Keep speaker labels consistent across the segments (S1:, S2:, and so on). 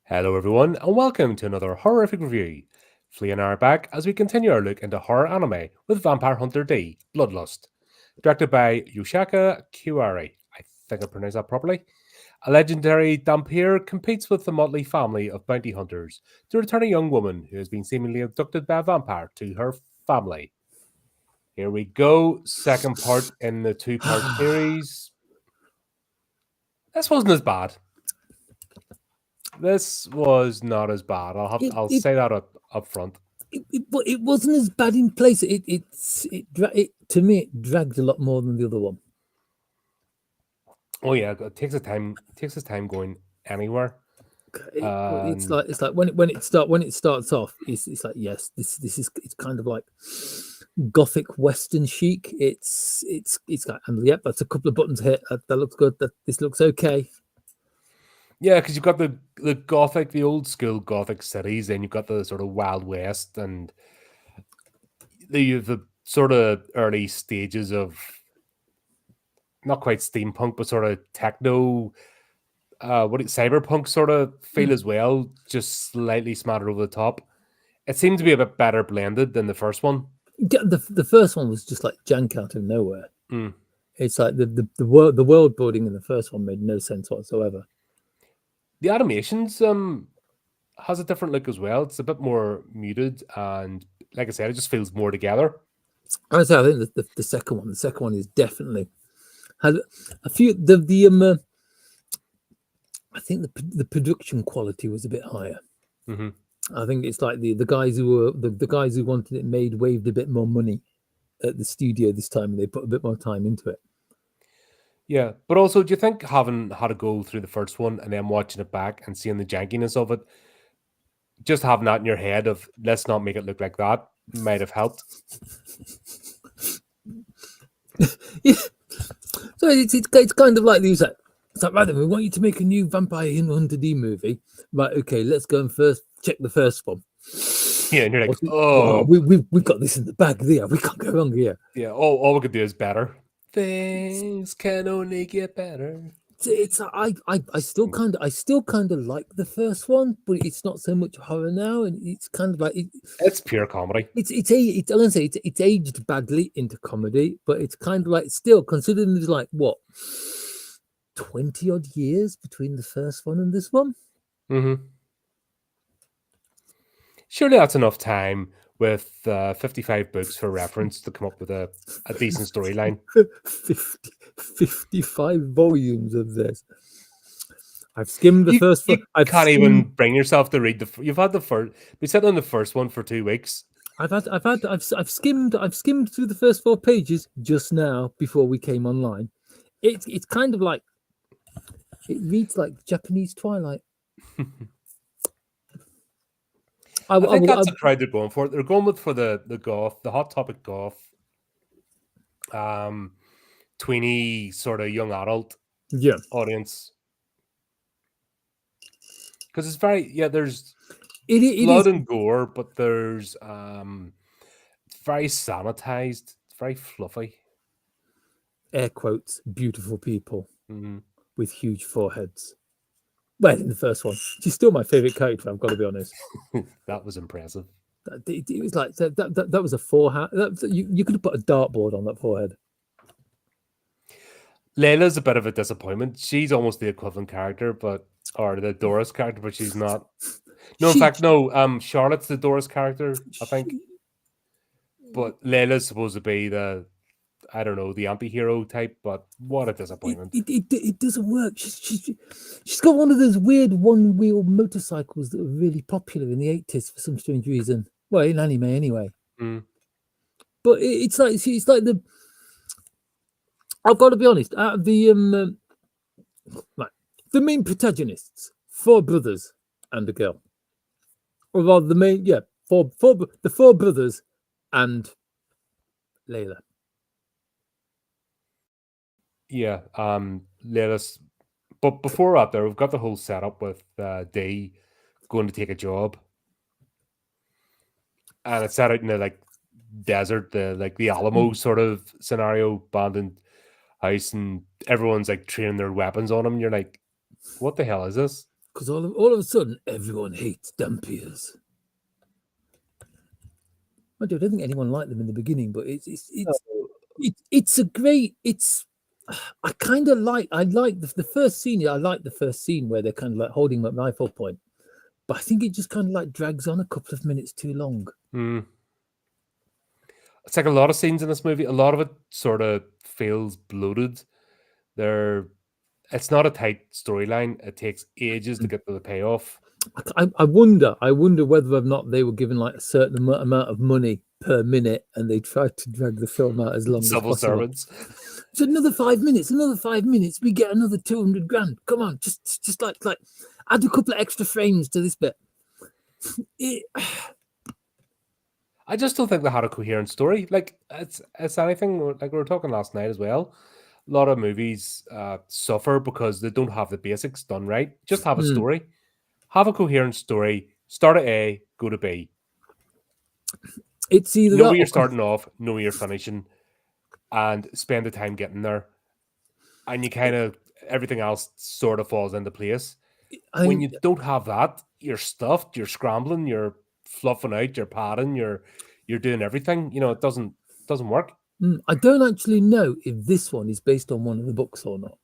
S1: Hello, everyone, and welcome to another horrific review. Flea and I are back as we continue our look into horror anime with Vampire Hunter D Bloodlust, directed by Yoshiaki Kawajiri. I think I pronounced that properly. A legendary dhampir competes with the motley family of bounty hunters to return a young woman who has been seemingly abducted by a vampire to her family. Here we go, second part in the two-part series. This wasn't as bad. This was not as bad. I'll say that up front.
S2: It wasn't as bad in place. To me it dragged a lot more than the other one.
S1: Oh yeah, it takes its time going anywhere.
S2: It's like when it starts off, it's like, yes, this is, it's kind of like gothic western chic. It's like, and yep, that's a couple of buttons hit. That looks good. This looks okay.
S1: Yeah, because you've got the gothic, the old school gothic cities, then you've got the sort of Wild West, and the sort of early stages of not quite steampunk, but sort of techno, cyberpunk sort of feel as well, just slightly smattered over the top. It seemed to be a bit better blended than the first one.
S2: The first one was just like jank out of nowhere.
S1: Mm.
S2: It's like the world building in the first one made no sense whatsoever.
S1: The animations has a different look as well. It's a bit more muted, and like I said, it just feels more together.
S2: I think the second one is definitely has a few I think the production quality was a bit higher.
S1: Mm-hmm.
S2: I think it's like the guys who were the guys who wanted it made waved a bit more money at the studio this time, and they put a bit more time into it.
S1: Yeah, but also, do you think having had to go through the first one and then watching it back and seeing the jankiness of it, just having that in your head of let's not make it look like that, might have helped?
S2: Yeah. So it's kind of like these. It's like, right then, we want you to make a new Vampire Hunter D movie. Right, okay, let's go and first check the first one.
S1: Yeah, and you're like, oh,
S2: we've got this in the bag there. We can't go wrong here.
S1: Yeah, all we could do is better. Things can only get better.
S2: It's I still kind of like the first one, but it's not so much horror now, and it's kind of like
S1: it's pure comedy.
S2: I don't say it's aged badly into comedy, but it's kind of like, still considering there's like what 20 odd years between the first one and this one.
S1: Mm-hmm. Surely that's enough time with 55 books for reference to come up with a decent storyline.
S2: 55 volumes of this. I've skimmed the first one.
S1: You can't even bring yourself to read you've had the first. We sat on the first one for 2 weeks.
S2: I've skimmed through the first 4 pages just now before we came online. It's kind of like, it reads like Japanese Twilight.
S1: I think that's the crowd they're going for. They're going for the goth, the hot topic goth, tweeny sort of young adult audience. Because it's very there's blood and gore, but there's it's very sanitized, it's very fluffy.
S2: Air quotes, beautiful people with huge foreheads. Well, in the first one, she's still my favorite character. I've got to be honest.
S1: That was impressive.
S2: It was like that was a forehead. You could have put a dartboard on that forehead.
S1: Layla's a bit of a disappointment. She's almost the equivalent character, or the Doris character, but she's not. No, in fact, no. Charlotte's the Doris character, I think. But Layla's supposed to be the, I don't know, the anti-hero type, but what a disappointment.
S2: It doesn't work. She's got one of those weird one-wheel motorcycles that were really popular in the 80s for some strange reason. Well, in anime anyway. But it's like the, I've got to be honest, out of the the main protagonists, 4 brothers and a girl. Or rather the main, the 4 brothers and Layla.
S1: Yeah, Layla's. But before that, we've got the whole setup with Dee going to take a job, and it's set out in the desert, the Alamo sort of scenario, abandoned house, and everyone's like training their weapons on him. And you're like, what the hell is this?
S2: Because all of a sudden, everyone hates dhampirs. I don't think anyone liked them in the beginning, but it's a great. I kind of like. I like the first scene. I like the first scene where they're kind of like holding up rifle point, but I think it just kind of like drags on a couple of minutes too long.
S1: It's like a lot of scenes in this movie. A lot of it sort of feels bloated. It's not a tight storyline. It takes ages to get to the payoff.
S2: I wonder whether or not they were given like a certain amount of money per minute, and they tried to drag the film out as long as possible.
S1: Servants.
S2: So another 5 minutes. We get another 200 grand. Come on, just like add a couple of extra frames to this bit.
S1: I just don't think they had a coherent story. Like it's anything like we were talking last night as well. A lot of movies suffer because they don't have the basics done right. Just have a story. Have a coherent story. Start at A, go to B.
S2: It's either
S1: know where you're starting off, know where you're finishing, and spend the time getting there. And you kind of everything else sort of falls into place. When you don't have that, you're stuffed, you're scrambling, you're fluffing out, you're padding, you're doing everything. You know, it doesn't work.
S2: I don't actually know if this one is based on one of the books or not.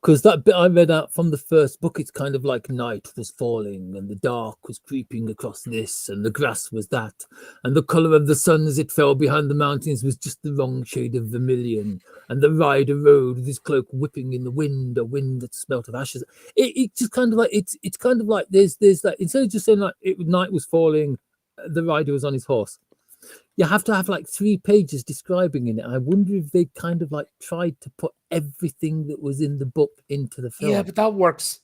S2: Because that bit I read out from the first book, it's kind of like night was falling and the dark was creeping across this and the grass was that. And the colour of the sun as it fell behind the mountains was just the wrong shade of vermilion. And the rider rode with his cloak whipping in the wind, a wind that smelt of ashes. It's just kind of like, it's kind of like there's that, instead of just saying like night was falling, the rider was on his horse. You have to have like 3 pages describing in it. I wonder if they kind of like tried to put everything that was in the book into the film.
S1: Yeah, but that works.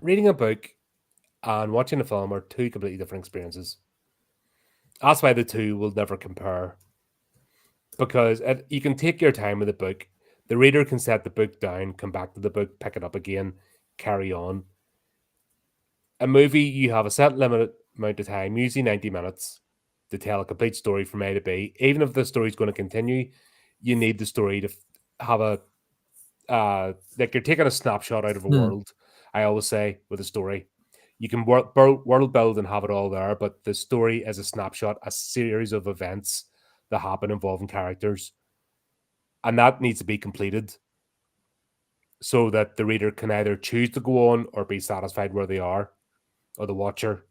S1: Reading a book and watching a film are 2 completely different experiences. That's why the 2 will never compare. Because you can take your time with the book. The reader can set the book down, come back to the book, pick it up again, carry on. A movie, you have a set limited amount of time, usually 90 minutes. To tell a complete story from A to B. Even if the story is going to continue, you need the story to have a like you're taking a snapshot out of a world. I always say with a story, you can world build and have it all there, but the story is a snapshot, a series of events that happen involving characters, and that needs to be completed so that the reader can either choose to go on or be satisfied where they are, or the watcher.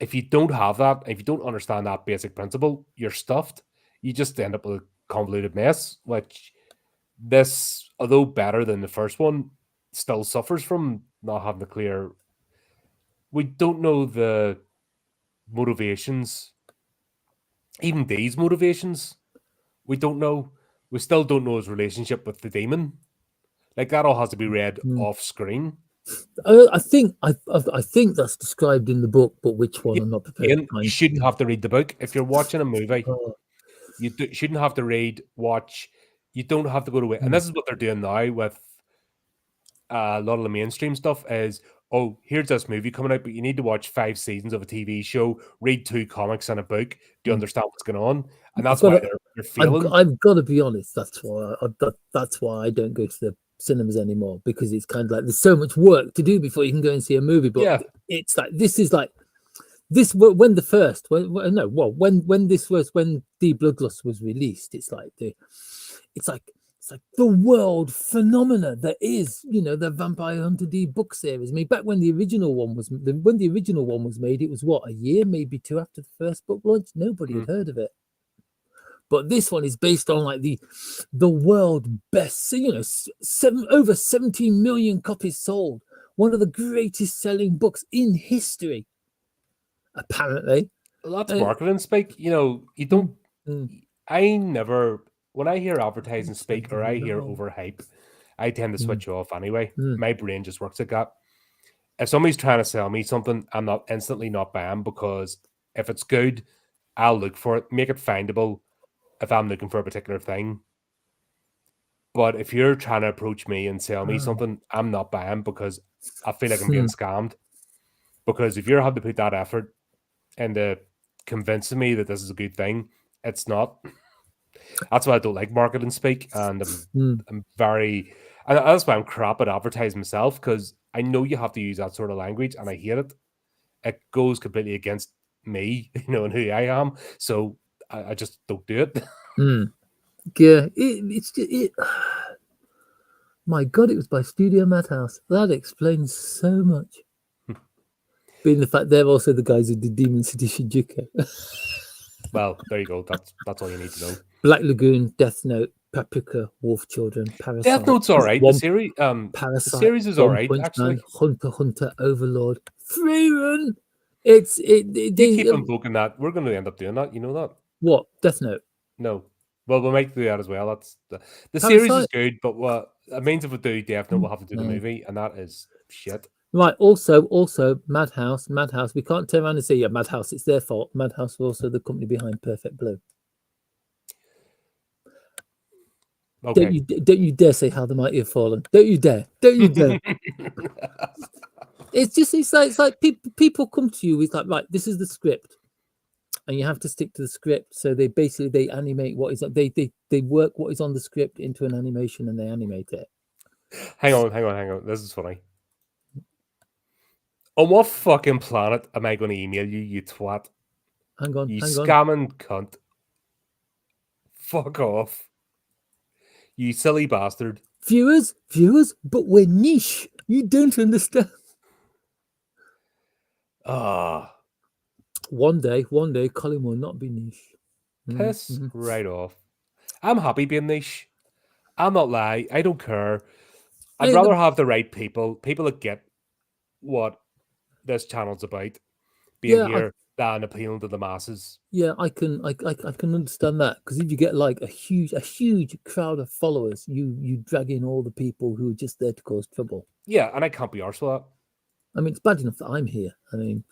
S1: If you don't have that, if you don't understand that basic principle, you're stuffed. You just end up with a convoluted mess, which this, although better than the first one, still suffers from not having a clear... We don't know the motivations. Even these motivations, we don't know. We still don't know his relationship with the demon. Like, that all has to be read off screen.
S2: I think that's described in the book, but which one I'm not prepared to find.
S1: You shouldn't have to read the book. If you're watching a movie, you shouldn't have to watch. You don't have to go to it. And this is what they're doing now with a lot of the mainstream stuff is, oh, here's this movie coming out, but you need to watch 5 seasons of a TV show, read 2 comics and a book to understand what's going on. And that's why they're failing.
S2: I've got to be honest. That's why I don't go to the cinemas anymore, because it's kind of like there's so much work to do before you can go and see a movie. But it's like this when D Bloodlust was released, it's like the world phenomena that is, the Vampire Hunter D book series. I mean, back when the original one was made, it was what, a year, maybe 2 after the first book launch. Nobody had heard of it. But this one is based on like the world best, over 17 million copies sold. One of the greatest selling books in history, apparently.
S1: Well, that's marketing speak. You don't. When I hear advertising speak or I hear overhype, I tend to switch off anyway. My brain just works like that. If somebody's trying to sell me something, I'm not instantly not buying, because if it's good, I'll look for it, make it findable if I'm looking for a particular thing. But if you're trying to approach me and sell me something, I'm not buying, because I feel like I'm being scammed. Because if you're having to put that effort into convincing me that this is a good thing, it's not. That's why I don't like marketing speak, and I'm very... And that's why I'm crap at advertising myself, because I know you have to use that sort of language, and I hate it. It goes completely against me, and who I am. So I just don't do it.
S2: Yeah, my God, it was by Studio Madhouse. That explains so much. Being the fact they're also the guys who did Demon City Shinjuku.
S1: Well, there you go. That's all you need to know.
S2: Black Lagoon, Death Note, Paprika, Wolf Children, Parasite.
S1: Death Note's all right. The series,
S2: Parasite,
S1: the series is all right, actually.
S2: Hunter, Overlord, Freeman.
S1: You keep invoking that. We're going to end up doing that. You know that?
S2: What? Death Note?
S1: No. Well, we might do that as well. That's the series is good, but what it means if we do Death Note, we'll have to do the movie, and that is shit.
S2: Right. Also, Madhouse. We can't turn around and say, yeah, Madhouse, it's their fault. Madhouse was also the company behind Perfect Blue.
S1: Okay.
S2: Don't you dare say How the Mighty Have Fallen. Don't you dare. It's like people come to you with like, right, this is the script, and you have to stick to the script. So they animate what is they work what is on the script into an animation, and they animate it.
S1: Hang on. This is funny. On what fucking planet am I going to email you, you twat?
S2: Hang on.
S1: Scamming cunt. Fuck off. You silly bastard.
S2: Viewers, but we're niche. You don't understand. One day, Colin will not be niche.
S1: Piss right off. I'm happy being niche. I'm not lie. I don't care. I'd rather have the right people that get what this channel's about, being here than appealing to the masses.
S2: Yeah, I can understand that, because if you get like a huge crowd of followers, you drag in all the people who are just there to cause trouble.
S1: Yeah, and I can't be arsed with that.
S2: I mean, it's bad enough that I'm here. I mean,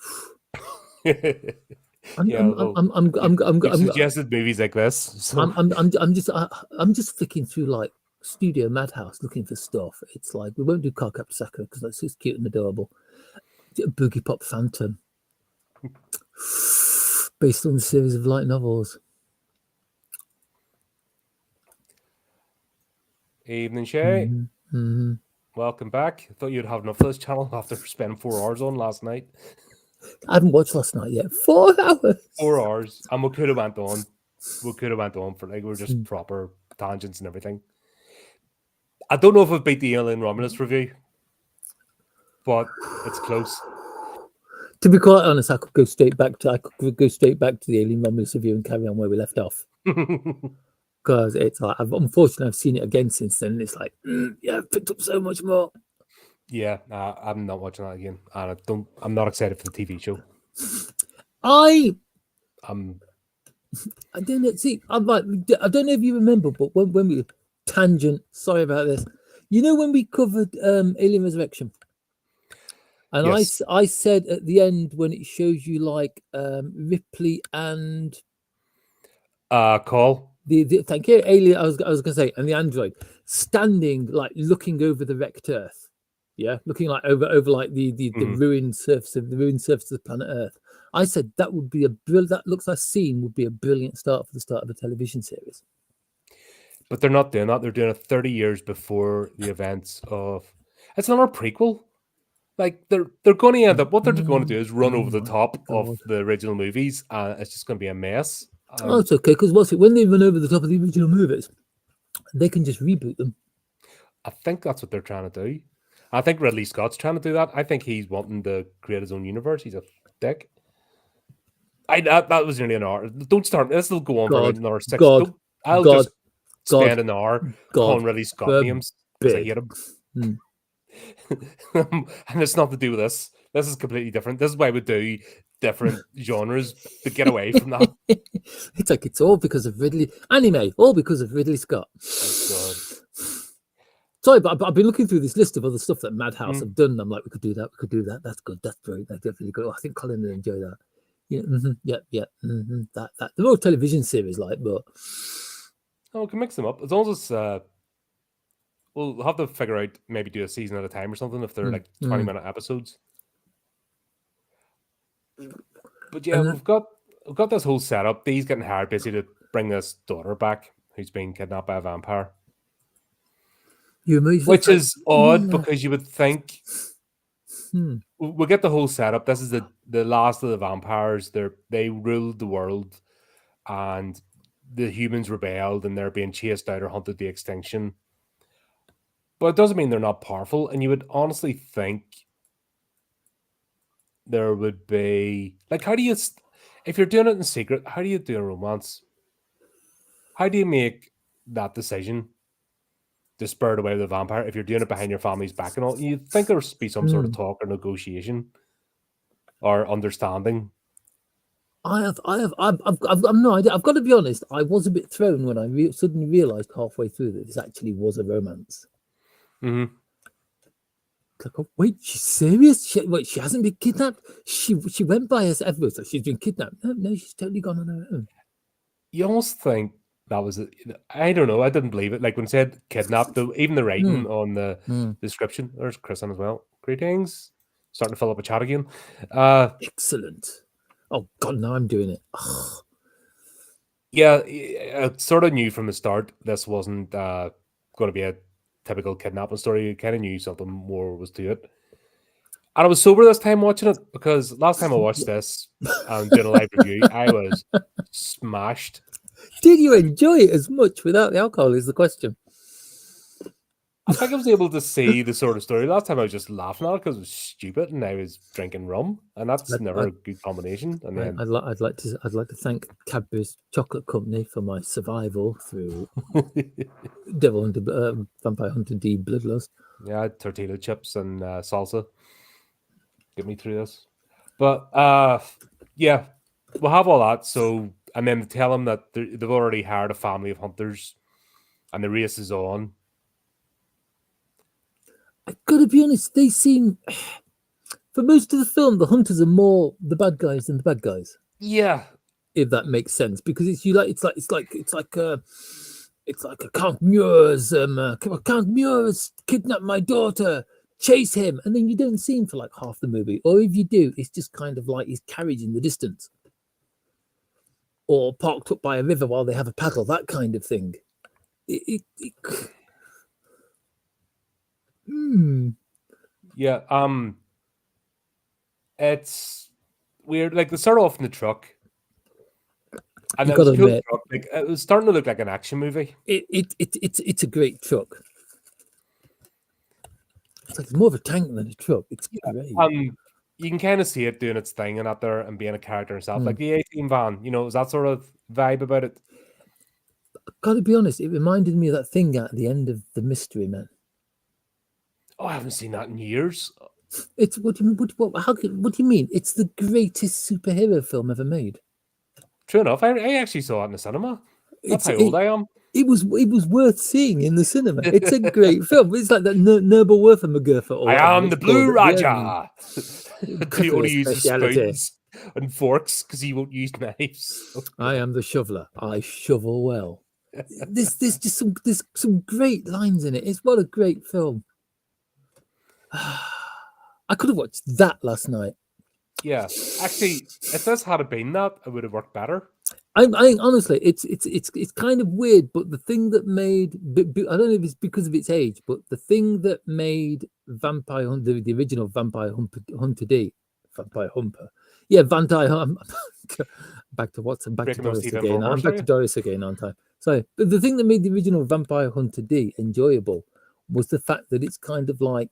S1: I'm suggested movies like this. So.
S2: I'm just flicking through like Studio Madhouse looking for stuff. It's like, we won't do Cardcaptor Sakura because that's just cute and adorable. Boogie Pop Phantom, based on the series of light novels.
S1: Evening, Shay. Welcome back. I thought you'd have enough of this channel after spending 4 hours on last night.
S2: I haven't watched last night yet. 4 hours.
S1: 4 hours, and we could have went on. For like, we're just proper tangents and everything. I don't know if it beat the Alien Romulus review, but it's close.
S2: To be quite honest, I could go straight back to the Alien Romulus review and carry on where we left off. Because it's like, unfortunately, I've seen it again since then. And it's like, I've picked up so much more.
S1: Yeah, I'm not watching that again, and I'm not excited for the TV show.
S2: I don't know. See, I don't know if you remember, but when we tangent, sorry about this. You know when we covered Alien Resurrection, and yes. I said at the end when it shows you like Ripley and
S1: Call.
S2: Thank you, Alien. I was going to say, and the android standing like looking over the wrecked Earth. Yeah, looking like over like the ruined surface of the planet Earth. I said that would be that looks like scene would be a brilliant start for the start of a television series.
S1: But they're not doing that. They're doing it 30 years before the events of. It's not a prequel. Like they're going to end up. What they're going to do is run over the top of the original movies, and it's just going to be a mess.
S2: It's okay, because when they run over the top of the original movies, they can just reboot them.
S1: I think that's what they're trying to do. I think Ridley Scott's trying to do that. I think he's wanting to create his own universe. He's a dick. That was nearly an hour. Don't start. This will go on for another 6. I'll just spend an hour calling Ridley Scott names because I hate him. And it's not to do with this. This is completely different. This is why we do different genres to get away from that.
S2: It's like it's all because of all because of Ridley Scott.
S1: Oh, God.
S2: Sorry, but I've been looking through this list of other stuff that Madhouse have done. And I'm like, we could do that. That's good. That's brilliant. That's definitely good. I think Colin will enjoy that. Yeah, that the more television series, like, but
S1: we can mix them up as long as it's. We'll have to figure out, maybe do a season at a time or something if they're like 20-minute episodes. But yeah, we've got this whole setup. Dee's getting hired basically to bring this daughter back who's been kidnapped by a vampire. Which is odd because you would think we get the whole setup. This is the last of the vampires. They ruled the world, and the humans rebelled, and they're being chased out or hunted to extinction. But it doesn't mean they're not powerful. And you would honestly think there would be like, how do you, if you're doing it in secret, how do you do a romance? How do you make that decision to spur away the vampire if you're doing it behind your family's back and all? You'd think there'd be some sort of talk or negotiation or understanding.
S2: I've no idea. I've got to be honest. I was a bit thrown when I suddenly realised halfway through that this actually was a romance.
S1: Mm-hmm.
S2: Like, oh, wait, she's serious? She hasn't been kidnapped? She went by us everywhere, so she's been kidnapped. No, she's totally gone on her own.
S1: You almost think that was it. I don't know. I didn't believe it. Like when it said kidnapped, even the writing on the description. There's Chris on as well. Greetings. Starting to fill up a chat again.
S2: Excellent. Oh God, now I'm doing it. Ugh.
S1: Yeah, I sort of knew from the start this wasn't going to be a typical kidnapping story. You kind of knew something more was to it. And I was sober this time watching it because last time I watched this and doing a live review, I was smashed.
S2: Did you enjoy it as much without the alcohol? Is the question.
S1: I think I was able to see the sort of story. Last time I was just laughing at it because it was stupid, and I was drinking rum, and that's never a good combination. And then
S2: I'd like to thank Cadbury's Chocolate Company for my survival through Vampire Hunter D Bloodlust.
S1: Yeah, tortilla chips and salsa get me through this. But yeah, we'll have all that. So, and then tell them that they've already hired a family of hunters, and the race is on.
S2: I've got to be honest, they seem, for most of the film, the hunters are more the bad guys than the bad guys.
S1: Yeah,
S2: if that makes sense, because it's like Count Muir's Count Muir's kidnapped my daughter, chase him, and then you don't see him for like half the movie, or if you do, it's just kind of like he's carried in the distance, or parked up by a river while they have a paddle, that kind of thing.
S1: Yeah, it's weird. Like they start off in the truck, and it was a cool truck. Like it was starting to look like an action movie.
S2: It's a great truck. It's like more of a tank than a truck. It's great.
S1: You can kind of see it doing its thing and out there and being a character itself, like the A-Team van. You know, is that sort of vibe about it?
S2: I've got to be honest, it reminded me of that thing at the end of The Mystery Man.
S1: Oh, I haven't seen that in years.
S2: It's what do you mean? It's the greatest superhero film ever made.
S1: True enough. I actually saw it in the cinema. That's how old I am.
S2: It was worth seeing in the cinema. It's a great film. It's like that Nuremberg McGurfer.
S1: I am the Blue Raja. He only uses spoons and forks because he won't use knives.
S2: I am the shoveler. I shovel well. There's some great lines in it. It's what a great film. I could have watched that last night.
S1: Yeah, actually, if this had been that, it would have worked better.
S2: I honestly, it's kind of weird, but the thing that made, I don't know if it's because of its age, but the thing that made Vampire Hunter, the original Vampire Hunter D, Vampire Humper, yeah, back to Doris again. I'm back to Doris again, aren't I? So the thing that made the original Vampire Hunter D enjoyable was the fact that it's kind of like,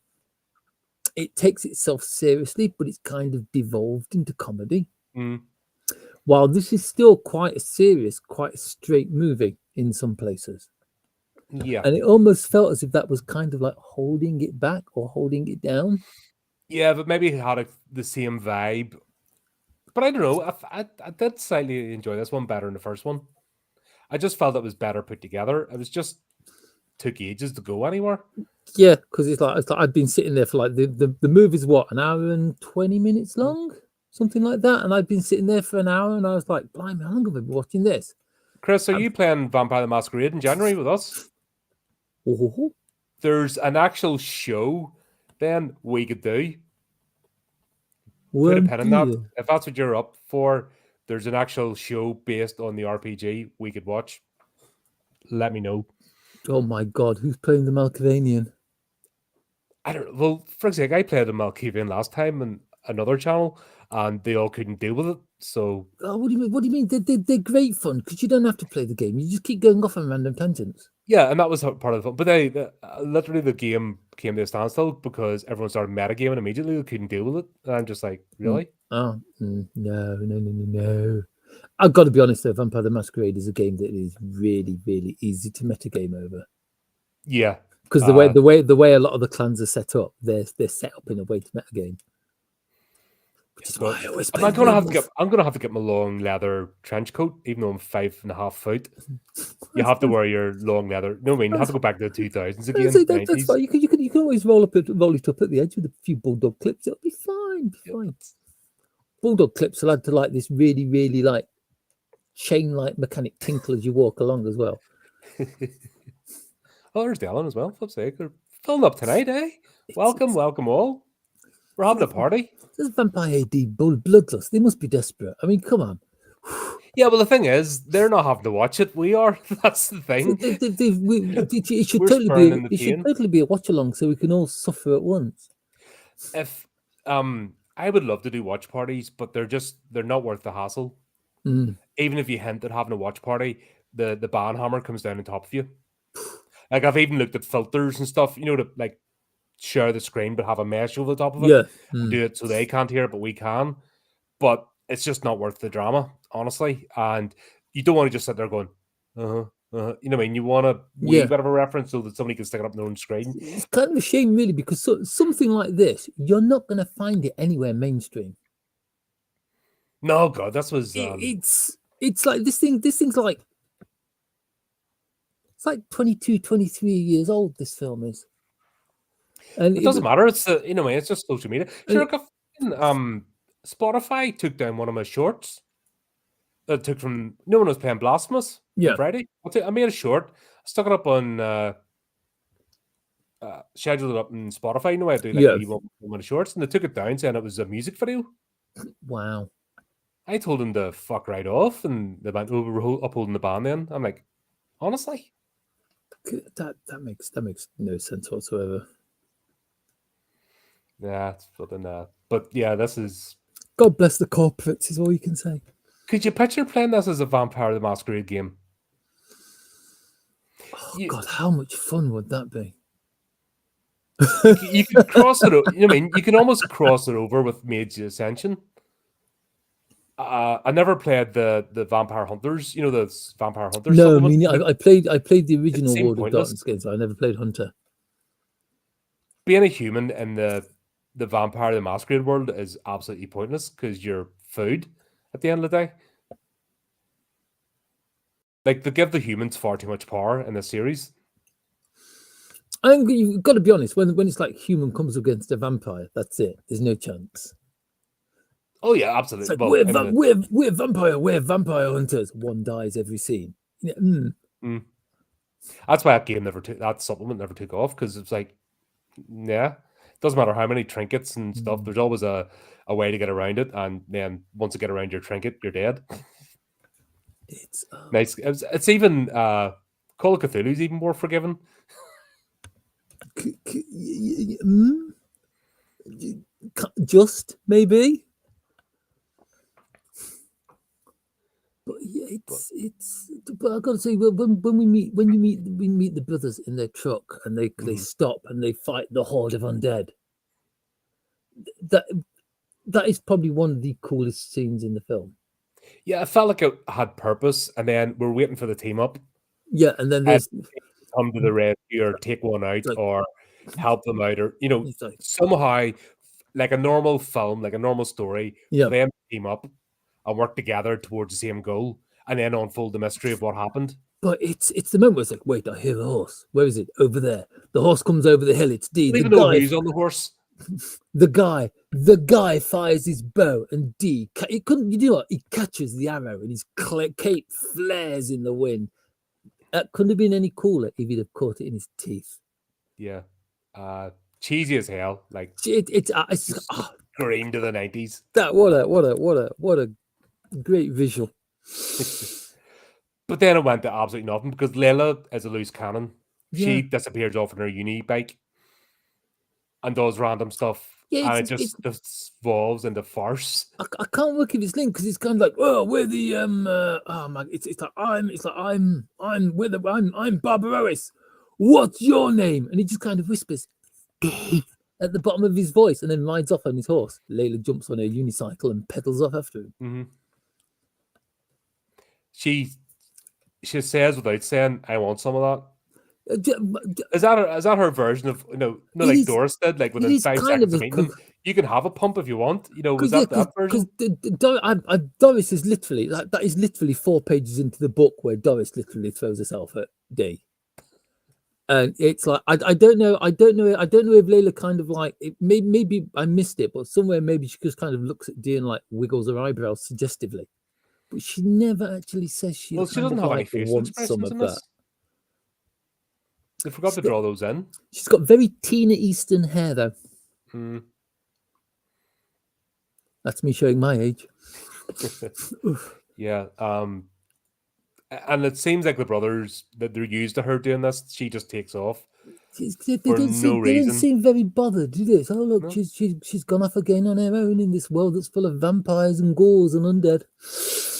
S2: it takes itself seriously, but it's kind of devolved into comedy. While this is still quite a serious, quite a straight movie in some places.
S1: Yeah.
S2: And it almost felt as if that was kind of like holding it back or holding it down.
S1: Yeah, but maybe it had the same vibe. But I don't know. I did slightly enjoy this one better than the first one. I just felt it was better put together. It was just took ages to go anywhere.
S2: Yeah, because it's like I'd been sitting there for like the movie's what, an hour and 20 minutes long, something like that, and I'd been sitting there for an hour, and I was like, "Blimey, how long have I been watching this?"
S1: Chris, are you playing Vampire the Masquerade in January with us?
S2: Oh.
S1: There's an actual show. Then we could do.
S2: Put
S1: a pin in that. If that's what you're up for, there's an actual show based on the RPG we could watch. Let me know.
S2: Oh my God, who's playing the Malkavian?
S1: I don't know. Well, for example, I played a Malkavian last time on another channel, and they all couldn't deal with it. So,
S2: what do you mean? What do you mean? They're great fun because you don't have to play the game. You just keep going off on random tangents.
S1: yeah, and that was part of the fun. But literally the game came to a standstill because everyone started metagaming immediately. They couldn't deal with it, and I'm just like, really?
S2: No. I've got to be honest though, Vampire the Masquerade is a game that is really, really easy to metagame over.
S1: Yeah,
S2: because the way a lot of the clans are set up, they're set up in a way to metagame. Which is why I always play.
S1: I'm gonna have to get my long leather trench coat, even though I'm 5.5 foot. You have to wear your long leather. No, I mean, you have to go back to the 2000s again.
S2: That's fine. You can always roll it up at the edge with a few bulldog clips. It'll be fine. Bulldog clips will add to like this really, really like chain-like mechanic tinkle as you walk along as well.
S1: Oh, there's Dylan as well. Flip's sake, they're filling up tonight, eh? Welcome all. We're having a party.
S2: This Vampire D Bloodlust. They must be desperate. I mean, come on.
S1: Yeah, well, the thing is, they're not having to watch it. We are. That's the thing.
S2: It should totally be a watch along, so we can all suffer at once.
S1: If I would love to do watch parties, but they're not worth the hassle. Even if you hint at having a watch party, the ban hammer comes down on top of you. Like I've even looked at filters and stuff, to like share the screen but have a mesh over the top of it. And do it so they can't hear it, but we can. But it's just not worth the drama, honestly. And you don't want to just sit there going, you know what I mean? You want a wee bit of a reference so that somebody can stick it up on their own screen.
S2: It's kind of a shame, really, because something like this, you're not going to find it anywhere mainstream.
S1: No, God, this was.
S2: It's like this thing's like. It's like 22, 23 years old, this film is. And
S1: it doesn't matter. It's it's just social media. Sure, Spotify took down one of my shorts. That took from no one was playing Blasphemous on Friday. I made a short, stuck it up on scheduled it up on Spotify. I do like one of shorts, and they took it down saying it was a music video.
S2: Wow.
S1: I told them to fuck right off, and they went, we're upholding the ban then. I'm like, honestly?
S2: That makes no sense whatsoever.
S1: Yeah, it's flipping but yeah, this is
S2: God bless the corporates is all you can say.
S1: Could you picture playing this as a Vampire the Masquerade game?
S2: Oh God, how much fun would that be?
S1: You could cross it over, you can almost cross it over with Mage Ascension. I never played the Vampire Hunters, the Vampire Hunters.
S2: No, I mean, I played the original World of Darkness games. I never played Hunter.
S1: Being a human in the Vampire the Masquerade world is absolutely pointless because you're food at the end of the day. Like, they give the humans far too much power in this series.
S2: I think you've got to be honest. When it's like human comes against a vampire, that's it. There's no chance.
S1: Oh yeah, absolutely.
S2: It's like, we're vampire hunters. One dies every scene.
S1: That's why that supplement never took off, because it's like, it doesn't matter how many trinkets and stuff. There's always a way to get around it, and then once you get around your trinket, you're dead.
S2: It's
S1: nice. It's even Call of Cthulhu's even more forgiving.
S2: Just maybe. But yeah, but I gotta say, when we meet the brothers in their truck and they stop and they fight the horde of undead. That is probably one of the coolest scenes in the film.
S1: Yeah, it felt like it had purpose, and then we're waiting for the team up.
S2: Yeah, and then there's
S1: come to the rescue or take one out or help them out, or somehow, like a normal film, like a normal story, them team up and work together towards the same goal, and then unfold the mystery of what happened.
S2: But it's the moment where it's like, wait, I hear a horse. Where is it? Over there. The horse comes over the hill. It's D.
S1: I don't even know who's on the horse.
S2: The guy fires his bow, and D. He catches the arrow, and his cape flares in the wind. That couldn't have been any cooler if he'd have caught it in his teeth.
S1: Yeah, cheesy as hell. Like
S2: it's
S1: green to the 90s.
S2: That what a great visual.
S1: But then it went to absolutely nothing because Layla is a loose cannon. She disappears off on her uni bike and does random stuff,
S2: Yeah,
S1: and it just evolves into farce.
S2: I can't work if it's linked because it's kind of like, oh, we're the oh my, it's like I'm Barbarois. What's your name? And he just kind of whispers at the bottom of his voice, and then rides off on his horse. Layla jumps on a unicycle and pedals off after him.
S1: Mm-hmm. She says without saying, "I want some of that." Is that her version of like Doris did, like within 5 seconds of meeting them, you can have a pump if you want. Was that version?
S2: Because Doris is literally that is literally 4 pages into the book where Doris literally throws herself at D. And it's like I don't know if Layla kind of like it, maybe I missed it, but somewhere maybe she just kind of looks at D and like wiggles her eyebrows suggestively, but she never actually says she.
S1: Well, she doesn't have any facial expressions in this. They forgot to draw those in.
S2: She's got very Tina Eastern hair, though. That's me showing my age.
S1: Yeah. And it seems like the brothers that they're used to her doing this. She just takes off
S2: they don't seem very bothered, do they? Oh look, no. she's gone off again on her own in this world that's full of vampires and ghouls and undead.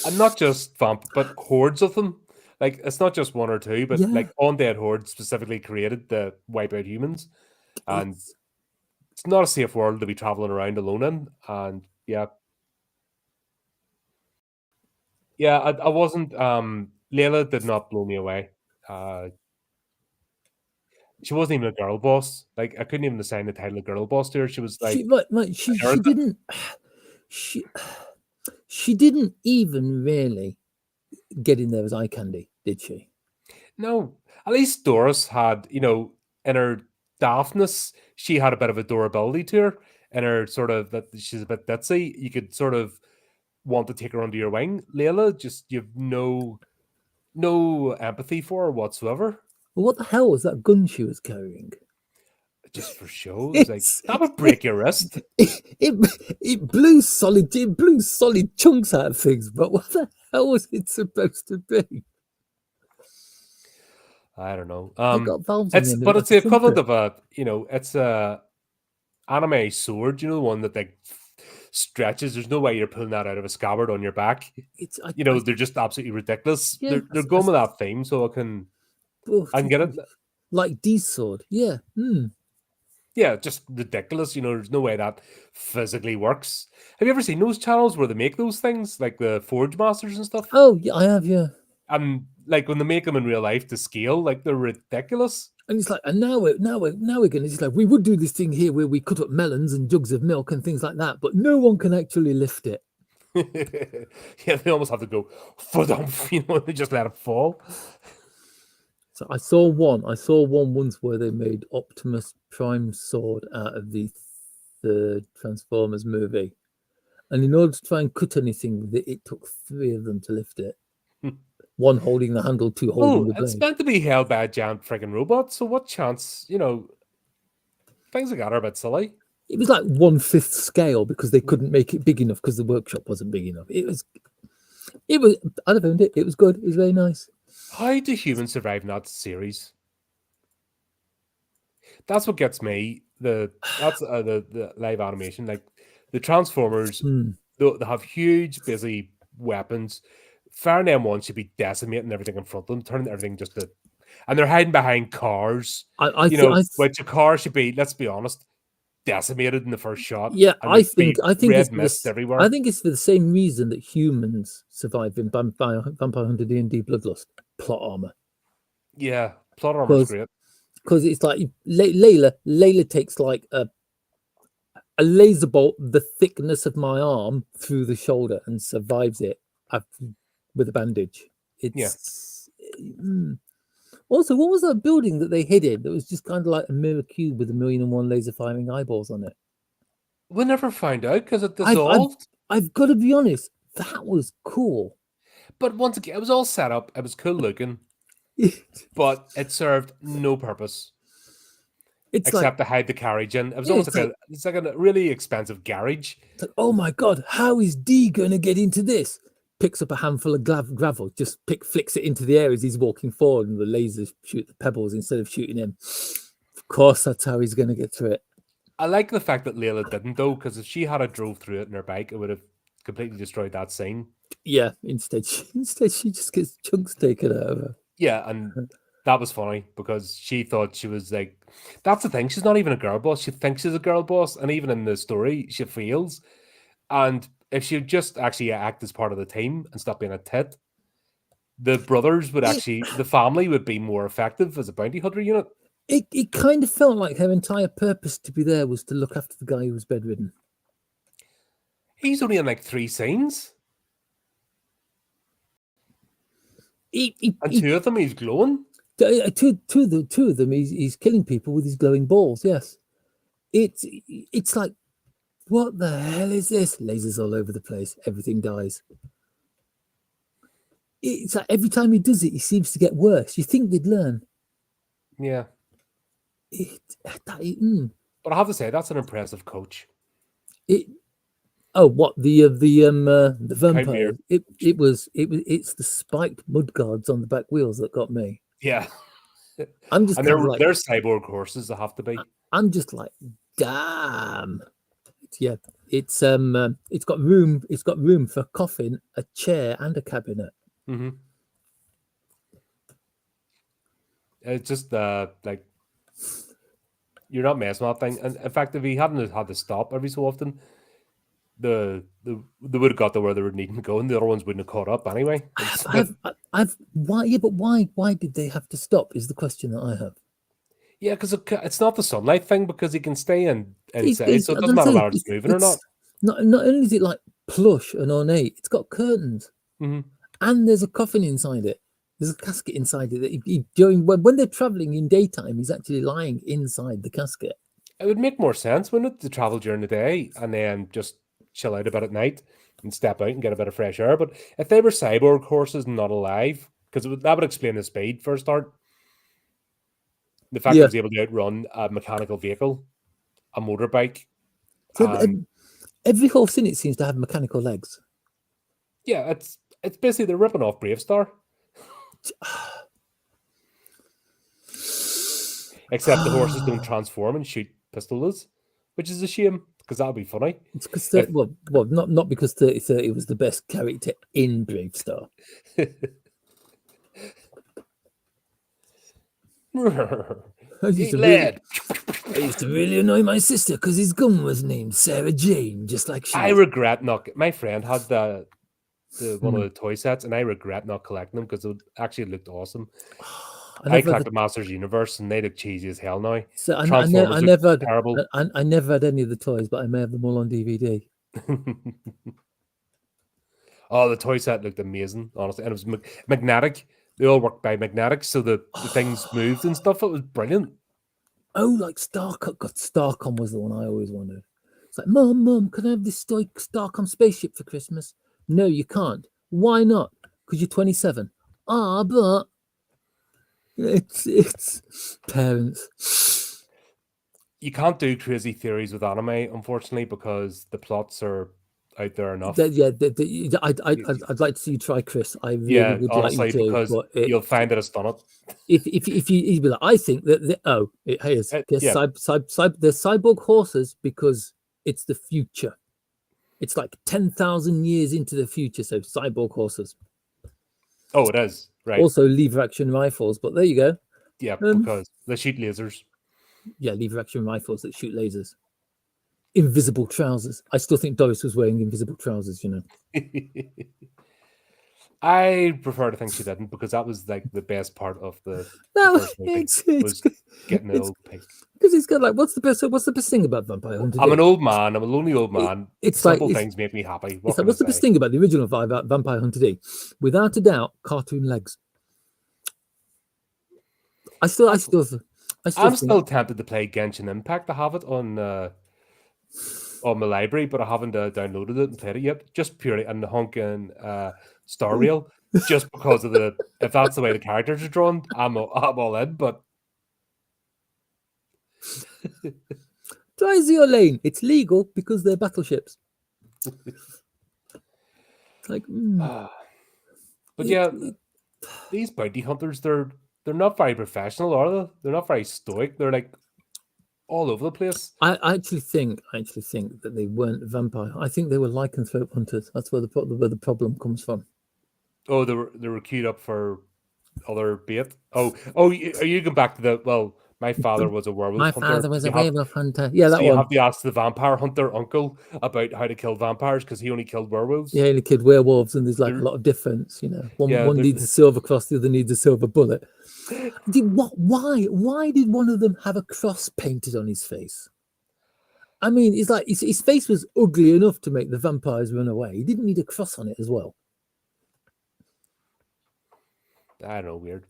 S1: And not just but hordes of them. Like, it's not just 1 or 2, but like undead hordes specifically created to wipe out humans. And it's not a safe world to be traveling around alone in. And yeah, I wasn't. Layla did not blow me away. She wasn't even a girl boss. Like, I couldn't even assign the title of girl boss to her. She was like,
S2: she didn't even really get in there as eye candy, did she?
S1: No. At least Doris had, in her daftness, she had a bit of adorability to her. In her sort of that she's a bit ditzy, you could sort of want to take her under your wing. Layla, just you have no empathy for her whatsoever.
S2: Well, what the hell was that gun she was carrying?
S1: Just for show, like that would break your wrist.
S2: It blew solid chunks out of things, but what the hell was it supposed to be?
S1: I don't know.
S2: It's
S1: the equivalent of it's a anime sword. The one that like stretches. There's no way you're pulling that out of a scabbard on your back. They're just absolutely ridiculous. Yeah, they're going with that theme, so I can get it.
S2: Like D's sword, yeah.
S1: Yeah, just ridiculous. There's no way that physically works. Have you ever seen those channels where they make those things, like the Forge Masters and stuff?
S2: Oh, yeah, I have, yeah.
S1: And like when they make them in real life to scale, like they're ridiculous.
S2: And it's like, and now we're going. It's like we would do this thing here where we cut up melons and jugs of milk and things like that, but no one can actually lift it.
S1: Yeah, they almost have to go for them. They just let it fall.
S2: So I saw one once where they made Optimus Prime sword out of the Transformers movie, and in order to try and cut anything with it, it took 3 of them to lift it. One holding the handle, 2 holding the blade.
S1: It's meant to be held by a giant friggin' robot, so what chance? Things like that are a bit silly.
S2: It was like 1/5 scale because they couldn't make it big enough because the workshop wasn't big enough. It was. I found it. It was good. It was very nice.
S1: How do humans survive in that series? That's what gets me. That's the live animation. Like the Transformers, they have huge, busy weapons. Fire M1 should be decimating everything in front of them, turning everything and they're hiding behind cars. Which a car should be. Let's be honest, decimated in the first shot.
S2: Yeah, I think
S1: red mist everywhere.
S2: I think it's for the same reason that humans survive in Vampire Hunter D Bloodlust. Plot armor.
S1: Yeah, plot armor is great.
S2: Because it's like Layla takes like a laser bolt the thickness of my arm through the shoulder and survives it with a bandage. Also, what was that building that they hid in that was just kind of like a mirror cube with 1,000,001 laser firing eyeballs on it?
S1: We never found out because it dissolved.
S2: I've got to be honest, that was cool.
S1: But once again, it was all set up. It was cool looking, but it served no purpose except to hide the carriage in. It was almost it's like a really expensive garage.
S2: It's like, oh my god, how is D going to get into this? Picks up a handful of gravel, just flicks it into the air as he's walking forward, and the lasers shoot the pebbles instead of shooting him. Of course, that's how he's going to get through it.
S1: I like the fact that Layla didn't, though, because if she had drove through it in her bike, it would have completely destroyed that scene.
S2: Yeah, instead she just gets chunks taken out of her.
S1: Yeah, and that was funny because she thought she was like, that's the thing, she's not even a girl boss. She thinks she's a girl boss, and even in the story, she feels. And if she would just actually act as part of the team and stop being a tit, the brothers would the family would be more effective as a bounty hunter unit.
S2: It kind of felt like her entire purpose to be there was to look after the guy who was bedridden.
S1: He's only in like 3 scenes. And 2 of them he's glowing.
S2: Two of them he's killing people with his glowing balls. Yes, it's like, what the hell is this? Lasers all over the place. Everything dies. It's like every time he does it, he seems to get worse. You think they'd learn?
S1: Yeah. But I have to say, that's an impressive coach.
S2: It's the vampire. It's the spiked mudguards on the back wheels that got me.
S1: Yeah.
S2: I'm just,
S1: and they're cyborg horses that have to be.
S2: I'm just like, damn. Yeah, it's got room. It's got room for a coffin, a chair, and a cabinet.
S1: Mm-hmm. It's just like, you're not messing with that thing. And in fact, if he hadn't had to stop every so often, they would have got to where they were needing to go, and the other ones wouldn't have caught up anyway.
S2: Why? Yeah, but why did they have to stop? Is the question that I have.
S1: Yeah, because it's not the sunlight thing, because he can stay inside, so it doesn't matter whether it's moving or not.
S2: Not only is it like plush and ornate, it's got curtains, and there's a coffin inside it. There's a casket inside it. That when they're traveling in daytime, he's actually lying inside the casket.
S1: It would make more sense, wouldn't it, to travel during the day and then just chill out a bit at night and step out and get a bit of fresh air? But if they were cyborg horses and not alive, because that would explain the speed for a start. The fact that he was able to outrun a mechanical vehicle, a motorbike.
S2: So every horse in it seems to have mechanical legs.
S1: Yeah, it's basically they're ripping off Bravestar. Except the horses don't transform and shoot pistols, which is a shame, because that would be funny.
S2: It's because not because 3030 was the best character in Bravestar.
S1: Lad.
S2: I used to really annoy my sister because his gun was named Sarah Jane, just like she.
S1: I regret not. My friend had the one of the toy sets, and I regret not collecting them because it actually looked awesome. I collected Masters Universe, and they look cheesy as hell now.
S2: So I
S1: never terrible.
S2: I never had any of the toys, but I may have them all on DVD.
S1: Oh, the toy set looked amazing, honestly, and it was magnetic. They all worked by magnetics, so the things moved and stuff. It was brilliant.
S2: Oh, like Starcom was the one I always wanted. It's like, Mom, can I have this Starcom spaceship for Christmas? No, you can't. Why not? Because you're 27. But it's parents.
S1: You can't do crazy theories with anime, unfortunately, because the plots are out there enough.
S2: I'd like to see you try, Chris. I really would
S1: honestly,
S2: like you to,
S1: because you'll find that it's done it.
S2: If you'd be like, I think that the cyborg horses because it's the future. It's like 10,000 years into the future, so cyborg horses.
S1: Oh, it is, right.
S2: Also lever action rifles, but there you go.
S1: Yeah, because they shoot lasers.
S2: Yeah, lever action rifles that shoot lasers. Invisible trousers. I still think Doris was wearing invisible trousers, you know.
S1: I prefer to think she didn't, because that was like the best part of the
S2: first
S1: movie, was getting an old pig.
S2: Because he's got like, what's the best thing about Vampire Hunter D?
S1: I'm an old man. I'm a lonely old man. Simple things make me happy.
S2: What's the best thing about the original Vampire Hunter D? Without a doubt, cartoon legs. I'm still
S1: tempted to play Genshin Impact. I have it on my library, but I haven't downloaded it and played it yet. Just purely and the honking Star Rail, just because of if that's the way the characters are drawn, I'm all in. But
S2: try Zero Lane. It's legal because they're battleships. Like,
S1: but yeah, these bounty hunters, they're not very professional, are they? They're not very stoic. They're like, all over the place.
S2: I actually think that they weren't vampire. I think they were lycanthrope hunters. That's where the problem comes from.
S1: Oh, they were queued up for other bait. Oh, are you going back to my father was a werewolf
S2: My
S1: hunter.
S2: father was a werewolf hunter. Yeah, that
S1: you
S2: one.
S1: have to ask the vampire hunter uncle about how to kill vampires because he only killed werewolves.
S2: Yeah, he killed werewolves, and there's like a lot of difference. You know, one needs a silver cross, the other needs a silver bullet. Why did one of them have a cross painted on his face? I mean, it's like his face was ugly enough to make the vampires run away. He didn't need a cross on it as well.
S1: I don't know, weird.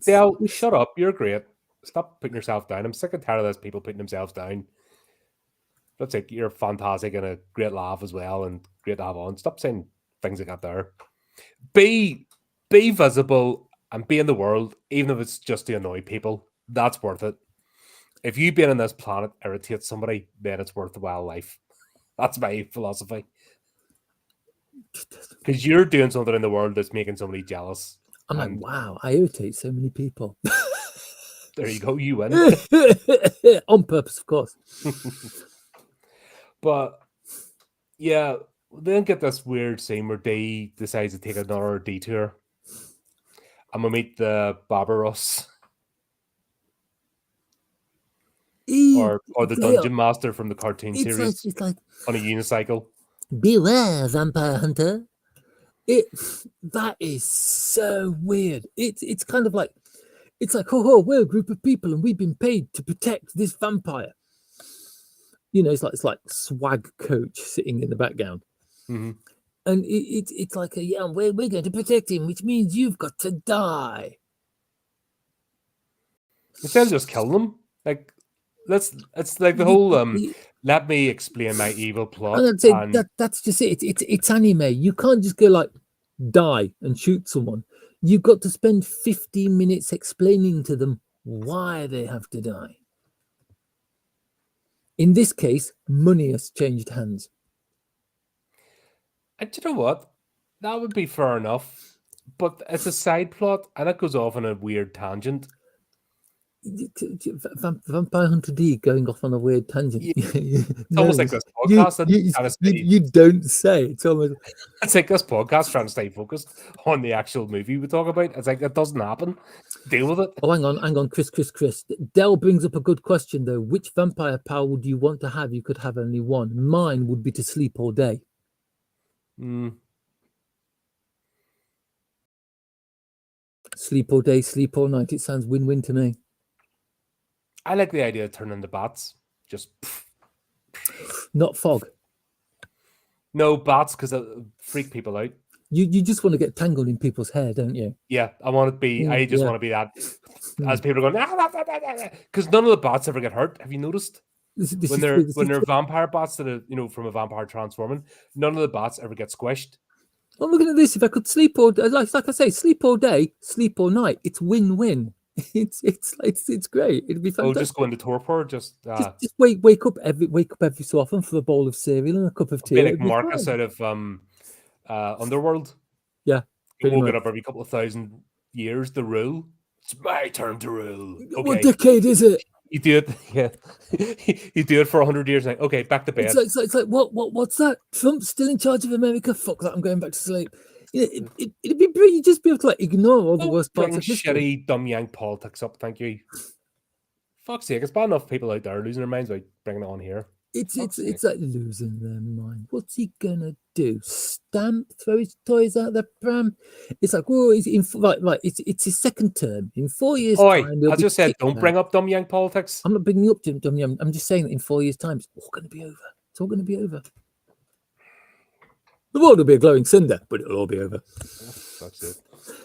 S1: Dale, shut up. You're great. Stop putting yourself down. I'm sick and tired of those people putting themselves down. That's like you're fantastic and a great laugh as well and great to have on. Stop saying things like that there. Be visible and be in the world, even if it's just to annoy people. That's worth it. If you being on this planet irritates somebody, then it's worth the while life. That's my philosophy. Because you're doing something in the world that's making somebody jealous.
S2: I'm like, wow, I irritate so many people.
S1: There you go, you win.
S2: On purpose, of course.
S1: But yeah, then get this weird scene where Dee decides to take another detour. I'm gonna meet the Barbaros. Or the dungeon master from the cartoon series.
S2: It's like
S1: on a unicycle.
S2: Beware, Vampire Hunter. That is so weird. It's kind of like we're a group of people and we've been paid to protect this vampire. You know, it's like swag coach sitting in the background.
S1: Mm-hmm.
S2: And it's like we're going to protect him, which means you've got to die.
S1: Instead of just killing them, like it's like the whole let me explain my evil plot.
S2: I'd say that's just it. It's anime. You can't just go like die and shoot someone. You've got to spend 15 minutes explaining to them why they have to die. In this case, money has changed hands.
S1: And you know what? That would be fair enough. But it's a side plot and it goes off on a weird tangent.
S2: Vampire Hunter D going off on a weird tangent.
S1: Yeah. It's almost like this podcast.
S2: You don't say. It's
S1: like this podcast trying to stay focused on the actual movie we talk about. It's like it doesn't happen. Deal with it.
S2: Oh, hang on, Chris. Dell brings up a good question though. Which vampire power would you want to have? You could have only one. Mine would be to sleep all day. Sleep all day, sleep all night. It sounds win-win to me.
S1: I like the idea of turning the bats. Just
S2: not fog.
S1: No bats because it freak people out.
S2: You just want to get tangled in people's hair, don't you?
S1: Yeah, I want to be. I just want to be that. As people are going, because none of the bats ever get hurt. Have you noticed? When they're vampire bats that are from a vampire transforming, none of the bats ever get squished.
S2: I'm looking at this. If I could sleep all day, like I say, sleep all day, sleep all night. It's win-win. It's great. It'd be fantastic.
S1: Oh, just go into torpor. Just
S2: wake up every so often for a bowl of cereal and a cup of tea.
S1: Be like Marcus out of Underworld.
S2: Yeah,
S1: we'll get up every couple of thousand years. The rule. It's my turn to rule. Okay.
S2: What decade is it?
S1: You do it, yeah. You do it for 100 years. Like, okay, back to bed.
S2: It's like what's that? Trump's still in charge of America? Fuck that! I'm going back to sleep. It'd be brilliant. You'd just be able to ignore all the worst parts of history.
S1: Shitty, dumb yank politics up. Thank you. Fuck's sake, it's bad enough people out there losing their minds by bringing it on here.
S2: It's like losing their mind. What's he gonna do? Stamp? Throw his toys out the pram? It's like, it's his second term. In 4 years' time,
S1: I just said, don't bring up dumb yank politics.
S2: I'm not bringing up dumb yank. I'm just saying that in 4 years' time, it's all going to be over. It's all going to be over. The world will be a glowing cinder, but it'll all be over.
S1: That's it.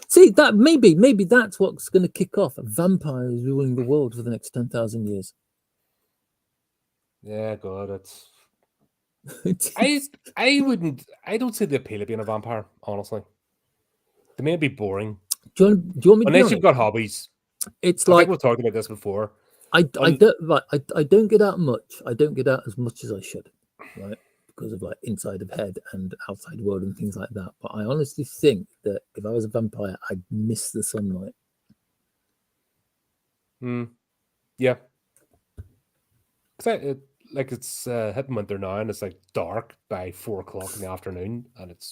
S2: See, that maybe that's what's going to kick off. Vampires ruling the world for the next 10,000 years.
S1: Yeah, God, it's. I don't see the appeal of being a vampire, honestly. They may be boring.
S2: Do you want me to
S1: Unless you've got hobbies.
S2: It's
S1: like we've talked about this before.
S2: I don't get out much. I don't get out as much as I should, right? Because of inside of head and outside world and things like that. But I honestly think that if I was a vampire, I'd miss the sunlight.
S1: Yeah. Like it's hitting winter now, and it's like dark by 4 o'clock in the afternoon, and it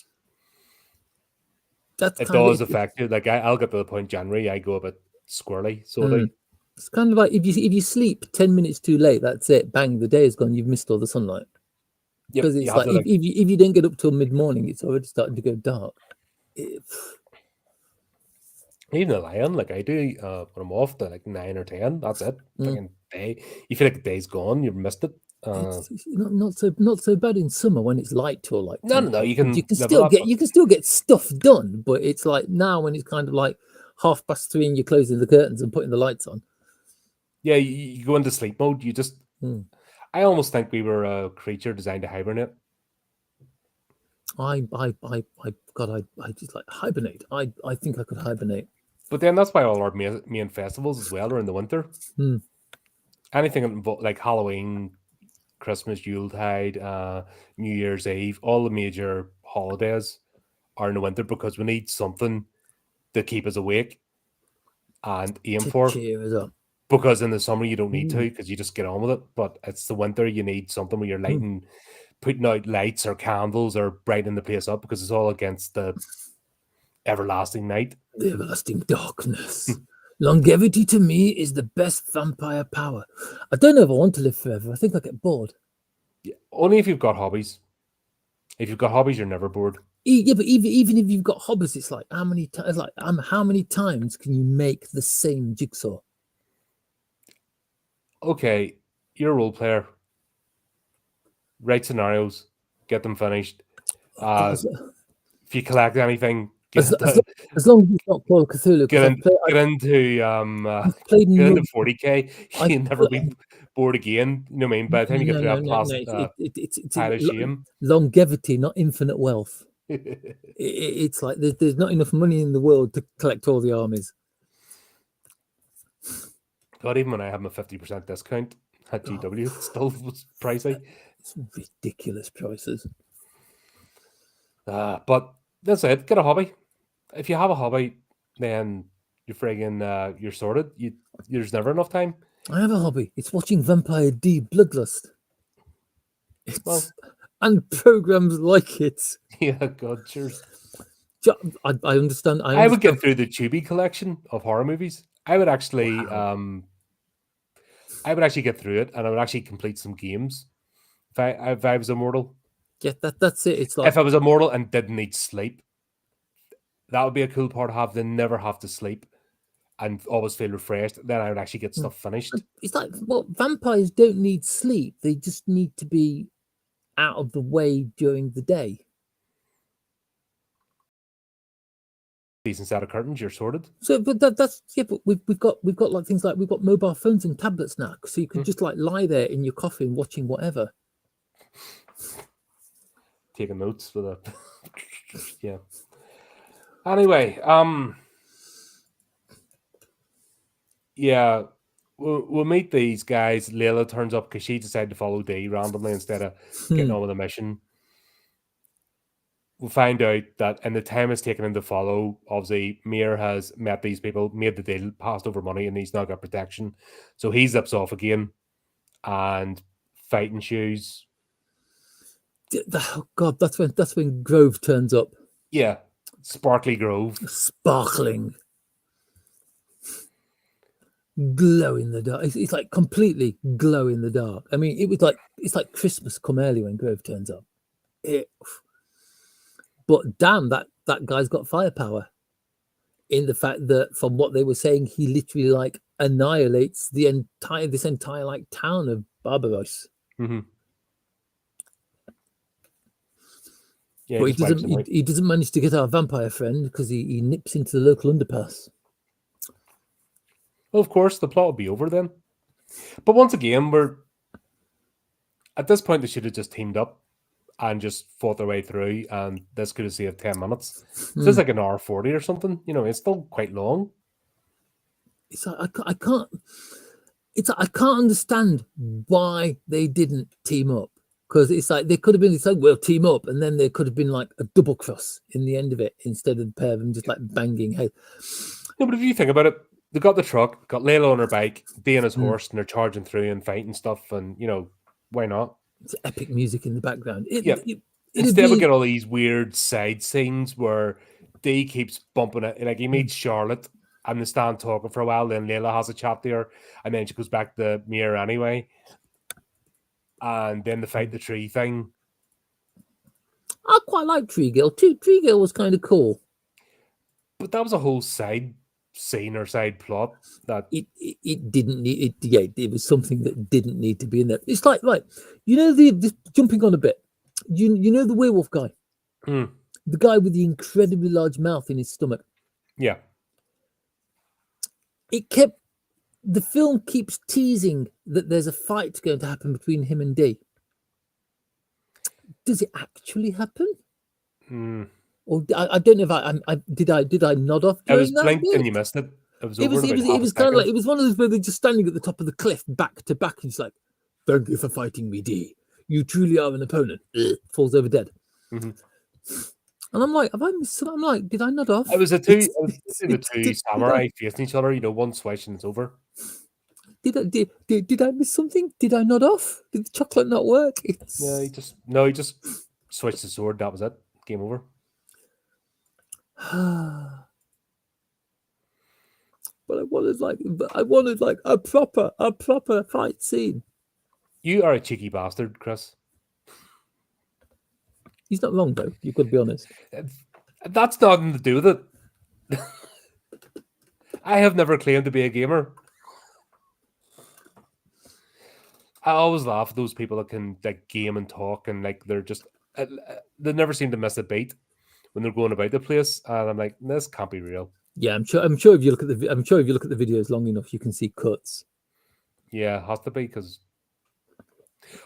S1: does affect you. Like I'll get to the point January, I go a bit squirrely, so
S2: it's kind of like if you sleep 10 minutes too late, that's it. Bang, the day is gone. You've missed all the sunlight. Because it's like if you don't get up till mid-morning, it's already starting to go dark.
S1: Even the lion, like I do, when I'm off to like 9 or 10, that's it. Fucking day. You feel like the day's gone. You've missed it.
S2: It's not so bad in summer when it's light till like
S1: no. You can
S2: still get stuff done, but it's like now when it's kind of like 3:30 and you're closing the curtains and putting the lights on.
S1: Yeah, you go into sleep mode. You just. I almost think we were a creature designed to hibernate.
S2: I just like hibernate. I think I could hibernate.
S1: But then that's why all our main festivals as well are in the winter. Anything like Halloween, Christmas, Yuletide, New Year's Eve, all the major holidays are in the winter because we need something to keep us awake and aim for.
S2: Cheer us up.
S1: Because in the summer you don't need to because you just get on with it. But it's the winter you need something where you're putting out lights or candles or brightening the place up because it's all against the everlasting night.
S2: The everlasting darkness. Longevity to me is the best vampire power. I don't know if I want to live forever. I think I get bored.
S1: Yeah, only if you've got hobbies. If you've got hobbies, you're never bored.
S2: Yeah, but even if you've got hobbies, it's like how many times? How many times can you make the same jigsaw?
S1: Okay, you're a role player. Write scenarios, get them finished. If you collect anything,
S2: as long as it's not Call of Cthulhu,
S1: get into 40k, you'll never be bored again. You know what I mean? By the time you get to that pile of shame.
S2: Longevity, not infinite wealth. It's like there's not enough money in the world to collect all the armies.
S1: God, even when I have my 50% discount at GW, it still was pricey.
S2: It's ridiculous prices.
S1: But that's it. Get a hobby. If you have a hobby, then you're friggin' you're sorted. There's never enough time.
S2: I have a hobby. It's watching Vampire D Bloodlust. And programs like it.
S1: Yeah, God, cheers.
S2: I understand.
S1: I would get through the Tubi collection of horror movies. I would actually, get through it, and I would actually complete some games if I was immortal.
S2: Yeah, that's it. It's like
S1: if I was immortal and didn't need sleep, that would be a cool part to have. To never have to sleep and always feel refreshed. Then I would actually get stuff finished.
S2: It's like, well, vampires don't need sleep. They just need to be out of the way during the day.
S1: Decent set of curtains, you're sorted.
S2: So, but that's but we've got like things like we've got mobile phones and tablets now, so you could just like lie there in your coffin watching whatever.
S1: Taking notes for that. Yeah. Anyway, yeah, we'll meet these guys. Layla turns up because she decided to follow Dee randomly instead of getting on with the mission. We'll find out that in the time it's taken him to follow, obviously, Mir has met these people, made the deal, passed over money, and he's now got protection. So he zips off again, and fighting shoes.
S2: Oh God, that's when Grove turns up.
S1: Yeah, Sparkly Grove.
S2: Sparkling. Glow in the dark. It's like completely glow in the dark. I mean, it's like Christmas come early when Grove turns up. But damn, that guy's got firepower. In the fact that, from what they were saying, he literally like annihilates this entire like town of Barbaros.
S1: Mm-hmm. Yeah,
S2: but he doesn't manage to get our vampire friend because he nips into the local underpass.
S1: Well, of course, the plot will be over then. But once again, at this point, they should have just teamed up and just fought their way through, and this could have saved 10 minutes. So it's like an hour 40 or something. You know, it's still quite long.
S2: It's like I can't understand why they didn't team up, because it's like they could have been we'll team up, and then there could have been like a double cross in the end of it instead of the pair of them just like banging head.
S1: No, but if you think about it, they got the truck, got Layla on her bike, D on his horse, and they're charging through and fighting stuff. And why not?
S2: It's epic music in the background.
S1: Instead, we get all these weird side scenes where D keeps bumping it. Like he meets Charlotte and they stand talking for a while. Then Layla has a chat there, and then she goes back to Mir anyway. And then they fight the tree thing.
S2: I quite like Tree Girl. Tree Girl was kind of cool.
S1: But that was a whole side scene or side plot that
S2: it didn't need it. It was something that didn't need to be in there. It's like, right, the jumping on a bit. You know the werewolf guy, the guy with the incredibly large mouth in his stomach.
S1: Yeah,
S2: the film keeps teasing that there's a fight going to happen between him and D. Does it actually happen? Or I don't know if did I nod off?
S1: I was blinked and you missed it. It was
S2: kind of like, it was one of those where they're just standing at the top of the cliff, back to back, and he's like, "Thank you for fighting me, D. You truly are an opponent." Falls over dead. And I'm like, have I missed? I'm like, did I nod off?
S1: It was the two samurai facing each other. One switch and it's over.
S2: Did I miss something? Did I nod off? Did the chocolate not work?
S1: Yeah, he just switched the sword. That was it. Game over.
S2: But I wanted like a proper fight scene.
S1: You are a cheeky bastard, Chris.
S2: He's not wrong though. You've got to be honest.
S1: That's nothing to do with it. I have never claimed to be a gamer. I always laugh at those people that can like game and talk and like they're just they never seem to miss a beat when they're going about the place. And I'm like, this can't be real.
S2: Yeah, I'm sure if you look at the videos long enough, you can see cuts.
S1: Yeah, it has to be because.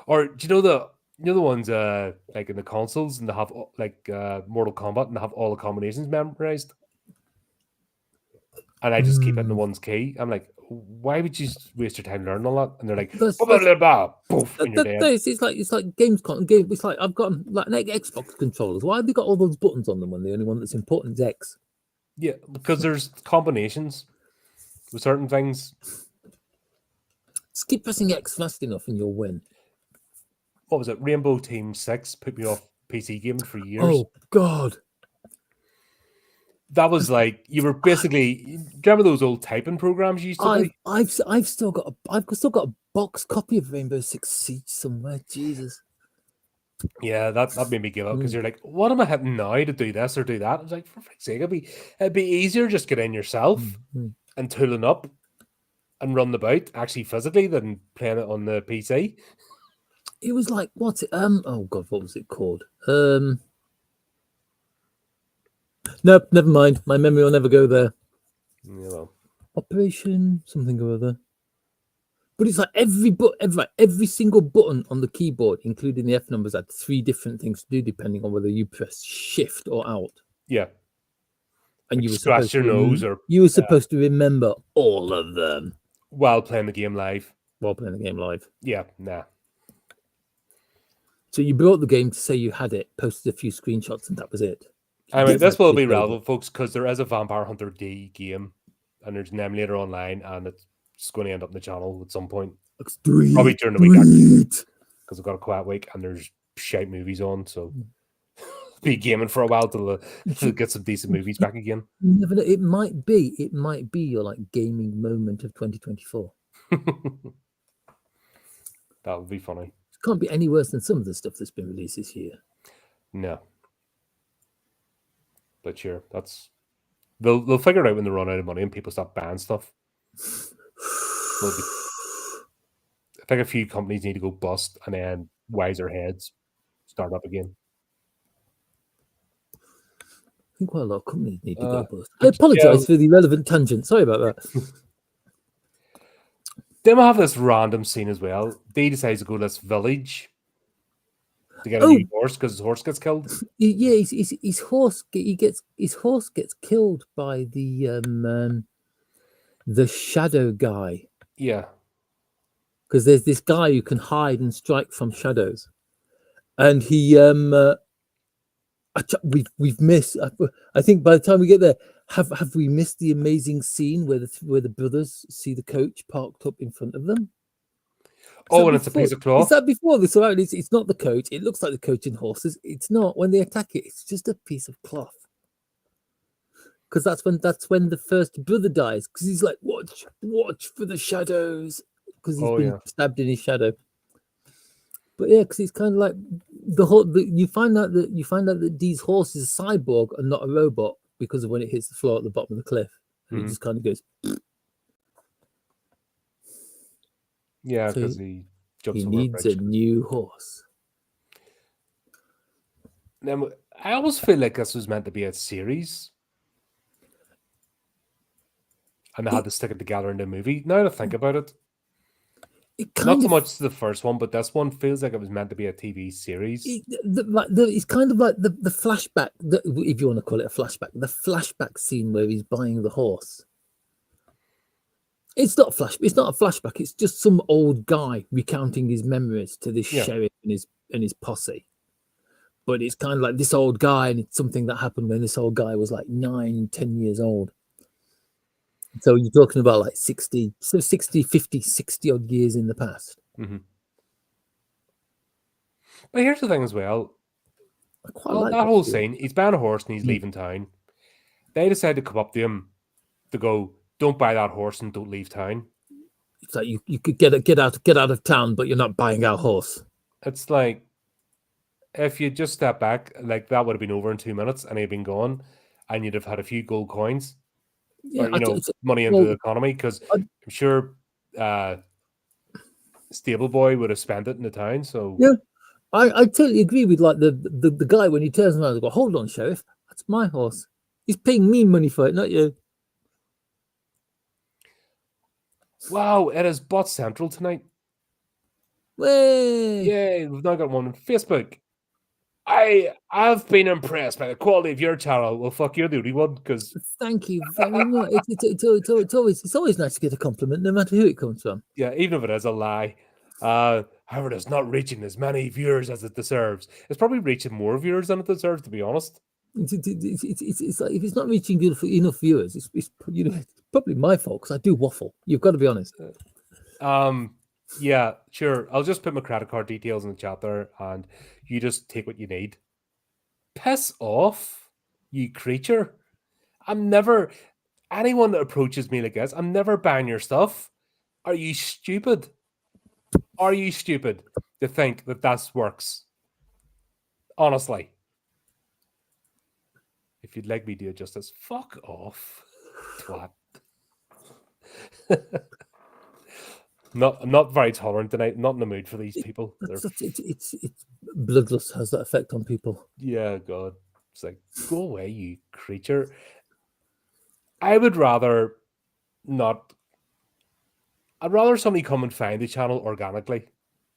S1: Or do you know the ones like in the consoles and they have like Mortal Kombat and they have all the combinations memorized, and I just keep it in the one's key. I'm like, why would you waste your time learning all that? And they're like, poof, and you're dead.
S2: It's like games. It's like I've got like Xbox controllers. Why have they got all those buttons on them when the only one that's important is X?
S1: Yeah, because there's combinations with certain things.
S2: Just keep pressing X fast enough and you'll win.
S1: What was it? Rainbow Team 6 put me off PC gaming for years.
S2: Oh God.
S1: That was like you were basically. Do you remember those old typing programs you used to do?
S2: I've still got a box copy of Rainbow Six Siege somewhere. Jesus.
S1: Yeah, that made me give up because you're like, what am I hitting now to do this or do that? I was like, for fuck's sake, it'd be easier just get in yourself and tooling up and run about actually physically than playing it on the PC.
S2: It was like what's it? Oh God, what was it called? Nope, never mind. My memory will never go there.
S1: Yeah, well.
S2: Operation something or other. But it's like every single button on the keyboard, including the F numbers, had 3 different things to do depending on whether you press Shift or Alt.
S1: Yeah.
S2: And
S1: like
S2: you were
S1: scratch your nose or
S2: you were supposed to remember all of them
S1: while playing the game live.
S2: Yeah,
S1: nah.
S2: So you brought the game to say you had it, posted a few screenshots, and that was it.
S1: Anyway, this will be relevant, folks, because there is a Vampire Hunter D game, and there's an emulator online, and it's going to end up in the channel at some point. Probably during the week, because I've got a quiet week, and there's shite movies on, so be gaming for a while till get some decent movies back again.
S2: You never know. It might be your like gaming moment of 2024.
S1: That would be funny.
S2: It can't be any worse than some of the stuff that's been released this year.
S1: No. But sure, they'll figure it out when they run out of money and people stop buying stuff. I think a few companies need to go bust and then wiser heads start up again.
S2: I think quite a lot of companies need to go bust. I apologise for the irrelevant tangent. Sorry about that.
S1: Then we'll have this random scene as well. They decides to go to this village to get a new horse because his horse gets killed.
S2: Yeah, his horse gets killed by the shadow guy.
S1: Yeah,
S2: because there's this guy who can hide and strike from shadows, and he we've missed. I think by the time we get there, Have we missed the amazing scene where the brothers see the coach parked up in front of them?
S1: Oh, and it's a piece of cloth.
S2: Is that before this? Right? It's not the coach. It looks like the coach and horses. It's not. When they attack it, it's just a piece of cloth. Because that's when the first brother dies. Because he's like, watch for the shadows. Because he's been stabbed in his shadow. But yeah, because it's kind of like you find out that these horses are cyborg and not a robot because of when it hits the floor at the bottom of the cliff, and it just kind of goes.
S1: Yeah, because he jumps.
S2: He needs a new horse.
S1: Now, I always feel like this was meant to be a series, and they had to stick it together in the movie. Now that I think about it, not so much the first one, but this one feels like it was meant to be a TV series.
S2: It's kind of like the flashback, if you want to call it a flashback, the flashback scene where he's buying the horse. It's not a flashback. It's just some old guy recounting his memories to this sheriff and his posse. But it's kind of like this old guy, and it's something that happened when this old guy was like 9, 10 years old. So you're talking about like 60 odd years in the past.
S1: Mm-hmm. But here's the thing as well.
S2: I quite like
S1: that whole scene, he's buying a horse and he's leaving town. They decide to come up to him to go, don't buy that horse and don't leave town.
S2: It's like you could get out of town, but you're not buying our horse.
S1: It's like, if you just step back, like that would have been over in 2 minutes and he'd been gone, and you'd have had a few gold coins, or money into the economy. Because I'm sure Stable Boy would have spent it in the town. So
S2: yeah, I totally agree with like the guy when he turns around and goes, "Hold on, sheriff, that's my horse. He's paying me money for it, not you."
S1: Wow, it is Bot Central tonight.
S2: Way!
S1: Yay, we've now got one on Facebook. I've been impressed by the quality of your channel. Well, fuck, you're the only one, because
S2: thank you very much. It's always nice to get a compliment, no matter who it comes from.
S1: Yeah, even if it is a lie. However, it's not reaching as many viewers as it deserves. It's probably reaching more viewers than it deserves, to be honest.
S2: It's like, if it's not reaching enough viewers, it's probably my fault, because I do waffle. You've got to be honest.
S1: Yeah, sure. I'll just put my credit card details in the chat there, and you just take what you need. Piss off, you creature. Anyone that approaches me like this, I'm never buying your stuff. Are you stupid? Are you stupid to think that that works? Honestly. If you'd like me to do it justice, fuck off, twat. Not very tolerant tonight. Not in the mood for these people.
S2: It's Bloodlust has that effect on people.
S1: Yeah, God. It's like, go away, you creature. I would rather not. I'd rather somebody come and find the channel organically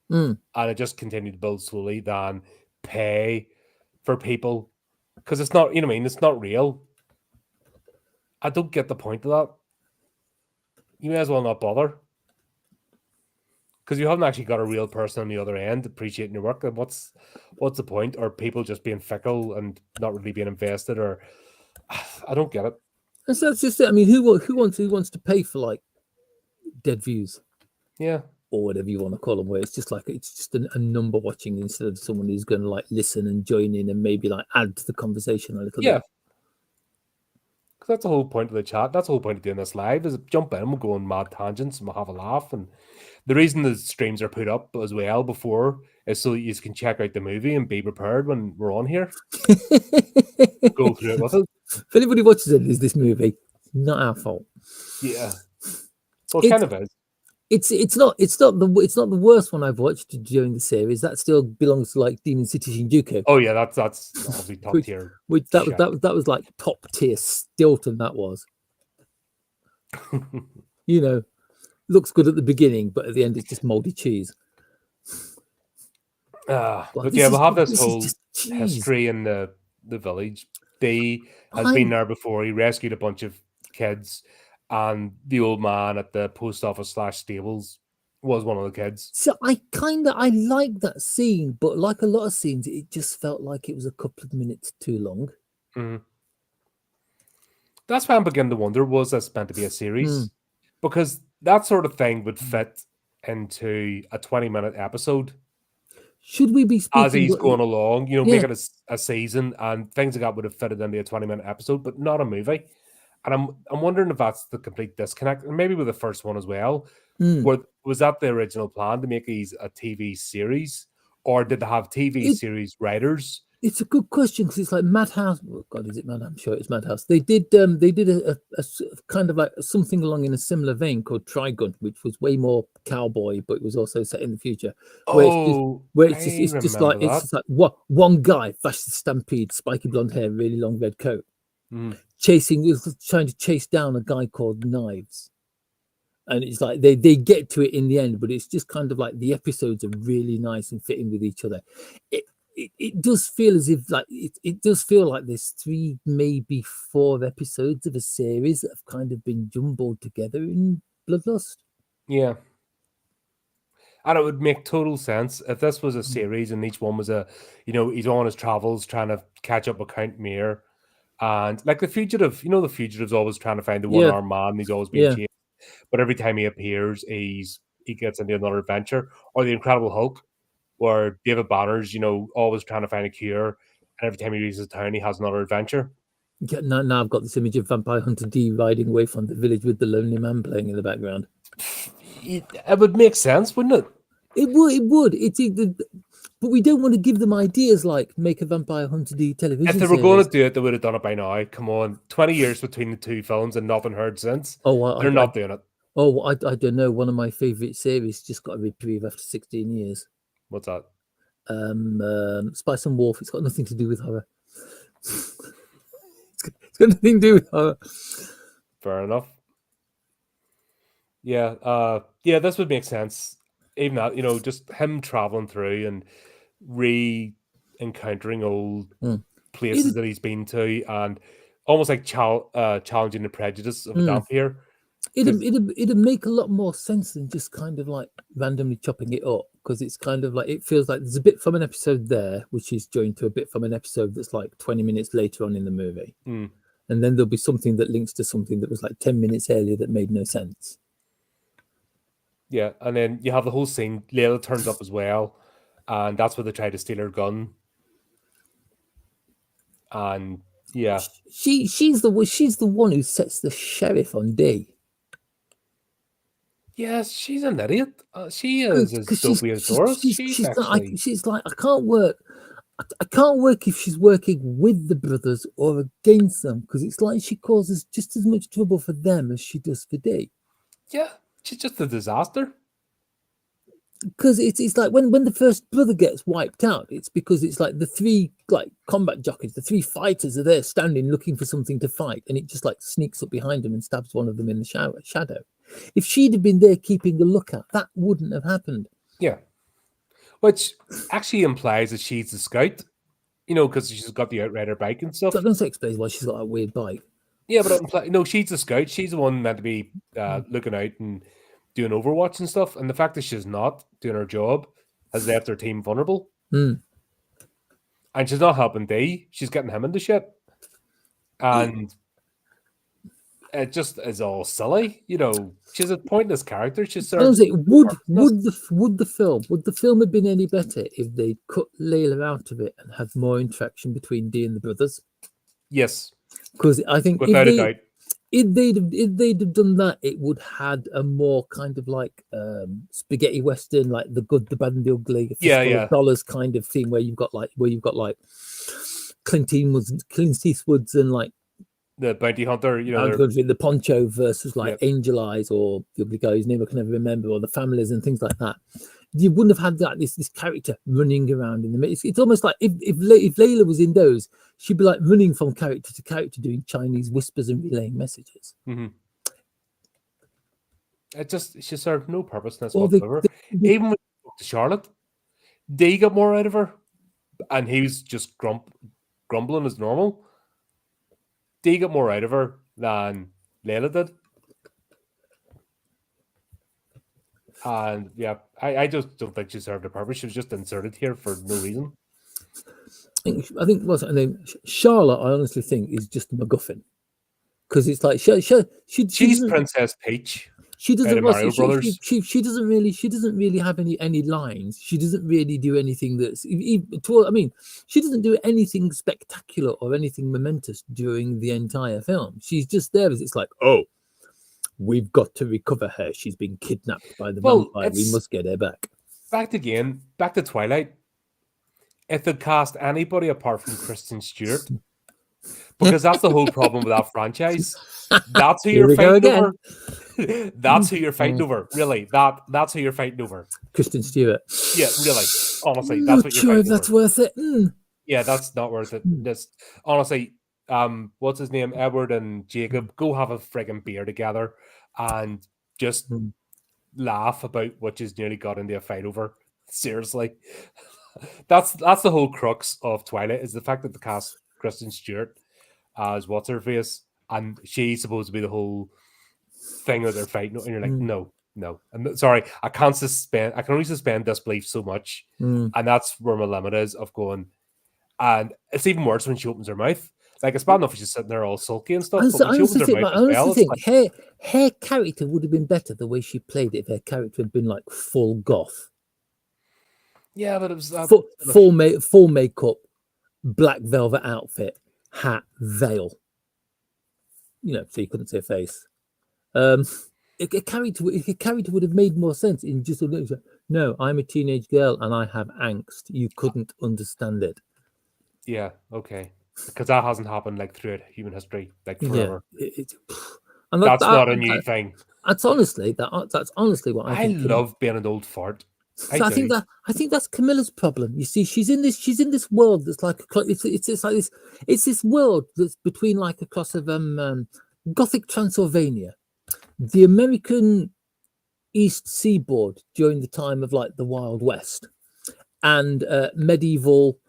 S1: and it just continue to build slowly than pay for people. Because it's not, it's not real. I don't get the point of that. You may as well not bother. Because you haven't actually got a real person on the other end appreciating your work. What's the point? Or people just being fickle and not really being invested? Or I don't get it.
S2: And so that's just it. I mean, who wants to pay for like dead views?
S1: Yeah,
S2: or whatever you want to call them. Where it's just like a number watching instead of someone who's going to like listen and join in and maybe like add to the conversation a little bit.
S1: Yeah. That's the whole point of the chat. That's the whole point of doing this live is jump in, we'll go on mad tangents and we'll have a laugh. And the reason the streams are put up as well before is so that you can check out the movie and be prepared when we're on here. Go through it with us.
S2: If anybody watches it, is this movie not our fault?
S1: Yeah. Well, it kind of is.
S2: It's not the worst one I've watched during the series. That still belongs to like Demon City Shinjuku.
S1: Oh yeah, that's obviously top tier.
S2: That was like top tier Stilton. That was. Looks good at the beginning, but at the end it's just moldy cheese.
S1: But yeah, we'll have this whole history in the village. D has been there before. He rescued a bunch of kids. And the old man at the post office / stables was one of the kids.
S2: So I like that scene, but like a lot of scenes, it just felt like it was a couple of minutes too long.
S1: Mm-hmm. That's why I'm beginning to wonder, was this meant to be a series? Because that sort of thing would fit into a 20-minute episode.
S2: Should we be speaking
S1: as he's going along,
S2: Yeah.
S1: make it a season, and things like that would have fitted into a 20-minute episode, but not a movie. And I'm wondering if that's the complete disconnect, and maybe with the first one as well. Was that the original plan, to make these a TV series, or did they have TV series writers?
S2: It's a good question, because it's like Madhouse. Oh God, is it Madhouse? I'm sure it's Madhouse. They did a kind of like something along in a similar vein called Trigun, which was way more cowboy, but it was also set in the future. It's just like what one guy, Vash the Stampede, spiky blonde hair, really long red coat, trying to chase down a guy called Knives. And it's like they get to it in the end, but it's just kind of like the episodes are really nice and fitting with each other. It does feel as if like it does feel like there's 3, maybe 4 episodes of a series that have kind of been jumbled together in Bloodlust.
S1: Yeah. And it would make total sense if this was a series and each one was he's on his travels trying to catch up with Count Mir. And like the Fugitive, the Fugitive's always trying to find the one-armed man. He's always being chased. But every time he appears, he gets into another adventure. Or the Incredible Hulk, where David Banner's, always trying to find a cure. And every time he reaches town, he has another adventure.
S2: Yeah, now I've got this image of Vampire Hunter D riding away from the village with the lonely man playing in the background.
S1: It would make sense, wouldn't it?
S2: It would. But we don't want to give them ideas like make a Vampire Hunter D television
S1: series. If they were going to do it, they would have done it by now. Come on, 20 years between the 2 films and nothing heard since. They're not doing it.
S2: Oh, I don't know. One of my favorite series just got a reprieve after 16 years.
S1: What's that?
S2: Spice and Wolf. It's got nothing to do with horror. It's got nothing to do with horror.
S1: Fair enough. Yeah. This would make sense. Even that, just him traveling through and re-encountering old places that he's been to, and almost like challenging the prejudice of a dhampir.
S2: It'd make a lot more sense than just kind of like randomly chopping it up, because it's kind of like it feels like there's a bit from an episode there which is joined to a bit from an episode that's like 20 minutes later on in the movie, and then there'll be something that links to something that was like 10 minutes earlier that made no sense.
S1: Yeah, and then you have the whole scene. Layla turns up as well, and that's where they try to steal her gun. And yeah,
S2: she's the one who sets the sheriff on D.
S1: Yes, she's an idiot. She is as dopey as Doris.
S2: She's like, I can't work. I can't work if she's working with the brothers or against them, because it's like she causes just as much trouble for them as she does for D.
S1: Yeah, she's just a disaster.
S2: Because it's like when the first brother gets wiped out, it's because it's like the 3 like combat jockeys, the 3 fighters are there standing looking for something to fight, and it just like sneaks up behind them and stabs one of them in the shadow. If she'd have been there keeping a lookout, that wouldn't have happened.
S1: Yeah, which actually implies that she's the scout, because she's got the Outrider bike and stuff.
S2: That doesn't explain why she's got a weird bike.
S1: Yeah, but she's the scout. She's the one meant to be looking out and doing Overwatch and stuff, and the fact that she's not doing her job has left her team vulnerable. And she's not helping D. She's getting him into shit, and it just is all silly. She's a pointless character. She's
S2: would the film have been any better if they cut Layla out of it and had more interaction between D and the brothers?
S1: Yes,
S2: because I think
S1: without a doubt.
S2: If they'd have done that, it would have had a more kind of like spaghetti western, like the good, the bad, and the ugly, dollars kind of theme, where you've got like Clint Eastwood's and like
S1: the bounty hunter,
S2: the poncho versus like Angel Eyes, or the ugly guy whose name I can never remember, or the families and things like that. You wouldn't have had that this character running around in the middle. It's almost like if Layla was in those, she'd be like running from character to character, doing Chinese whispers and relaying messages.
S1: She served no purpose whatsoever. Even when she spoke to Charlotte, they got more out of her, and he was just grumbling as normal. They got more out of her than Layla did. And yeah, I just don't think she served a purpose. She was just inserted here for no reason.
S2: I think what's her name? Charlotte, I honestly think, is just a MacGuffin. because it's like
S1: she's
S2: doesn't,
S1: Princess Peach.
S2: She doesn't.
S1: Mario Brothers.
S2: She doesn't really. She doesn't really have any lines. She doesn't really do anything that's. I mean, she doesn't do anything spectacular or anything momentous during the entire film. She's just there as it's like, oh, we've got to recover her. She's been kidnapped by the vampire. We must get her back.
S1: Back to Twilight. If they cast anybody apart from Kristen Stewart, because that's the whole problem with that franchise. That's who you're fighting over. That's who you're fighting over. Really, that's who you're fighting over.
S2: Kristen Stewart.
S1: Yeah, really. Honestly, that's what you're fighting over.
S2: That's worth it.
S1: Yeah, that's not worth it. Just honestly, what's his name? Edward and Jacob, go have a friggin' beer together and just laugh about what you nearly got into a fight over. Seriously. That's the whole crux of Twilight, is the fact that the cast Kristen Stewart as what's her face, and she's supposed to be the whole thing that they're fighting, and you're like, no. I'm sorry, I can only suspend disbelief so much, and that's where my limit is of going. And it's even worse when she opens her mouth. Like, it's bad enough if she's sitting there all sulky and stuff. But when she opens her mouth as well, it's like,
S2: her character would have been better the way she played it if her character had been like full goth.
S1: Yeah, but it was
S2: full makeup, black velvet outfit, hat, veil. So you couldn't see her face. A character would have made more sense in just a little. No, I'm a teenage girl and I have angst. You couldn't understand it.
S1: Yeah, okay, because that hasn't happened like throughout human history, like forever.
S2: Yeah,
S1: that's not a new thing.
S2: That's honestly what I think.
S1: I love being an old fart.
S2: I think that's Camilla's problem. You see, she's in this world that's like it's this world that's between like a cross of Gothic Transylvania, the American East Seaboard during the time of like the Wild West, and medieval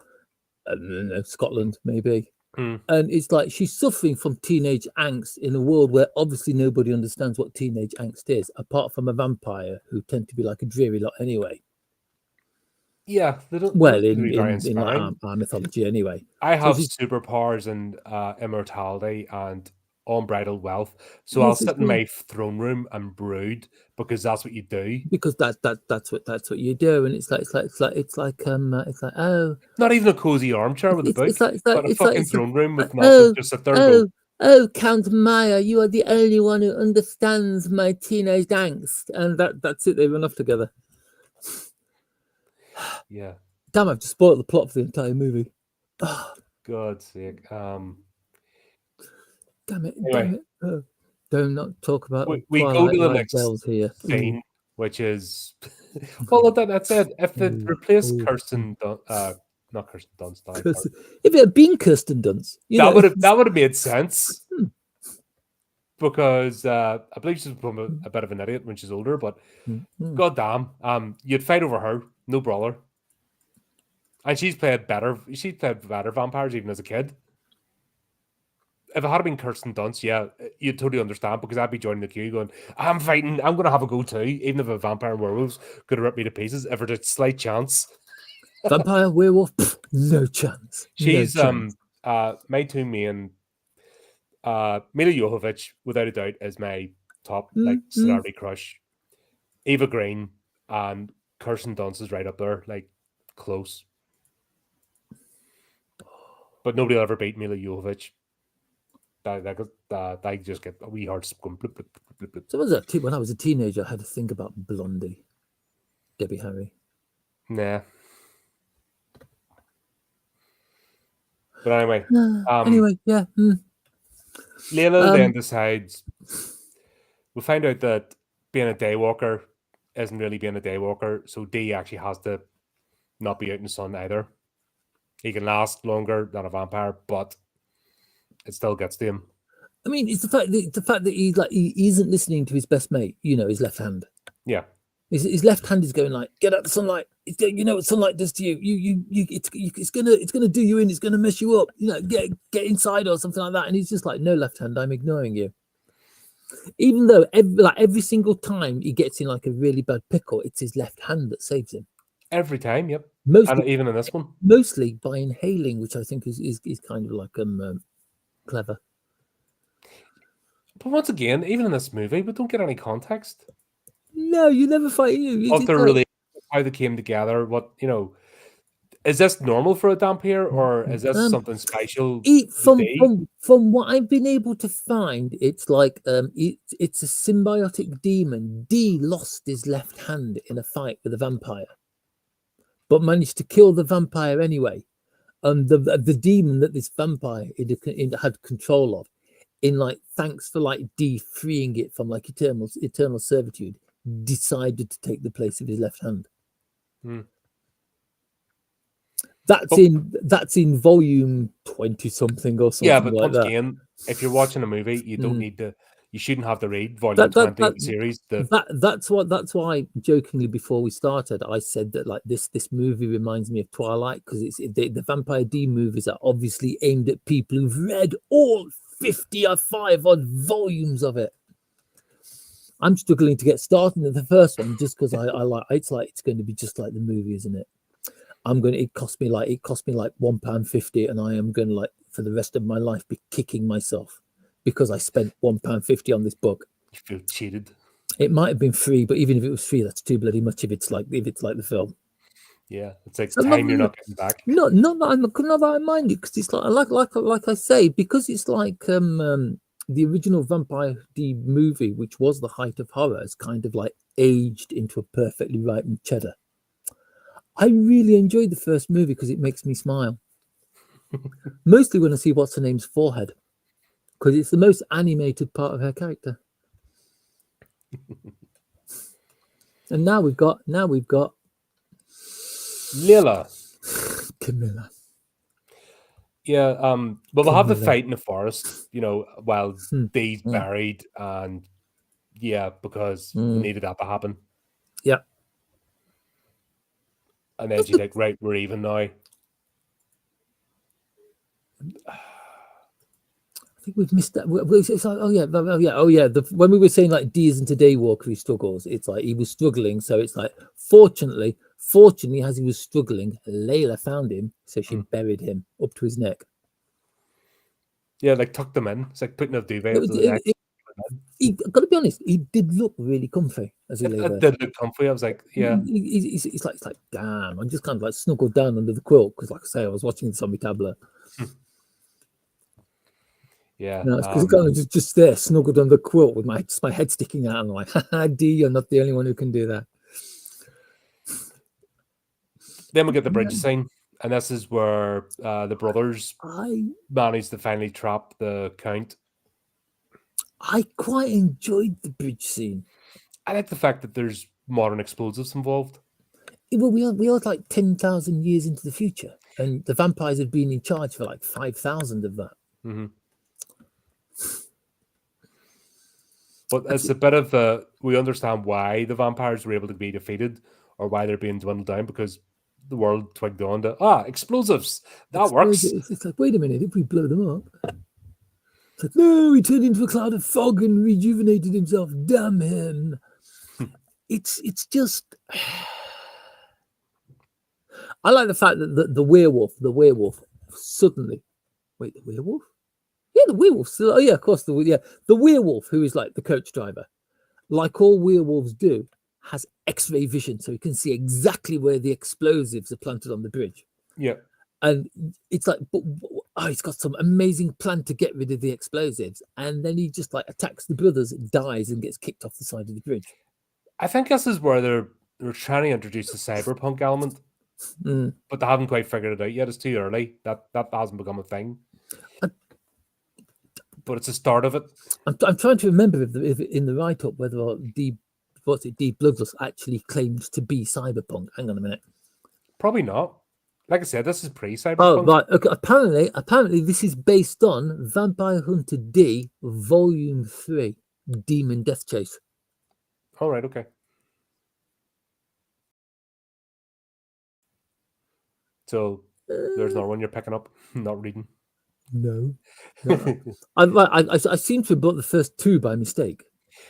S2: Scotland maybe. And it's like she's suffering from teenage angst in a world where obviously nobody understands what teenage angst is, apart from a vampire who tend to be like a dreary lot anyway.
S1: Yeah, they don't.
S2: Well, in like our mythology anyway.
S1: I have superpowers and immortality and unbridled wealth, so I'll sit in my throne room and brood because that's what you do.
S2: Because that's what you do, and it's like oh,
S1: not even a cozy armchair with a book, but a fucking throne room with nothing. Just sit there and
S2: go, Count Maya, you are the only one who understands my teenage angst, and that's it. They run off together.
S1: Yeah.
S2: Damn, I've just spoiled the plot for the entire movie.
S1: God's sake.
S2: Damn it. Oh, do not talk about
S1: we go to the next
S2: here.
S1: scene, which is well, that's it. If they replace Kirsten not Kirsten Dunst,
S2: if it had been Kirsten Dunst,
S1: that would have made sense. Because I believe she's become a bit of an idiot when she's older, but goddamn, you'd fight over her, no brawler. And she's played better vampires even as a kid. If it had been Kirsten Dunst, yeah, you'd totally understand, because I'd be joining the queue going, I'm fighting, I'm going to have a go too, even if a vampire and werewolves could have ripped me to pieces, if there's a slight chance.
S2: Vampire, werewolf, no chance.
S1: She's my two main, Mila Jovovich, without a doubt, is my top celebrity crush. Eva Green and Kirsten Dunst is right up there, like close. But nobody will ever beat Mila Jovovich. That just get a wee heart going blip, blip, blip, blip.
S2: So when I was a teenager, I had to think about Blondie, Debbie Harry.
S1: Nah. But anyway.
S2: Yeah.
S1: Layla then decides, we find out that being a daywalker isn't really being a daywalker, so D actually has to not be out in the sun either. He can last longer than a vampire, but it still gets to him.
S2: I mean, it's the fact that he isn't listening to his best mate, his left hand.
S1: Yeah.
S2: His left hand is going like, get out the sunlight. You know what sunlight does to you. It's gonna do you in. It's gonna mess you up. Get inside or something like that. And he's just like, no, left hand, I'm ignoring you. Even though every single time he gets in like a really bad pickle, it's his left hand that saves him.
S1: Every time, yep.
S2: Mostly,
S1: and even in this one,
S2: mostly by inhaling, which I think is kind of like clever.
S1: But once again, even in this movie, we don't get any context.
S2: No, you never find you.
S1: Of the really how they came together. What is this normal for a dhampir, or is this something special?
S2: From what I've been able to find, it's like it's a symbiotic demon. D lost his left hand in a fight with a vampire, but managed to kill the vampire anyway. And the demon that this vampire had control of, thanks for D freeing it from eternal servitude, decided to take the place of his left hand. That's in volume 20 something or something.
S1: Yeah, but
S2: like
S1: once
S2: that.
S1: again, if you're watching a movie, you don't need to. You shouldn't have to read volume 20 of the series.
S2: That's why jokingly before we started, I said that this movie reminds me of Twilight, because it's the Vampire D movies are obviously aimed at people who've read all 55 odd volumes of it. I'm struggling to get started in the first one just because it's going to be just like the movie, isn't it? It cost me like £1.50, and I am going to for the rest of my life be kicking myself because I spent £1.50 on this book.
S1: You feel cheated.
S2: It might have been free, but even if it was free, that's too bloody much if it's like the film.
S1: Yeah, it's like time you're not getting back.
S2: Not that I mind it, because it's like I say, because it's like the original Vampire D movie, which was the height of horror, is kind of aged into a perfectly ripened cheddar. I really enjoyed the first movie because it makes me smile. Mostly when I see what's her name's forehead, because it's the most animated part of her character. And now we've got
S1: Lila.
S2: Camilla.
S1: Yeah, but we'll have the fight in the forest, while Dee's buried, and because we needed that to happen.
S2: Yeah.
S1: And then she's like, right, we're even now. I
S2: think we've missed that. It's like, when we were saying D isn't a day walker, he struggles. It's like he was struggling. So it's like, fortunately, as he was struggling, Layla found him. So she buried him up to his neck.
S1: Yeah, tucked him in. It's like putting a duvet up to the neck.
S2: I've got to be honest, he did look really comfy as he lay there.
S1: It did look comfy. I was like, yeah.
S2: It's like, damn. I'm just kind of snuggled down under the quilt because, like I say, I was watching this on my tablet.
S1: Yeah.
S2: No, it's because I'm kind of just there, snuggled under the quilt with my head sticking out. And I'm like, haha, D, you're not the only one who can do that.
S1: Then we get the bridge scene. And this is where the brothers managed to finally trap the Count.
S2: I quite enjoyed the bridge scene.
S1: I like the fact that there's modern explosives involved.
S2: Well, we are 10,000 years into the future, and the vampires have been in charge for 5,000 of that.
S1: Mm-hmm. But it's a bit of we understand why the vampires were able to be defeated, or why they're being dwindled down, because the world twigged on to explosives. That works.
S2: It's like, wait a minute, if we blow them up. It's like, no, he turned into a cloud of fog and rejuvenated himself. Damn him. It's just. I like the fact that the werewolf suddenly. Wait, the werewolf? Yeah, the werewolf. Oh, yeah, of course. The werewolf, who is like the coach driver, like all werewolves do, has X-ray vision, so he can see exactly where the explosives are planted on the bridge.
S1: Yeah.
S2: And it's like, he's got some amazing plan to get rid of the explosives, and then he just attacks the brothers, dies, and gets kicked off the side of the bridge.
S1: I think this is where they're trying to introduce the cyberpunk element, but they haven't quite figured it out yet. It's too early. That hasn't become a thing. But it's the start of it.
S2: I'm trying to remember if in the write-up whether D Bloodlust actually claimed to be cyberpunk. Hang on a minute.
S1: Probably not. Like I said, this is pre-cyberpunk.
S2: Oh, right. Okay. Apparently, this is based on Vampire Hunter D, Volume 3, Demon Death Chase.
S1: All right. Okay. So there's another one you're picking up, not reading.
S2: No. I seem to have bought the first two by mistake.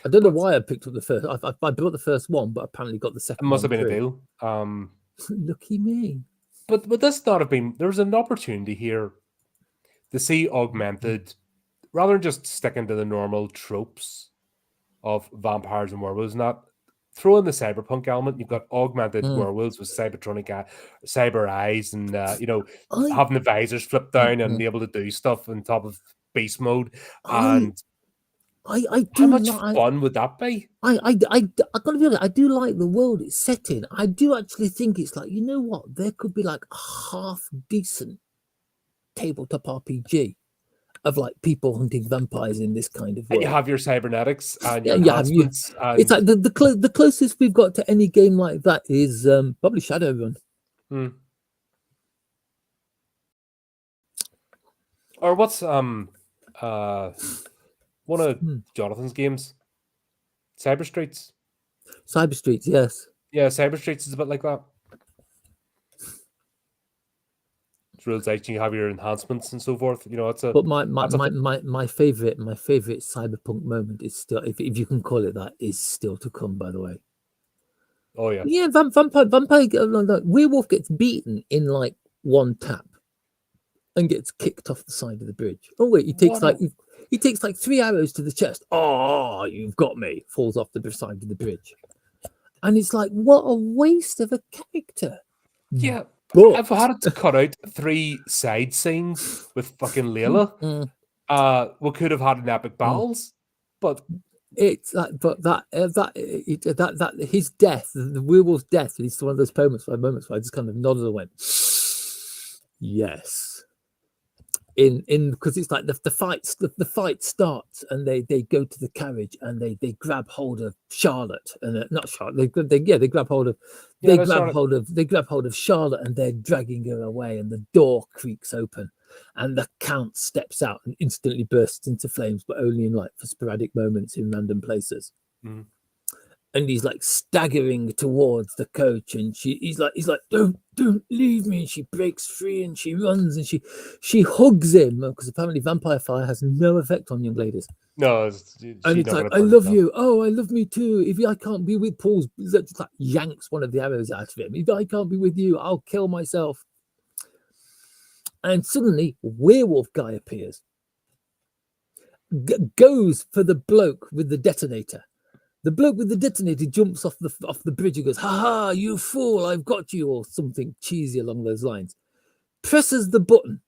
S2: I don't know why I picked up the first. I bought the first one, but apparently got the second.
S1: It must have been
S2: through.
S1: a deal.
S2: Lucky me.
S1: But would this not have been? There was an opportunity here to see augmented rather than just sticking to the normal tropes of vampires and werewolves, not throw in the cyberpunk element. You've got augmented werewolves with cyber eyes, and having the visors flipped down and able to do stuff on top of beast mode. And
S2: I
S1: how much fun would that be?
S2: I gotta be honest, I do like the world it's set in. I do actually think it's like, you know what, there could be like a half decent tabletop RPG of like people hunting vampires in this kind of world.
S1: And you have your cybernetics and your enhancements.
S2: It's like the closest we've got to any game like that is probably Shadowrun.
S1: Or what's one of Jonathan's games? Cyber Streets.
S2: Cyber Streets, yes.
S1: Yeah, Cyber Streets is a bit like that. It's real like you have your enhancements and so forth. It's a.
S2: But my favorite cyberpunk moment is still, if you can call it that, is still to come. By the way.
S1: Oh yeah.
S2: Yeah, vampire. Werewolf gets beaten in like one tap, and gets kicked off the side of the bridge. Oh wait, he takes like 3 arrows to the chest. Oh, you've got me. Falls off the side of the bridge, and it's like, what a waste of a character.
S1: Yeah. But if I had to cut out 3 side scenes with fucking Layla, we could have had an epic battles. But
S2: it's like, that his death, the werewolf's death, is one of those moments where I just kind of nodded and went, yes. Because it's like the fight starts, and they go to the carriage, and they grab hold of Charlotte, and not Charlotte. They grab hold of Charlotte, and they're dragging her away, and the door creaks open, and the Count steps out and instantly bursts into flames, but only in like for sporadic moments in random places. And he's like staggering towards the coach, and he's like, don't leave me. And she breaks free, and she runs, and she hugs him, because apparently vampire fire has no effect on young ladies.
S1: No,
S2: and it's like, I love you. Oh, I love me too. If I can't be with Paul's, just like yanks one of the arrows out of him. If I can't be with you, I'll kill myself. And suddenly, werewolf guy appears, goes for the bloke with the detonator. The bloke with the detonator jumps off the bridge and goes, "Ha ha, you fool, I've got you," or something cheesy along those lines. Presses the button,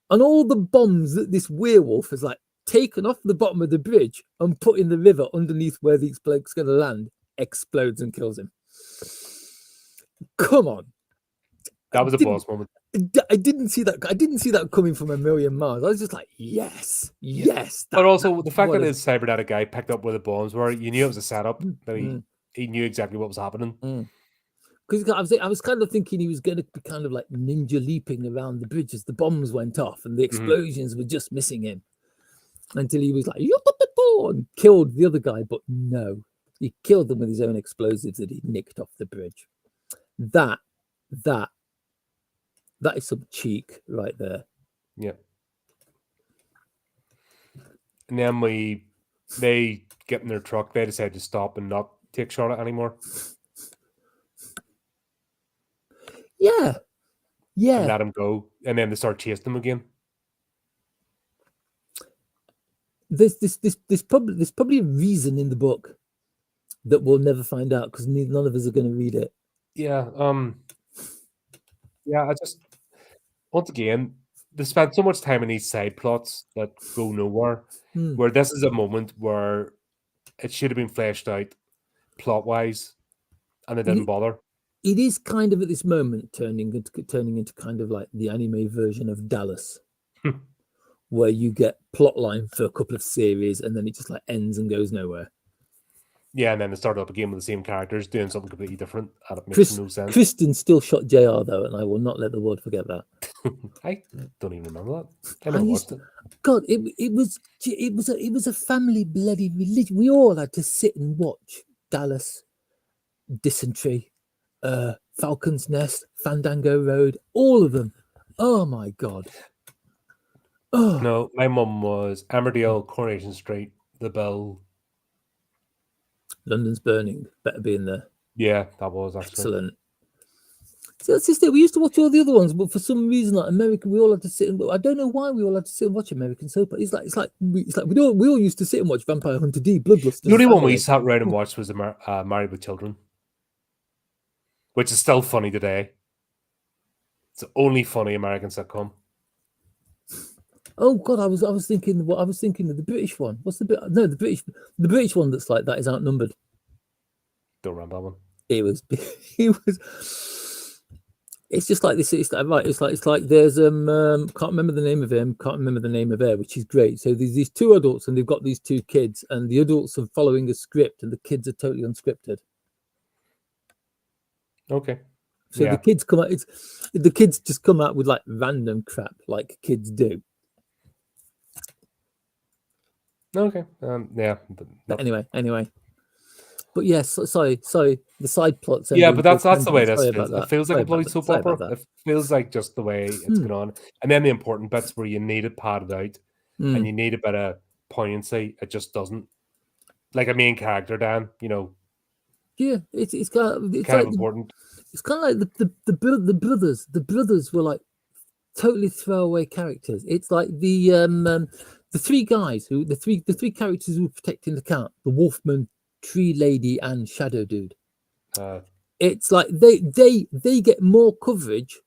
S2: and all the bombs that this werewolf has like taken off the bottom of the bridge and put in the river underneath where the bloke's going to land explodes and kills him. Come on.
S1: That was a boss moment.
S2: I didn't see that coming from a million miles. I was just like, yes.
S1: But also the fact that his cybernetic guy picked up where the bombs were, you knew it was a setup. That he knew exactly what was happening.
S2: Because I was kind of thinking he was going to be kind of like ninja leaping around the bridge as the bombs went off, and the explosions were just missing him until he was like, and killed the other guy. But no, he killed them with his own explosives that he nicked off the bridge. That is some cheek right there.
S1: Yeah. And then they get in their truck. They decide to stop and not take Charlotte anymore.
S2: Yeah.
S1: And let him go. And then they start chasing them again.
S2: There's probably a reason in the book that we'll never find out, because none of us are going to read it.
S1: Yeah. I just, once again, they spent so much time in these side plots that go nowhere, where this is a moment where it should have been fleshed out plot-wise, and they didn't bother.
S2: It is kind of at this moment turning into kind of like the anime version of Dallas, where you get plotline for a couple of series, and then it just like ends and goes nowhere.
S1: Yeah, and then they started up again with the same characters doing something completely different, and it makes no sense.
S2: Kristen still shot JR though, and I will not let the world forget that.
S1: I don't even remember that. I never watched it.
S2: God, it was a family bloody religion. We all had to sit and watch Dallas, Dysentery, Falcon's Nest, Fandango Road, all of them. Oh my God. Oh
S1: no, my mum was Emmerdale, Coronation Street, The Bill.
S2: London's Burning, better be in there.
S1: Yeah, that was actually
S2: excellent. See, that's just it. We used to watch all the other ones, but for some reason, like American, we all had to sit and. I don't know why we all had to sit and watch American soap. It's like we all used to sit and watch Vampire Hunter D Bloodlust.
S1: The only one we sat around and watched was Married with Children, which is still funny today. It's the only funny American sitcom.
S2: Oh God, I was thinking of the British one. What's the bit? No, the British one that's like that is outnumbered.
S1: Don't remember that one.
S2: It was. It's just like this. It's like right. It's like there's can't remember the name of him. Can't remember the name of her, which is great. So there's these two adults and they've got these two kids, and the adults are following a script, and the kids are totally unscripted.
S1: Okay.
S2: So the kids come out. The kids just come out with like random crap, like kids do.
S1: Okay.
S2: Yeah. Anyway. But yes, sorry. The side plots.
S1: Yeah, but that's the way this feels. It feels like
S2: Sorry
S1: a bloody soap opera. It feels like just the way it's going on. And then the important bits where you need it padded out and you need a bit of poignancy, it just doesn't. Like a main character, Dan, you know.
S2: Yeah, it's kind of
S1: important.
S2: It's kind of like the brothers. The brothers were like totally throwaway characters. It's like the three guys the three characters who were protecting the cat, the Wolfman, Tree Lady, and Shadow Dude. It's like they get more coverage.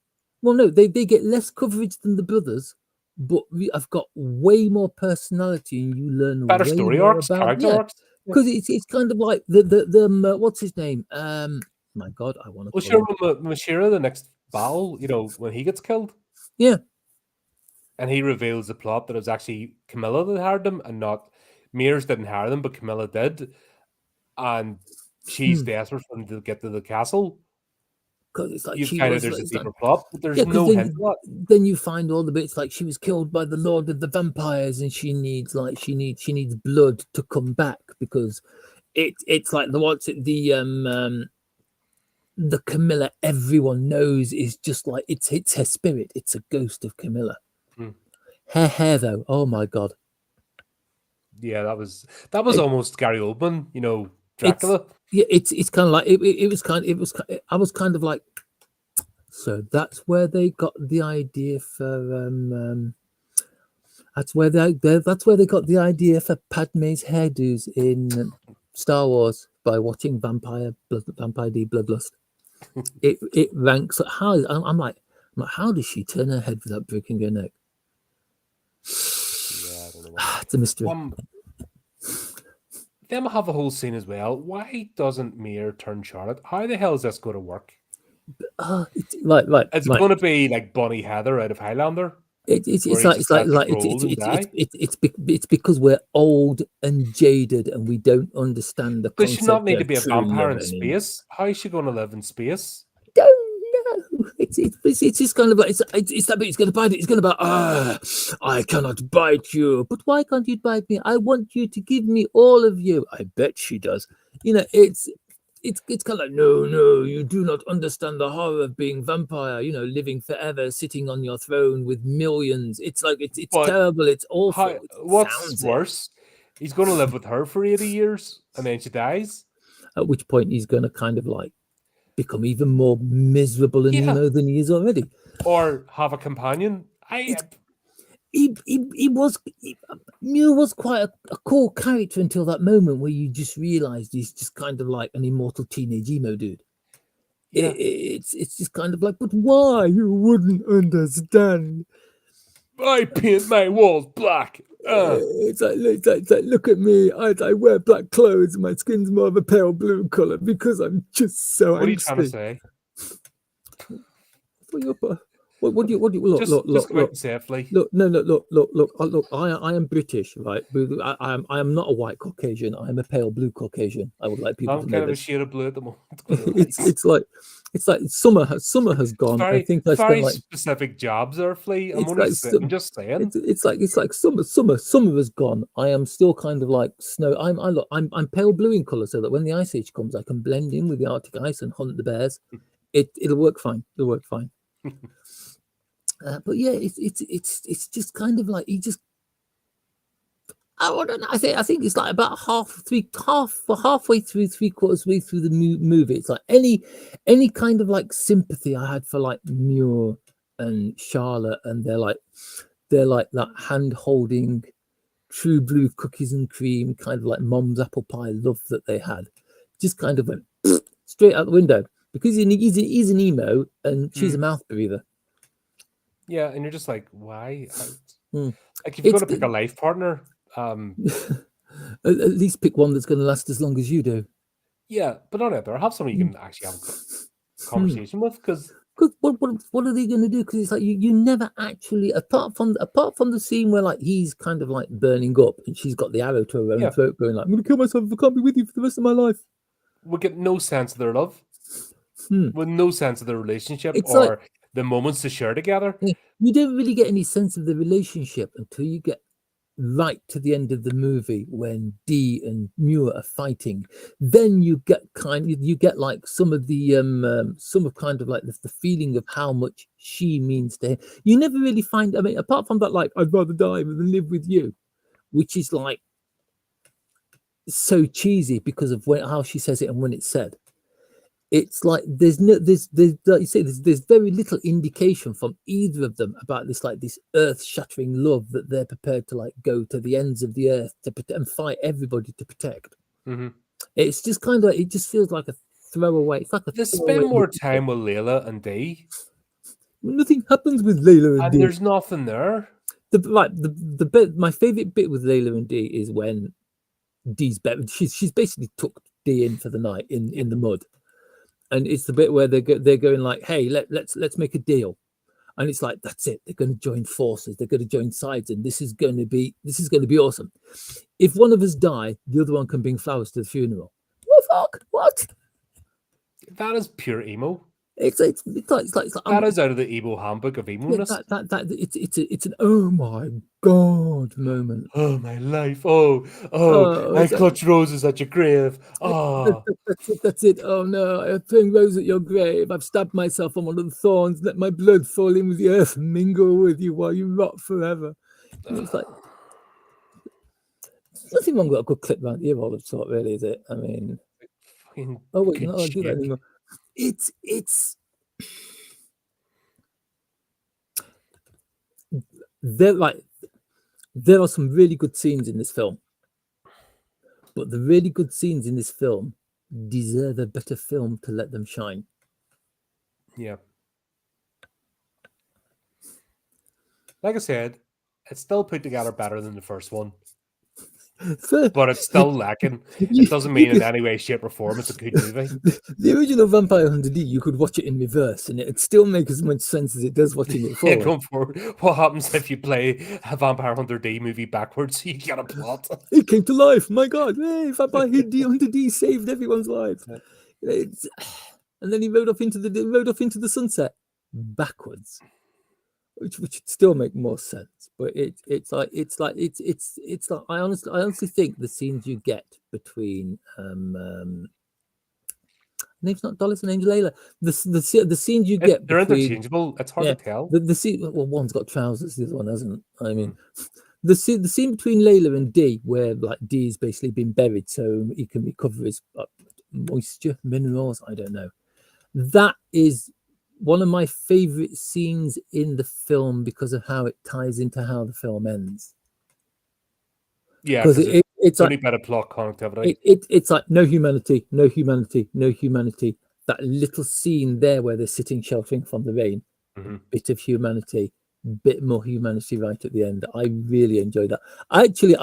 S2: Well, no, they get less coverage than the brothers, but I've got way more personality, and you learn
S1: better
S2: way
S1: story
S2: more
S1: arcs,
S2: about,
S1: character arcs.
S2: Because it's kind of like the what's his name? My God, I want to.
S1: Well, sure, Mashira, the next battle, you know, when he gets killed.
S2: Yeah.
S1: And he reveals the plot that it was actually Camilla that hired them and not Mears didn't hire them, but Camilla did. And she's desperate for them to get to the castle.
S2: Because it's like
S1: there's a deeper plot, but there's no hint to that.
S2: Then you find all the bits like she was killed by the Lord of the Vampires, and she needs blood to come back because it's like the Camilla everyone knows is just like it's her spirit. It's a ghost of Camilla. Her hair though, oh my God.
S1: Yeah, that was almost Gary Oldman, you know, Dracula.
S2: It's kind of like I was kind of like, so that's where they got the idea for that's where they got the idea for Padme's hairdos in Star Wars by watching Vampire D Bloodlust. it ranks how I'm like how does she turn her head without breaking her neck?
S1: Yeah, I don't know.
S2: It's a mystery.
S1: Them have a whole scene as well. Why doesn't Mir turn Charlotte? How the hell is this going to work?
S2: Right.
S1: It's going to be like Bonnie Heather out of Highlander.
S2: It's because we're old and jaded and we don't understand the concept.
S1: Does she not need to be a vampire in space? How is she going to live in space?
S2: I don't know. It's just kind of like it's that bit. It's going to bite it. It's going to bite. I cannot bite you. But why can't you bite me? I want you to give me all of you. I bet she does. You know, it's kind of like no, you do not understand the horror of being vampire. You know, living forever, sitting on your throne with millions. It's like it's terrible. It's awful.
S1: What's worse? He's going to live with her for 80 years, and then she dies.
S2: At which point he's going to kind of like become even more miserable and emo than he is already,
S1: or have a companion.
S2: Muir was quite a cool character until that moment where you just realized he's just kind of like an immortal teenage emo dude. Yeah. It's just kind of like, but why? You wouldn't understand.
S1: I paint my walls black.
S2: It's like look at me. I wear black clothes and my skin's more of a pale blue color because I'm just so
S1: What are you trying to say?
S2: What do you look?
S1: Just go out safely.
S2: Look. I am British, right? I am not a white Caucasian. I am a pale blue Caucasian. I would like people to know. I'm kind of
S1: a shade of blue at the moment.
S2: it's like summer has gone. I think I spent like
S1: specific jobs are flea. I'm just saying.
S2: It's like summer has gone. I am still kind of like snow. I'm pale blue in color, so that when the ice age comes, I can blend in with the Arctic ice and hunt the bears. It'll work fine. But yeah, it's just kind of like I don't know. I think it's like about halfway through, 3/4 way through the movie. It's like any kind of like sympathy I had for like Muir and Charlotte, and they're like that hand holding, true blue cookies and cream kind of like mom's apple pie love that they had, just kind of went straight out the window because he's an emo and she's a mouth breather.
S1: Yeah, and you're just like, why? Like if you're going to pick a life partner,
S2: at least pick one that's going to last as long as you do.
S1: Yeah, but on it there, have someone you can actually have a conversation with, because
S2: what are they going to do? Because it's like you never actually, apart from the scene where like he's kind of like burning up and she's got the arrow to her own throat, going like, "I'm going to kill myself if I can't be with you for the rest of my life."
S1: We get no sense of their love, with no sense of their relationship
S2: It's
S1: or
S2: like,
S1: the moments to share together.
S2: You don't really get any sense of the relationship until you get right to the end of the movie when Dee and Muir are fighting. Then you get like some of kind of like the feeling of how much she means to him. You never really find, I mean, apart from that, like, "I'd rather die than live with you," which is like so cheesy because of how she says it and when it's said. It's like there's like you say, there's very little indication from either of them about this earth-shattering love that they're prepared to like go to the ends of the earth to and fight everybody to protect. It's just kind of like, it just feels like a throwaway. It's like
S1: they spend more time with Layla and Dee.
S2: Nothing happens with Layla and Dee.
S1: There's nothing there.
S2: The bit, my favorite bit with Layla and Dee is when Dee's buried. She's basically took Dee in for the night in the mud. And it's the bit where they're going like, "Hey, let's make a deal," and it's like, that's it. They're going to join forces. They're going to join sides, and this is going to be awesome. If one of us die, the other one can bring flowers to the funeral. What the fuck? What?
S1: That is pure emo.
S2: It's like
S1: that is out of the emo handbook of emo-ness.
S2: It's an oh my god moment.
S1: Oh my life. I clutch roses at your grave.
S2: That's it. Oh no, I thrown roses at your grave. I've stabbed myself on one of the thorns. Let my blood fall in with the earth and mingle with you while you rot forever. And it's like, there's nothing wrong with a good clip around the ear all of sort, really, is it? I mean, oh wait, no, I don't do that anymore. It's there are some really good scenes in this film, but the really good scenes in this film deserve a better film to let them shine.
S1: Yeah. Like I said, it's still put together better than the first one. But it's still lacking. It doesn't mean in any way, shape, or form it's a good movie.
S2: The original Vampire Hunter D, you could watch it in reverse and it'd still make as much sense as it does watching it forward.
S1: Going forward. What happens if you play a Vampire Hunter D movie backwards? You get a plot.
S2: It came to life. My God. Hey, Vampire Hunter D saved everyone's life. And then he rode off into the sunset backwards. Which would still make more sense, but it's like I honestly think the scenes you get between name's not Dollis and Angel Layla, the scenes you get
S1: they're
S2: between,
S1: interchangeable. It's hard to tell.
S2: The scene, well, one's got trousers, the other one hasn't. I mean, the scene between Layla and Dee, where like Dee's basically been buried so he can recover his moisture, minerals, I don't know. That is one of my favorite scenes in the film because of how it ties into how the film ends.
S1: Yeah, because it's only better plot connectivity.
S2: It's like no humanity. That little scene there where they're sitting sheltering from the rain, bit of humanity, bit more humanity right at the end. I really enjoyed that. I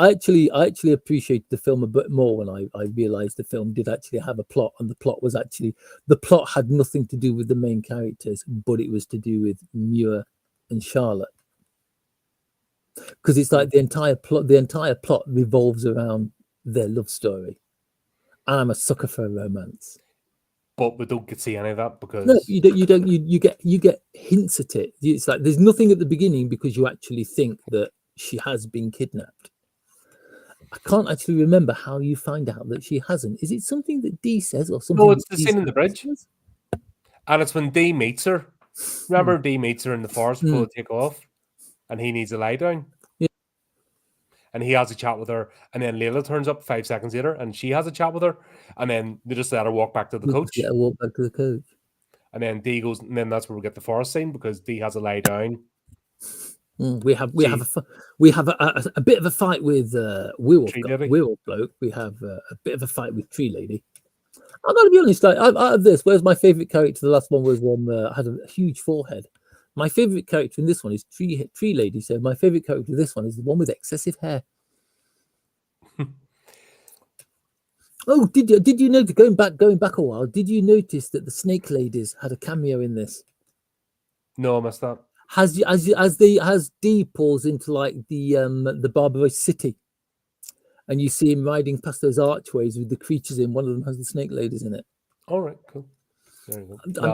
S2: actually appreciate the film a bit more when I realized the film did actually have a plot, and the plot had nothing to do with the main characters, but it was to do with Muir and Charlotte, because it's like the entire plot revolves around their love story, and I'm a sucker for romance.
S1: But we don't get to see any of that because
S2: no, you don't. You get hints at it. It's like there's nothing at the beginning because you actually think that she has been kidnapped. I can't actually remember how you find out that she hasn't. Is it something that Dee says or something?
S1: No, it's the scene in the bridge, and it's when Dee meets her. Remember, Dee meets her in the forest before they take off, and he needs a lie down.
S2: Yeah.
S1: and he has a chat with her, and then Layla turns up 5 seconds later, and she has a chat with her, and then they just let her walk back to the coach.
S2: Yeah, walk back to the coach.
S1: And then Dee goes, and then that's where we get the forest scene because Dee has a lie down.
S2: We have a bit of a fight with werewolf bloke. We have a bit of a fight with Tree Lady. I'm gonna be honest. Out of this, where's my favorite character? The last one was one that had a huge forehead. My favorite character in this one is Tree Lady. So my favorite character in this one is the one with excessive hair. Oh, did you notice going back a while? Did you notice that the Snake Ladies had a cameo in this?
S1: No, I missed that.
S2: As Dee pulls into like the barbarous city, and you see him riding past those archways with the creatures in. One of them has the Snake Ladies in it.
S1: All right, cool. There you go.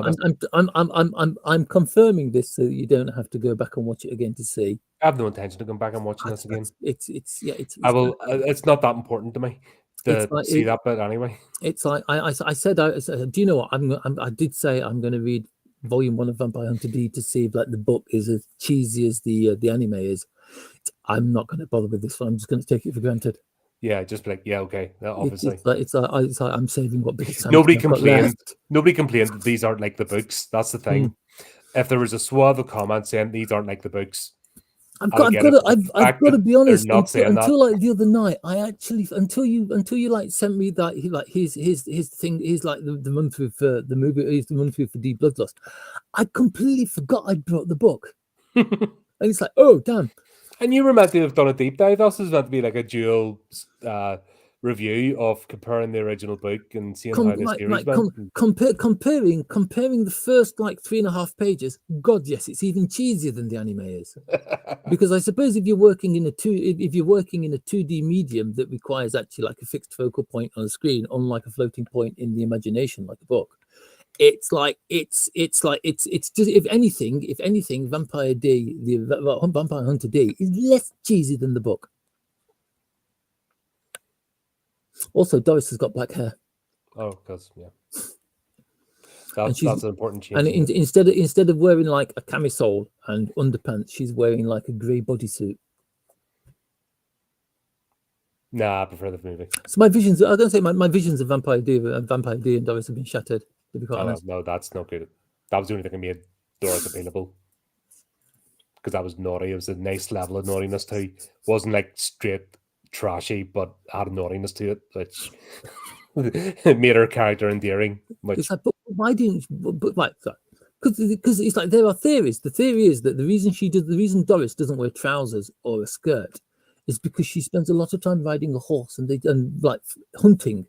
S2: I'm confirming this so that you don't have to go back and watch it again to see.
S1: I have no intention to come back and watching this again.
S2: I
S1: will. It's not that important to me to see that bit anyway.
S2: It's like I said. Do you know what? I did say I'm going to read Volume 1 of Vampire Hunter D to see if like the book is as cheesy as the anime is. I'm not going to bother with this one. I'm just going to take it for granted.
S1: Yeah, just be like, yeah, okay. Obviously,
S2: it's like I'm saving what bits.
S1: Nobody complained that these aren't like the books. That's the thing. If there was a swath of comments saying these aren't like the books,
S2: I've got to be honest. Until like the other night, I actually until you like sent me that his thing is like the run through for the movie is the run through for D Bloodlust. I completely forgot I brought the book, and it's like, oh damn.
S1: And you were meant to have done a deep dive. This is meant to be like a dual review of comparing the original book and seeing how the series went.
S2: Comparing the first like 3.5 pages. God, yes, it's even cheesier than the anime is. Because I suppose if you're working in a 2D medium that requires actually like a fixed focal point on the screen, unlike a floating point in the imagination, like a book. It's just if anything, Vampire D, the Vampire Hunter D is less cheesy than the book. Also, Doris has got black hair.
S1: Oh, because that's an important change.
S2: And instead of wearing like a camisole and underpants, she's wearing like a grey bodysuit.
S1: Nah, I prefer the movie.
S2: So my visions of Vampire D and Doris have been shattered.
S1: No, that's not good. That was the only thing that made Doris available. Because that was naughty. It was a nice level of naughtiness too. It wasn't like straight trashy, but had a naughtiness to it, which made her character endearing.
S2: It's like, but why didn't? But like, because it's like there are theories. The theory is that the reason Doris doesn't wear trousers or a skirt is because she spends a lot of time riding a horse and like hunting.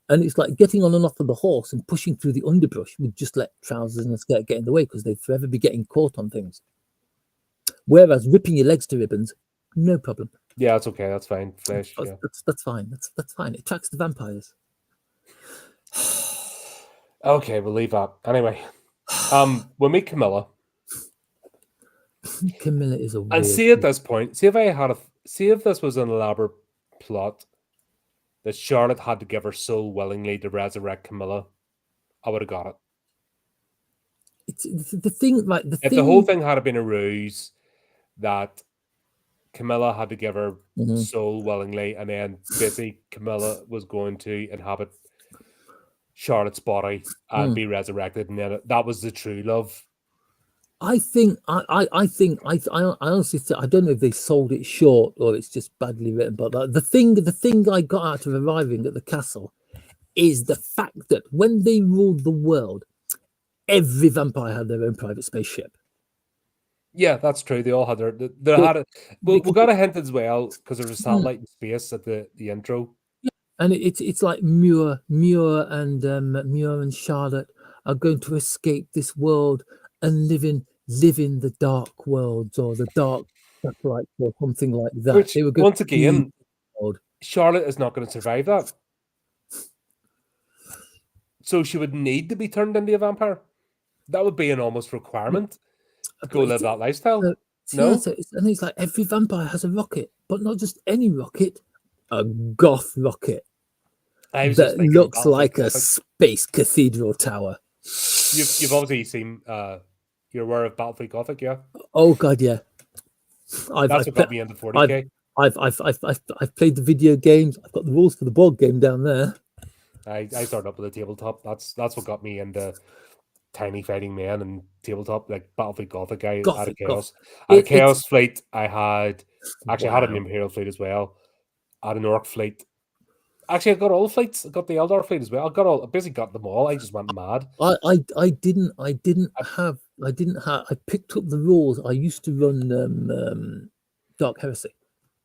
S2: And it's like getting on and off of the horse and pushing through the underbrush would just let trousers and a skirt get in the way because they'd forever be getting caught on things. Whereas ripping your legs to ribbons, no problem.
S1: Yeah, that's okay. That's fine. Flesh.
S2: That's fine. That's fine. It attracts the vampires.
S1: Okay, we'll leave that. Anyway, we'll meet Camilla.
S2: Camilla is a weird
S1: and see at this point. See if this was an elaborate plot that Charlotte had to give her soul willingly to resurrect Camilla, I would have got it.
S2: It's the thing, like
S1: the whole thing had been a ruse that Camilla had to give her soul willingly, and then basically Camilla was going to inhabit Charlotte's body and be resurrected, and then that was the true love.
S2: I honestly think, I don't know if they sold it short or it's just badly written, but the thing I got out of arriving at the castle is the fact that when they ruled the world, every vampire had their own private spaceship.
S1: Yeah, that's true. They all had we got a hint as well because there was a satellite in space at the intro.
S2: Yeah. And it's like Muir and Charlotte are going to escape this world and live in the dark worlds or the dark satellite or something like that.
S1: Which, once again, Charlotte is not going to survive that. So she would need to be turned into a vampire. That would be an almost requirement to go live that lifestyle. No?
S2: Yeah, and it's like every vampire has a rocket, but not just any rocket, a goth rocket that looks like a space cathedral tower.
S1: You've obviously seen... you're aware of Battlefield Gothic, yeah?
S2: Oh, God, yeah.
S1: That's what got me into 40k.
S2: I've played the video games. I've got the rules for the board game down there.
S1: I started up with a tabletop. That's what got me into tiny fighting men and tabletop, like Battlefield Gothic. I had a Chaos. I had a Chaos fleet. I had had an Imperial fleet as well. I had an Orc fleet. Actually, I got all the fleets. I got the Eldar fleet as well. I basically got them all. I just went mad.
S2: I didn't have. I picked up the rules. I used to run Dark Heresy,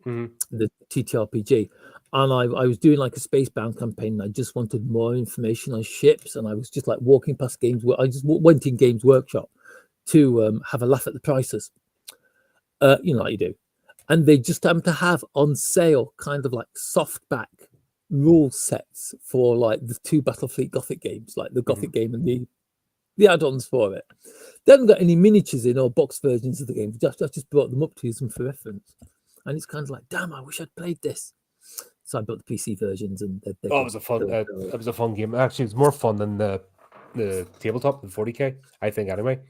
S2: the TTRPG, and I was doing like a Spacebound campaign. And I just wanted more information on ships, and I was just like walking past games. I just went in Games Workshop to have a laugh at the prices. Like you do, and they just happened to have on sale kind of like softback rule sets for like the 2 Battlefleet Gothic games, like the Gothic game and the add-ons for it. They haven't got any miniatures in or box versions of the game. I just brought them up to use them for reference, and it's kind of like, damn, I wish I'd played this. So I built the PC versions, and it
S1: was a fun. It was a fun game. Actually, it was more fun than the tabletop, the 40k, I think, anyway.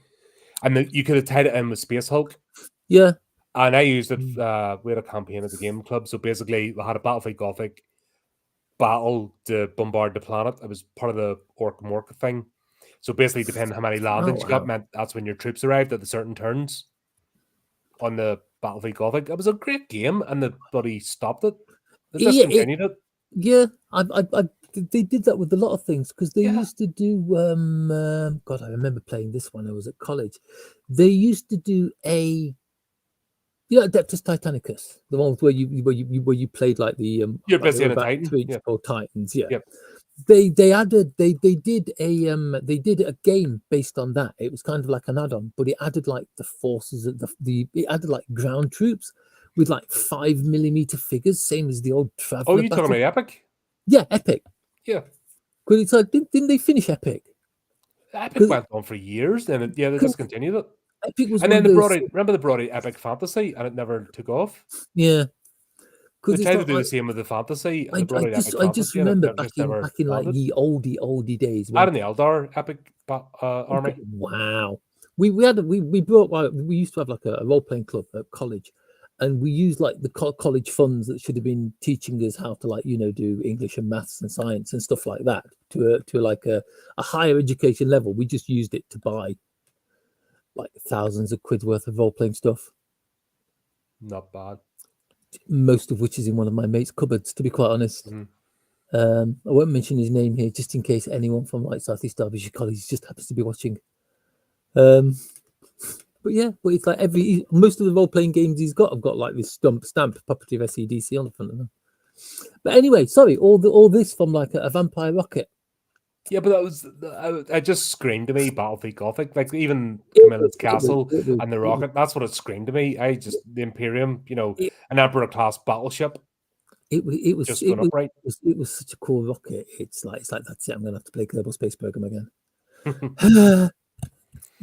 S1: And you could have tied it in with Space Hulk.
S2: Yeah.
S1: And I used it. We had a campaign at the game club, so basically we had a Battlefield Gothic battle to bombard the planet. It was part of the Orc Mork thing. So basically, depending on how many landings you got, meant that's when your troops arrived at the certain turns on the Battlefield Gothic. It was a great game, and the buddy stopped it. They discontinued it.
S2: Yeah, they did that with a lot of things because they used to do. God, I remember playing this when I was at college. They used to do Adeptus Titanicus, the one where you played like the
S1: you're basically a Titan,
S2: 3-inch Titans, yeah.
S1: Yep.
S2: They did a game based on that. It was kind of like an add-on, but it added like the forces of it added like ground troops with like 5mm figures, same as the old Traveller.
S1: Oh, you talking about Epic?
S2: Yeah, Epic.
S1: Yeah.
S2: Because it's like, didn't they finish Epic?
S1: Epic went on for years, then they discontinued it.
S2: Epic was,
S1: and then they brought out Epic Fantasy, and it never took off.
S2: Yeah.
S1: They tried to do the same with the Fantasy. And
S2: I just remember back in like the oldie days.
S1: I had an Eldar Epic army.
S2: Wow. We used to have like a role playing club at college, and we used like the college funds that should have been teaching us how to do English and maths and science and stuff like that to like a higher education level. We just used it to buy like thousands of quid worth of role playing stuff.
S1: Not bad.
S2: Most of which is in one of my mate's cupboards, to be quite honest. I won't mention his name here just in case anyone from like Southeast Derbyshire College just happens to be watching. But it's like most of the role-playing games he's got have got like this stamp property of SEDC on the front of them. But anyway, sorry, all this from like a vampire rocket.
S1: Yeah, but that was I just screamed to me Battlefield Gothic, like even Camilla's Castle and the rocket. That's what it screamed to me. The Imperium, an Emperor class battleship.
S2: It was
S1: just going upright.
S2: It was such a cool rocket. It's like that's it. I'm gonna have to play Kerbal Space Program again.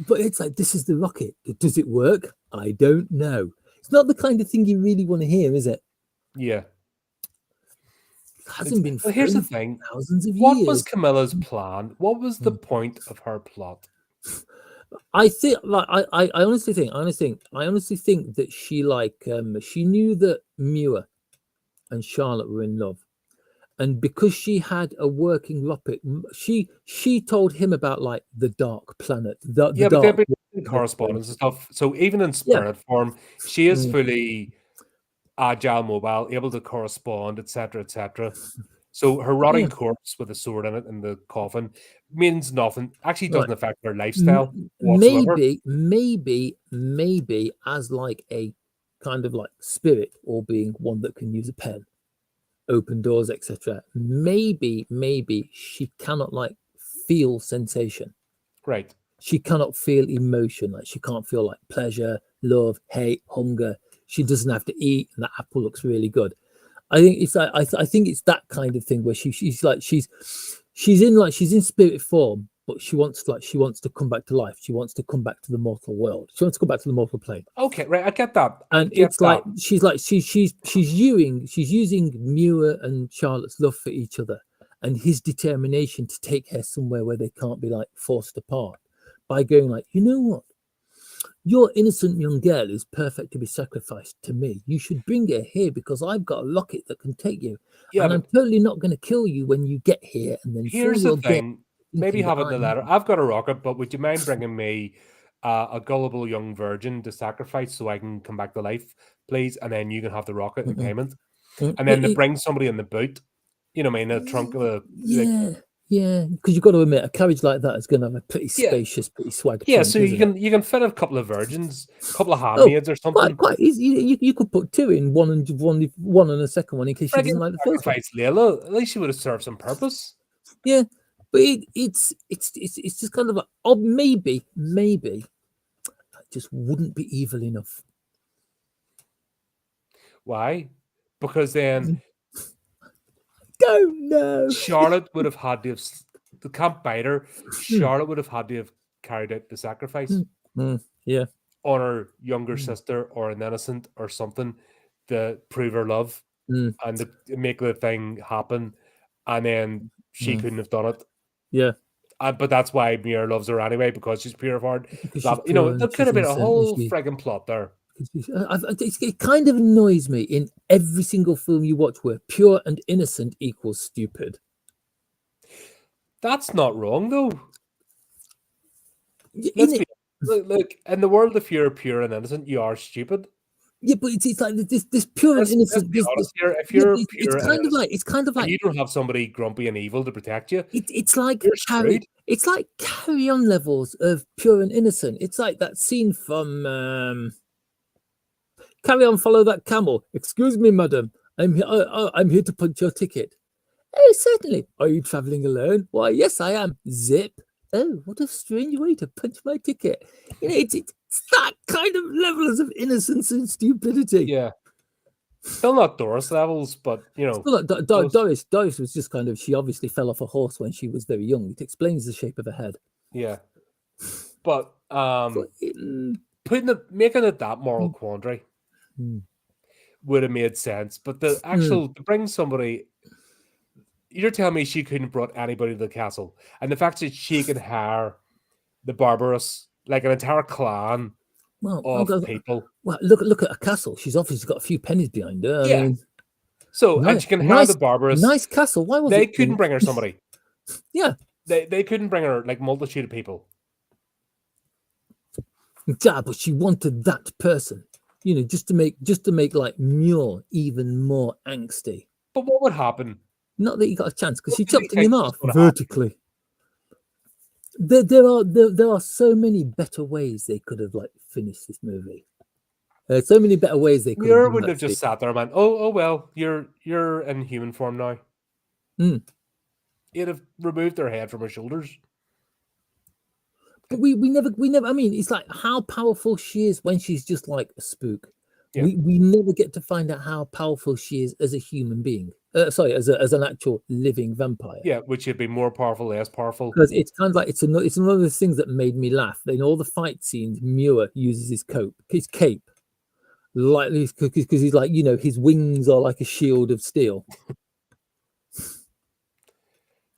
S2: But it's like, this is the rocket. Does it work? I don't know. It's not the kind of thing you really want to hear, is it?
S1: Yeah.
S2: It hasn't been.
S1: Well, here's the thing.
S2: Thousands of
S1: what
S2: years.
S1: Was Camilla's plan? What was the point of her plot?
S2: I think, like, I honestly think that she knew that Muir and Charlotte were in love, and because she had a working rocket, she told him about like the dark planet. But
S1: they've been in correspondence and stuff. So even in spirit form, she is fully agile, mobile, able to correspond, etc., etc. So her rotting corpse with a sword in it in the coffin means nothing. Actually, doesn't affect her lifestyle whatsoever.
S2: Maybe as like a kind of like spirit, or being one that can use a pen, open doors, etc. Maybe she cannot like feel sensation.
S1: Right.
S2: She cannot feel emotion. Like she can't feel like pleasure, love, hate, hunger. She doesn't have to eat, and that apple looks really good. I think it's like I think it's that kind of thing where she's in spirit form, but she wants to come back to life. She wants to come back to the mortal world. She wants to come back to the mortal plane.
S1: Okay, right, I get that.
S2: And it's like she's using Muir and Charlotte's love for each other and his determination to take her somewhere where they can't be like forced apart by going like, you know what? Your innocent young girl is perfect to be sacrificed to me. You should bring her here because I've got a rocket that can take you.
S1: Yeah,
S2: And I'm
S1: but
S2: totally not going to kill you when you get here and then fool
S1: here's the
S2: your girl
S1: thing. Maybe
S2: thinking that
S1: have it in the
S2: I'm
S1: letter.
S2: you.
S1: I've got a rocket, but would you mind bringing me a gullible young virgin to sacrifice so I can come back to life, please? And then you can have the rocket in
S2: Mm-mm.
S1: payment.
S2: Mm,
S1: And
S2: but
S1: then to bring somebody in the boot, you know what I mean, the trunk of the like
S2: yeah, because you've got to admit a carriage like that is going to have a pretty
S1: yeah.
S2: spacious, pretty swag
S1: Yeah,
S2: trunk,
S1: so
S2: isn't it?
S1: you can fit a couple of virgins, a couple of
S2: Oh,
S1: handmaids or
S2: quite
S1: something.
S2: quite easy. You could put two in, one and a second one in case she
S1: Friggin'
S2: doesn't like the first one.
S1: sacrifice Layla. At least she would have served some purpose.
S2: Yeah, but it's just kind of like, oh, maybe that just wouldn't be evil enough.
S1: Why? Because then
S2: Don't know.
S1: Charlotte would have had to have the camp biter.
S2: Hmm,
S1: Charlotte would have had to have carried out the sacrifice
S2: yeah.
S1: on her younger
S2: Hmm,
S1: sister or an innocent or something to prove her love
S2: hmm,
S1: and to make the thing happen. And then she
S2: hmm.
S1: couldn't have done it.
S2: Yeah,
S1: But that's why Muir loves her anyway because she's pure of heart.
S2: because she's
S1: Blah, you know,
S2: pure
S1: there
S2: and
S1: could
S2: she's
S1: have been a
S2: innocent, and
S1: whole
S2: she.
S1: friggin' plot there.
S2: It kind of annoys me in every single film you watch where pure and innocent equals stupid.
S1: That's not wrong though.
S2: In
S1: Let's
S2: it,
S1: be look in the world. If you're pure and innocent, you are stupid.
S2: yeah, but it's like this pure and
S1: Let's
S2: innocent.
S1: be honest here. If
S2: Yeah,
S1: you're
S2: but
S1: pure and innocent,
S2: it's kind of
S1: and
S2: like
S1: you don't have somebody grumpy and evil to protect you,
S2: it's like
S1: you're screwed.
S2: it's like carry on levels of pure and innocent. It's like that scene from Carry On, Follow That Camel. Excuse me, madam. I'm here to punch your ticket. Oh, certainly. Are you traveling alone? Why, yes, I am. Zip. Oh, what a strange way to punch my ticket. You know, it's that kind of levels of innocence and stupidity.
S1: Yeah, still not Doris levels, but you know,
S2: Well, like
S1: close.
S2: Doris was just kind of, she obviously fell off a horse when she was very young. It explains the shape of her head.
S1: Yeah, but
S2: But
S1: making it that moral quandary
S2: mm,
S1: would have made sense. But the
S2: mm,
S1: actual to bring somebody, you're telling me she couldn't have brought anybody to the castle, and the fact that she can hire the barbarous, like an entire clan
S2: well,
S1: of people.
S2: well, look at her castle. She's obviously got a few pennies behind her. I
S1: Yeah.
S2: mean,
S1: So, and she can hire the barbarous.
S2: nice castle. Why was
S1: They
S2: it
S1: couldn't
S2: pink?
S1: bring her somebody.
S2: Yeah,
S1: They couldn't bring her like multitude of people.
S2: yeah, but she wanted that person, you know, just to make like Muir even more angsty.
S1: But what would happen?
S2: Not that he got a chance because
S1: What
S2: she
S1: do you
S2: chopped
S1: think
S2: him
S1: was
S2: off
S1: going to happen?
S2: vertically. There are so many better ways they could have like finished this movie. So many better ways they could have
S1: Muir
S2: done
S1: wouldn't
S2: that
S1: have
S2: scene.
S1: just sat there and went, "Oh, well, you're in human form now."
S2: Mm.
S1: He'd have removed her head from her shoulders.
S2: But we never. I mean, it's like how powerful she is when she's just like a spook.
S1: Yeah.
S2: We never get to find out how powerful she is as a human being. Sorry, as an actual living vampire.
S1: Yeah, which would be more powerful, less powerful.
S2: Because it's kind of like it's one of those things that made me laugh. In all the fight scenes, Muir uses his cape, like because he's like, you know, his wings are like a shield of steel.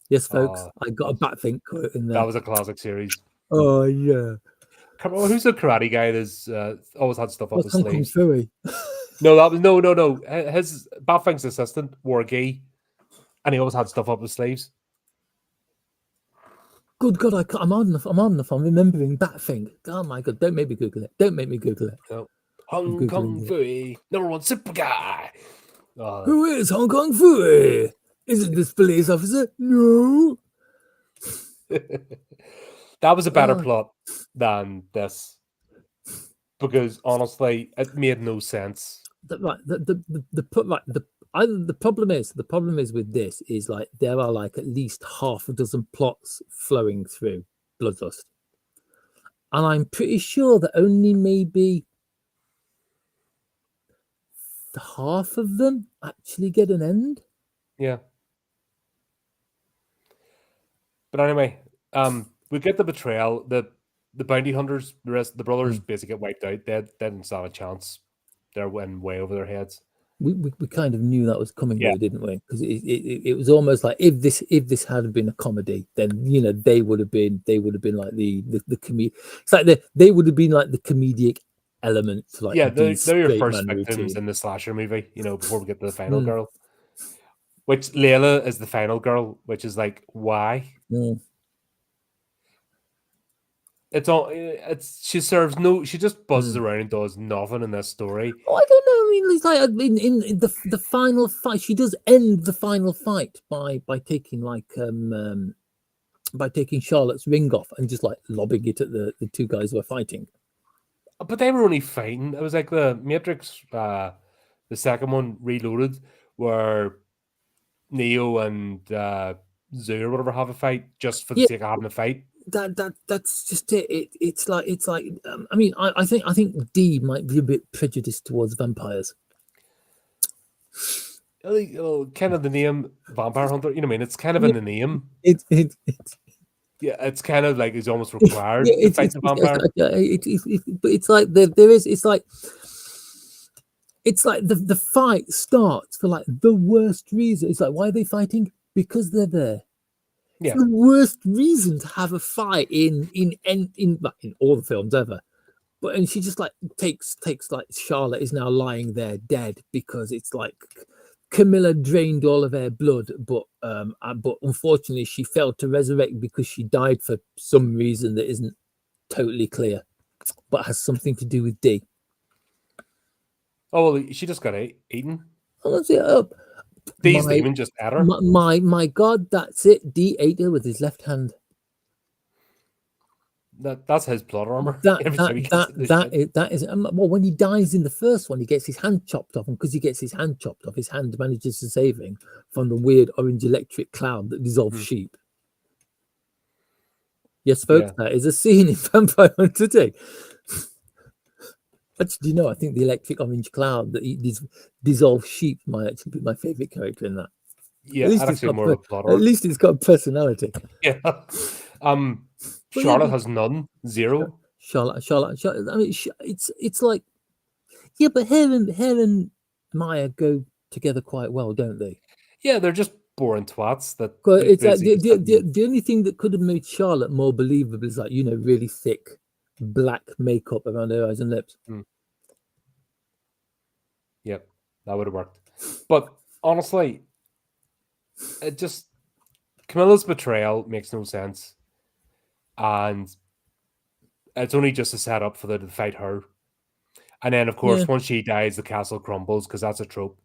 S2: Yes, folks, I got a Batfink quote in there.
S1: That was a classic series.
S2: Oh yeah.
S1: Who's the karate guy that's always had stuff up his
S2: Hong Kong
S1: sleeves?
S2: Fury.
S1: No, that was no. His Batfink's assistant wore a gi, and he always had stuff up his sleeves.
S2: Good God, I'm on enough. I'm remembering Batfink. Oh my God, don't make me Google it. Don't make me Google it.
S1: No. Hong Kong Fury, number one super guy.
S2: Who is Hong Kong Fury? Is it this police officer? No.
S1: That was a better plot than this, because honestly, it made no sense.
S2: The problem is with this is like there are like at least half a dozen plots flowing through Bloodlust, and I'm pretty sure that only maybe half of them actually get an end.
S1: Yeah. But anyway, we get the betrayal. The bounty hunters, the brothers basically get wiped out. They didn't stand a chance. They're way over their heads.
S2: we kind of knew that was coming,
S1: Yeah.
S2: though, didn't we? Because it was almost like if this had been a comedy, then they would have been like the comedy. It's like they would have been like the comedic element to like
S1: they're your
S2: straight
S1: first
S2: man
S1: victims
S2: routine.
S1: in the slasher movie, before we get to the final girl. Which Layla is the final girl, which is like, why? She serves no, she just buzzes around and does nothing in this story.
S2: Oh, I don't know. I mean, it's like in the final fight, she does end the final fight by taking by taking Charlotte's ring off and just like lobbing it at the two guys who are fighting.
S1: But they were only fighting. It was like the Matrix, the second one, Reloaded, where Neo and Zoo or whatever have a fight just for the sake of having a fight.
S2: That's just it. It's like I mean, I think D might be a bit prejudiced towards vampires.
S1: Kind of the name Vampire Hunter. You know what I mean? It's kind of in the name. Yeah, it's kind of like it's almost required to fight the vampire.
S2: But it's like there is. It's like the fight starts for like the worst reason. It's like, why are they fighting? Because they're there.
S1: Yeah.
S2: It's the worst reason to have a fight in all the films ever. And she just like takes like Charlotte is now lying there dead because it's like Camilla drained all of her blood, but unfortunately she failed to resurrect because she died for some reason that isn't totally clear, but has something to do with D.
S1: Oh, well, she just got eaten.
S2: Oh, that's it.
S1: D's demon just at her.
S2: My God, that's it. D ate her with his left hand.
S1: That's his plot armor.
S2: That is well, when he dies in the first one, he gets his hand chopped off, and because he gets his hand chopped off, his hand manages to save him from the weird orange electric cloud that dissolves sheep. Yes, folks, that is a scene in Vampire Hunter D. Actually, I think the electric orange cloud that dissolves sheep might actually be my favorite character in that.
S1: Yeah, at
S2: least it's got personality.
S1: Yeah. Charlotte has none, zero.
S2: Charlotte. I mean, it's like, yeah, but her and Maya go together quite well, don't they?
S1: Yeah, they're just boring twats.
S2: It's like the only thing that could have made Charlotte more believable is like really thick black makeup around her eyes and lips.
S1: Yep, that would have worked. But honestly, Camilla's betrayal makes no sense. And it's only just a setup for them to fight her. And then, of course, once she dies, the castle crumbles because that's a trope.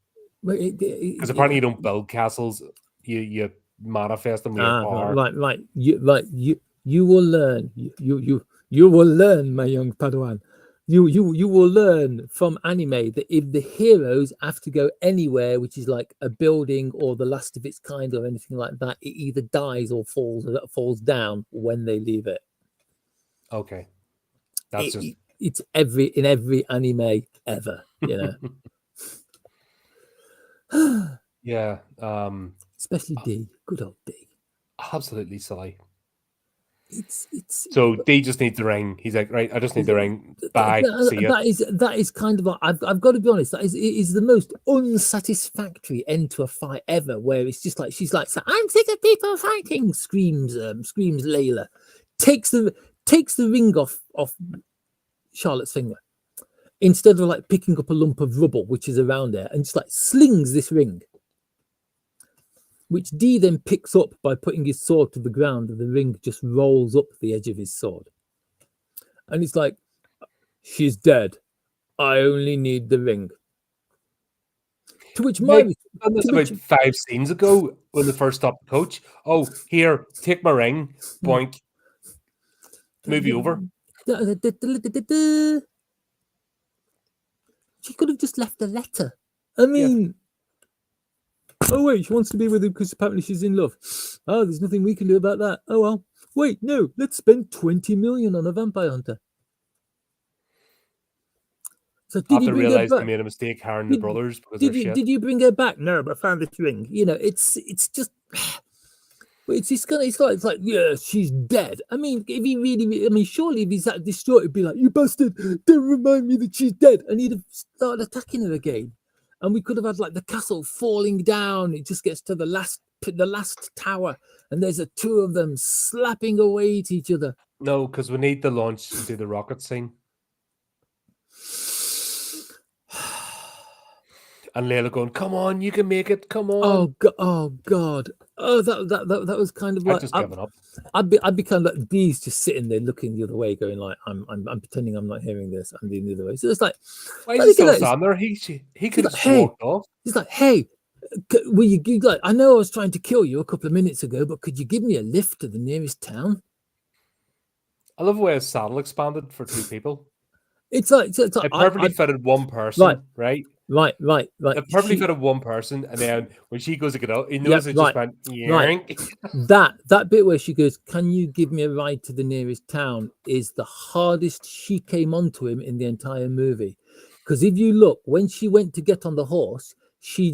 S1: Because apparently you don't build castles, you manifest them with your power.
S2: Right. You will learn. You will learn, my young Padawan. You will learn from anime that if the heroes have to go anywhere, which is like a building or the last of its kind or anything like that, it either dies or falls down when they leave it.
S1: Okay, that's
S2: it's in every anime ever,
S1: Yeah,
S2: especially D, good old D.
S1: Absolutely silly.
S2: So
S1: D just needs the ring. He's like, right, I just need the ring. Bye. See ya.
S2: That is kind of I've got to be honest. That is the most unsatisfactory end to a fight ever. Where it's just like she's like, I'm sick of people fighting. Screams Layla. Takes the ring off Charlotte's finger instead of like picking up a lump of rubble which is around there and just like slings this ring, which D then picks up by putting his sword to the ground, and the ring just rolls up the edge of his sword. And it's like, she's dead. I only need the ring. To which
S1: about 5 scenes ago when they first stopped the coach. Oh, here, take my ring. Boink. Move you over.
S2: She could have just left a letter. I mean... Oh, wait, she wants to be with him because apparently she's in love. Oh, there's nothing we can do about that. Oh, well. Wait, no, let's spend 20 million on a vampire hunter. So
S1: after realised they made a mistake hiring the brothers because
S2: did you bring her back? No, but I found this ring. It's just... It's like, yeah, she's dead. I mean, if he really... surely if he's that distraught, he'd be like, you bastard, don't remind me that she's dead. And he'd have started attacking her again. and we could have had like the castle falling down. It just gets to the last tower, and there's two of them slapping away at each other.
S1: No, because we need the launch to do the rocket scene. And Layla going, "Come on, you can make it. Come on."
S2: Oh God. Oh, that was kind of like
S1: I've just given up.
S2: I'd be kind of like Dee's just sitting there looking the other way, going like, I'm pretending I'm not hearing this. I'm doing the other way. So it's like,
S1: why is he still standing there? He could have
S2: like,
S1: walked off.
S2: He's like, "Hey, will you like? I know I was trying to kill you a couple of minutes ago, but could you give me a lift to the nearest town?"
S1: I love the way his saddle expanded for 2 people.
S2: It's like
S1: it perfectly fitted one person, right?
S2: Right.
S1: It perfectly fitted one person, and then when she goes to get out, he knows it just went.
S2: Right. That bit where she goes, "Can you give me a ride to the nearest town?" is the hardest she came onto him in the entire movie. Because if you look, when she went to get on the horse, she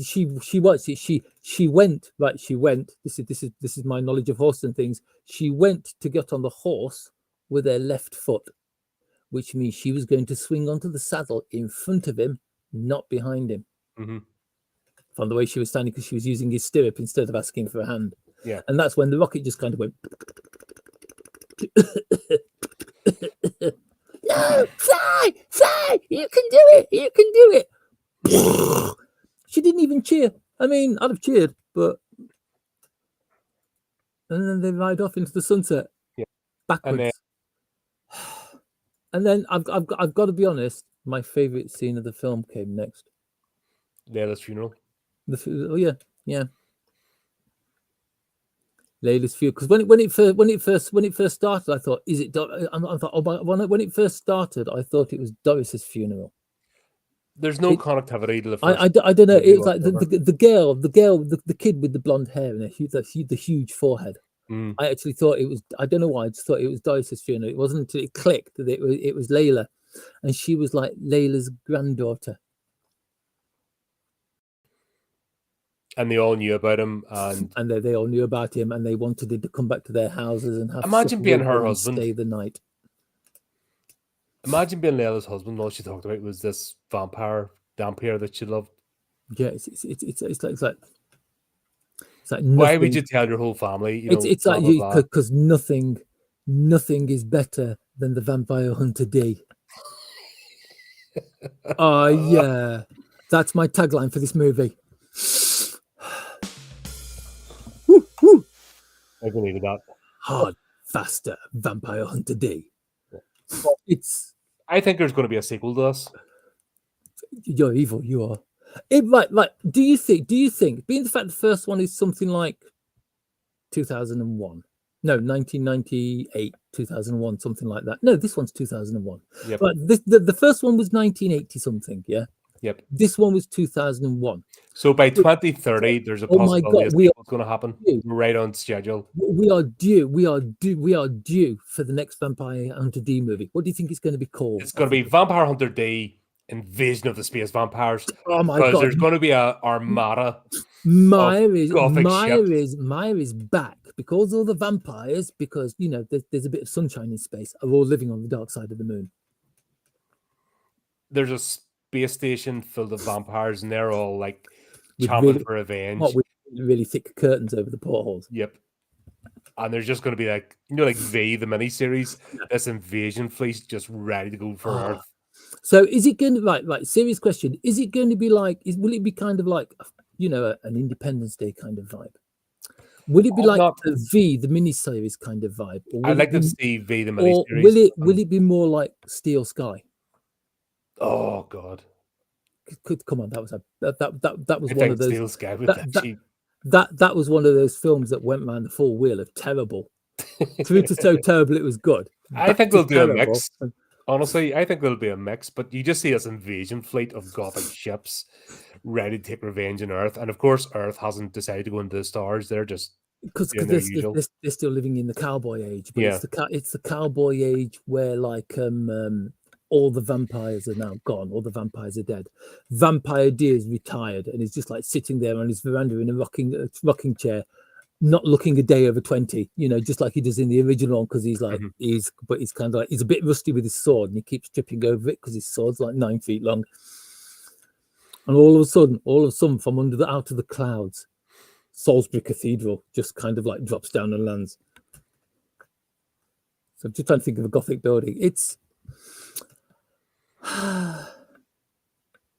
S2: went. This is my knowledge of horses and things. She went to get on the horse with her left foot, which means she was going to swing onto the saddle in front of him, not behind him.
S1: Mm-hmm.
S2: From the way she was standing, because she was using his stirrup instead of asking for a hand.
S1: Yeah.
S2: And that's when the rocket just kind of went. No, fly! You can do it! She didn't even cheer. I mean, I'd have cheered, but. And then they ride off into the sunset.
S1: Yeah.
S2: Backwards. And then I've got to be honest, my favorite scene of the film came next.
S1: Layla's funeral.
S2: Yeah. Layla's funeral, because when it first started, I thought, is it? When it first started, I thought it was Doris's funeral.
S1: There's no connectivity to the first.
S2: I don't know. It was like the kid with the blonde hair and the huge forehead. I actually thought it was. I don't know why. I just thought it was Doris's funeral. It wasn't until it clicked that it was Layla, and she was like Layla's granddaughter.
S1: And they all knew about him, and
S2: they all knew about him, and they wanted him to come back to their houses and have.
S1: Imagine being her husband.
S2: Stay the night.
S1: Imagine being Layla's husband. All she talked about was this vampire dhampir that she loved.
S2: Yeah, it's like
S1: why would you tell your whole family?
S2: It's like you, because nothing is better than the Vampire Hunter D. Oh yeah, that's my tagline for this movie. Woo.
S1: I needed that.
S2: Hard, faster, Vampire Hunter D.
S1: Yeah. I think there's going to be a sequel to this.
S2: You're evil. You are. It right. Do you think? Being the fact the first one is something like 2001, no, 1998, 2001, something like that. No, this one's 2001.
S1: Yep.
S2: But the first one was 1980 something. Yeah.
S1: Yep.
S2: This one was 2001.
S1: So by 2030, there's a possibility what's going to happen. We're right on schedule.
S2: We are due for the next Vampire Hunter D movie. What do you think it's going to be called?
S1: It's going to be Vampire Hunter D Invasion of the Space Vampires.
S2: Oh my God!
S1: Because there's going to be a armada.
S2: Maya is back because all the vampires, because there's a bit of sunshine in space, are all living on the dark side of the moon.
S1: There's a space station filled with vampires, and they're all like chomping for revenge.
S2: With really thick curtains over the portholes.
S1: Yep. And there's just going to be like V, the miniseries, this invasion fleet just ready to go for Earth.
S2: So is it going to right? Serious question. Is it going to be like? Will it be kind of like an Independence Day kind of vibe? Will it be like V, the miniseries kind of vibe?
S1: I'd like to see V, the miniseries.
S2: Or will it be more like Steel Sky?
S1: Oh God!
S2: Come on, that was one of those.
S1: Steel Sky
S2: that was one of those films that went round the full wheel of terrible. Through to so terrible it was good.
S1: I think they'll do a mix. Honestly, I think there'll be a mix, but you just see this invasion fleet of gothic ships ready to take revenge on Earth. And of course, Earth hasn't decided to go into the stars. They're just
S2: because they're still living in the cowboy age. But it's the cowboy age where all the vampires are now gone. All the vampires are dead. Vampire D is retired and he's just like sitting there on his veranda in a rocking chair, not looking a day over 20, just like he does in the original, because he's like, he's kind of like, he's a bit rusty with his sword and he keeps tripping over it because his sword's like 9 feet long. And all of a sudden, from out of the clouds, Salisbury Cathedral just kind of like drops down and lands. So I'm just trying to think of a Gothic building. It's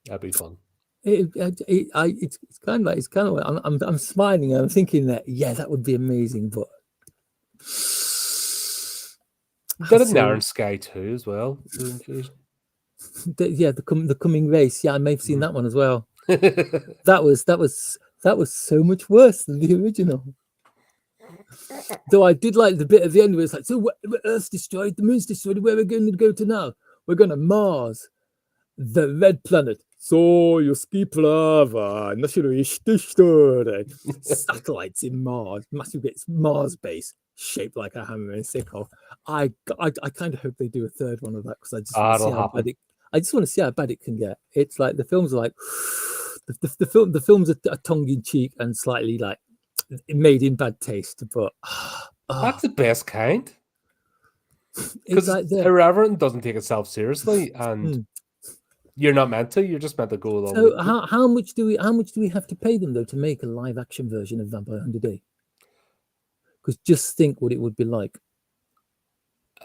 S1: That'd be fun.
S2: it's kind of like I'm smiling and I'm thinking that that would be amazing, but
S1: Did it in Iron Sky too as well?
S2: The coming race. Yeah, I may have seen that one as well. that was so much worse than the original. Though I did like the bit at the end where it's like, so Earth's destroyed, the moon's destroyed, where are we going to go to now? We're going to Mars, the red planet. So you ski plava, satellites in Mars, massive bits, Mars base shaped like a hammer and sickle. I kind of hope they do a third one of that because I just want to see how bad I just want to see how bad it can get. It's like the films are like the films are tongue in cheek and slightly like made in bad taste, but
S1: that's the best kind. Because like irreverent doesn't take itself seriously, and you're not meant to. You're just meant to go along.
S2: So how much do we have to pay them though to make a live action version of Vampire Hunter D? Because just think what it would be like.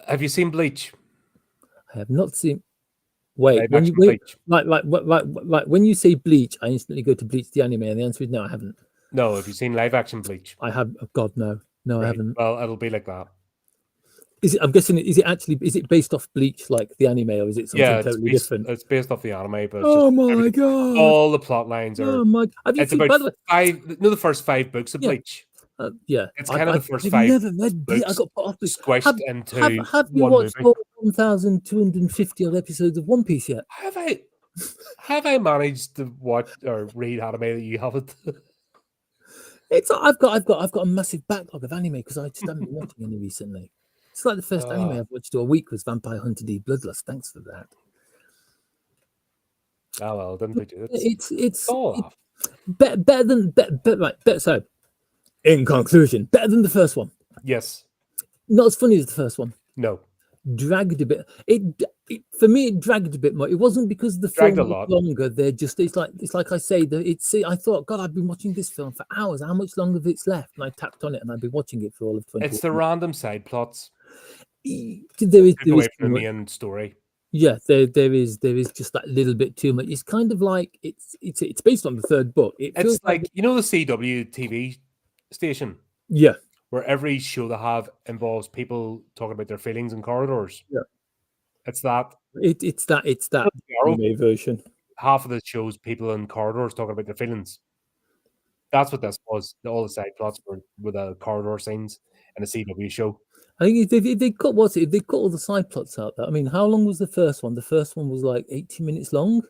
S1: Have you seen Bleach?
S2: I have not seen. Wait, when you like when you say Bleach, I instantly go to Bleach the anime, and the answer is no, I haven't.
S1: No, have you seen live action Bleach?
S2: I have. Oh God, no, right. I haven't.
S1: Well, it'll be like that.
S2: Is it? I'm guessing. Is it based off Bleach, like the anime, or is it something totally different?
S1: It's based off the anime, but
S2: my God,
S1: all the plot lines are.
S2: Oh my!
S1: It's about the first 5 books of Bleach. It's kind of the first 5.
S2: I've never read Bleach. I got put off this.
S1: Squished into
S2: have you watched all 1,250 odd episodes of One Piece yet?
S1: Have I managed to watch or read anime that you haven't?
S2: I've got a massive backlog of anime because I just haven't been watching any recently. It's like the first anime I've watched a week was Vampire Hunter D Bloodlust. Thanks for that.
S1: Oh well, didn't we do it?
S2: It's better than so. In conclusion, better than the first one.
S1: Yes.
S2: Not as funny as the first one.
S1: No.
S2: Dragged a bit. For me, it dragged a bit more. It wasn't because the film was longer. It's like I say that I thought, God, I've been watching this film for hours. How much longer of it's left? And I tapped on it, and I've been watching it for all of 20.
S1: It's the random side plots.
S2: There is
S1: away from the main story.
S2: Yeah, there is just that little bit too much. It's kind of like it's based on the third book.
S1: It's like the CW TV station.
S2: Yeah.
S1: Where every show they have involves people talking about their feelings in corridors.
S2: Yeah.
S1: It's that.
S2: It's that anime version.
S1: Half of the shows, people in corridors talking about their feelings. That's what this was. All the side plots were the corridor scenes in a CW show.
S2: I think if they cut all the side plots out there. I mean, how long was the first one? The first one was like 80 minutes long.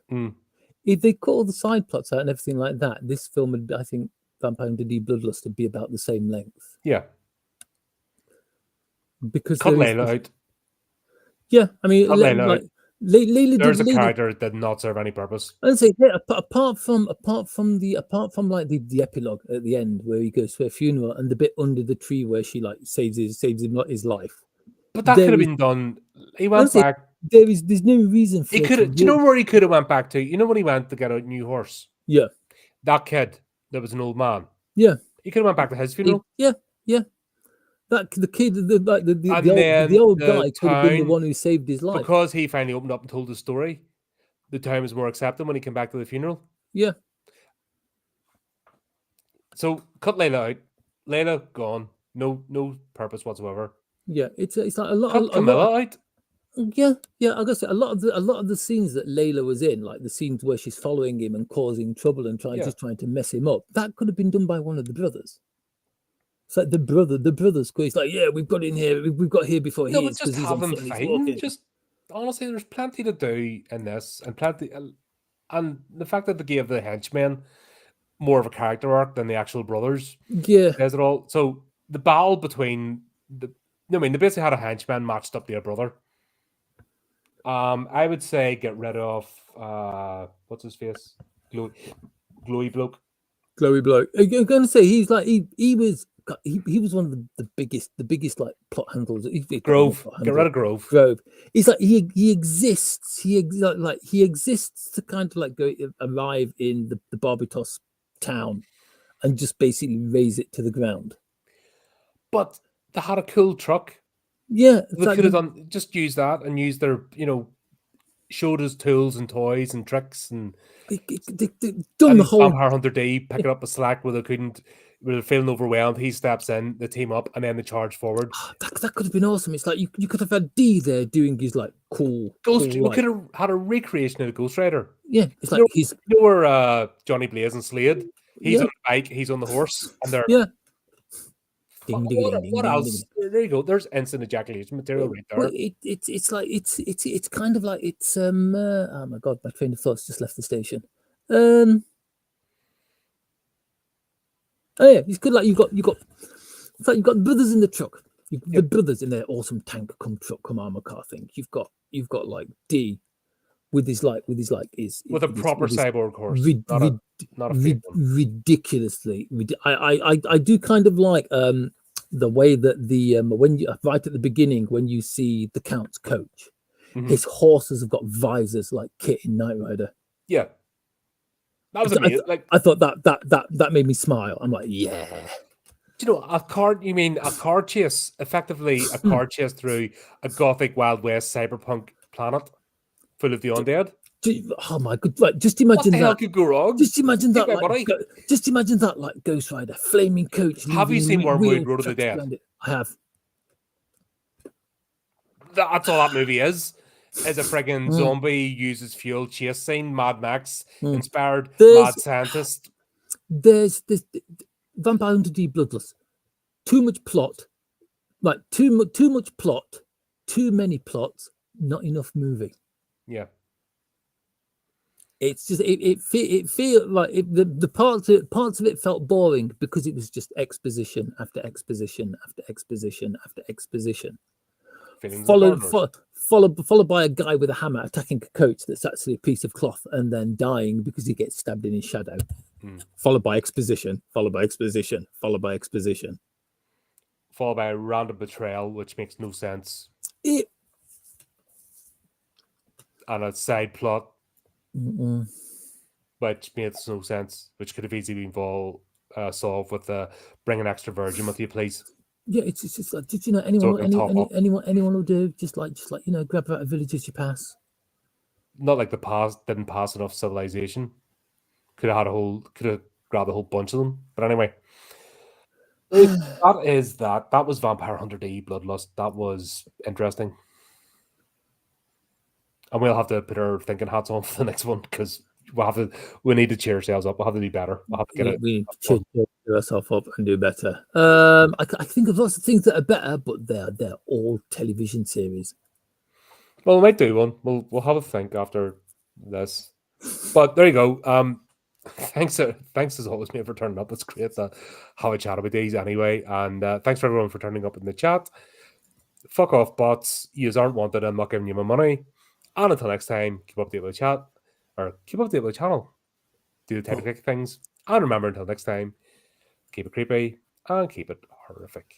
S2: If they cut all the side plots out and everything like that, this film would, I think, Vampire Hunter D Bloodlust would be about the same length.
S1: Yeah.
S2: Because
S1: cut Layla out.
S2: Yeah, I mean,
S1: Layla there's a character that did not serve any purpose.
S2: I'd say apart from the epilogue at the end where he goes to a funeral and the bit under the tree where she like saves his life.
S1: But that could have been done. He went back.
S2: There's no reason for
S1: he could. Do you know where he could have went back to? You know when he went to get a new horse?
S2: Yeah.
S1: That kid that was an old man.
S2: Yeah.
S1: He could have went back to his funeral.
S2: Yeah. That the kid, the old guy could have been the one who saved his life.
S1: Because he finally opened up and told the story, the town was more accepting when he came back to the funeral.
S2: Yeah.
S1: So cut Layla out. Layla gone. No purpose whatsoever.
S2: Yeah, it's like a lot.
S1: Cut Camilla out.
S2: Yeah. I gotta say a lot of the scenes that Layla was in, like the scenes where she's following him and causing trouble and trying to mess him up, that could have been done by one of the brothers. It's like the brothers go. It's like, yeah, we've got in here. We've got here before he is.
S1: Just have them fighting. Just honestly, there's plenty to do in this, and the fact that they gave the henchmen more of a character arc than the actual brothers.
S2: Yeah,
S1: says it all. So the battle between they basically had a henchman matched up to a brother. I would say get rid of what's his face, glowy bloke.
S2: I'm going to say he's like he was he was one of the biggest like plot handles.
S1: Grove, get rid of Grove.
S2: Grove. It's like he exists. He exists to kind of like go arrive in the Barbatos town and just basically raise it to the ground.
S1: But they had a cool truck.
S2: Yeah,
S1: they could have done just use that and use their showed us tools and toys and tricks and
S2: done the whole
S1: Vampire Hunter D picking up a slack where they're feeling overwhelmed. He steps in, they team up, and then they charge forward.
S2: That could have been awesome. It's like you could have had D there doing his like cool.
S1: We could have had a recreation of the Ghost Rider.
S2: Yeah, it's like
S1: he's where Johnny Blaze and Slade. He's on the bike, he's on the horse, and they're
S2: Ding,
S1: what else? There you go. There's instant ejaculation material right there.
S2: Well, it's kind of like it's oh my god, my train of thoughts just left the station. Oh yeah, it's good. Like you've got it's like you've got brothers in the truck. The brothers in their awesome tank truck armor car thing. You've got like D with his proper
S1: cyborg horse, not a fake one.
S2: Ridiculously. I do kind of like the way that the when you right at the beginning when you see the Count's coach, his horses have got visors like Kit in Knight Rider.
S1: Yeah, that was amazing.
S2: I thought that made me smile. I'm like, yeah.
S1: Do you know a car chase? Effectively, a car chase through a gothic Wild West cyberpunk planet full of the undead.
S2: Oh my god! Like, just imagine
S1: what the hell could go wrong.
S2: Just imagine that. Just imagine that, like Ghost Rider, flaming coach.
S1: Have you seen Wormwood Road of the Dead?
S2: I have.
S1: That's all that movie is a friggin' zombie uses fuel chase scene. Mad Max inspired mad scientist.
S2: There's this Vampire Hunter D Bloodlust. Too much plot, like too much plot, too many plots, not enough movie.
S1: Yeah.
S2: It's just it feel like the parts of it felt boring because it was just exposition after exposition after exposition after exposition, followed by a guy with a hammer attacking a coach that's actually a piece of cloth and then dying because he gets stabbed in his shadow, followed by exposition, followed by exposition, followed by exposition,
S1: followed by a random betrayal which makes no sense,
S2: and
S1: a side plot. Which makes no sense, which could have easily been solved with bring an extra virgin with you, please.
S2: Yeah, it's just like, did you know anyone will do just like grab out a village as you pass.
S1: Not like the past didn't pass enough civilization. Could have grabbed a whole bunch of them. But anyway, that was Vampire Hunter D Bloodlust. That was interesting. And we'll have to put our thinking hats on for the next one because we need to cheer ourselves up. We'll have to do better. We'll have to get it.
S2: We need to cheer ourselves up and do better. I think of lots of things that are better, but they're all television series.
S1: Well, we might do one. We'll have a think after this. But there you go. Thanks as always, mate, for turning up. It's great to have a chat about these anyway. And thanks for everyone for turning up in the chat. Fuck off, bots. You aren't wanted. I'm not giving you my money. And until next time, keep updated with the chat, or keep updated with the channel. Do the technical things. And remember, until next time, keep it creepy and keep it horrific.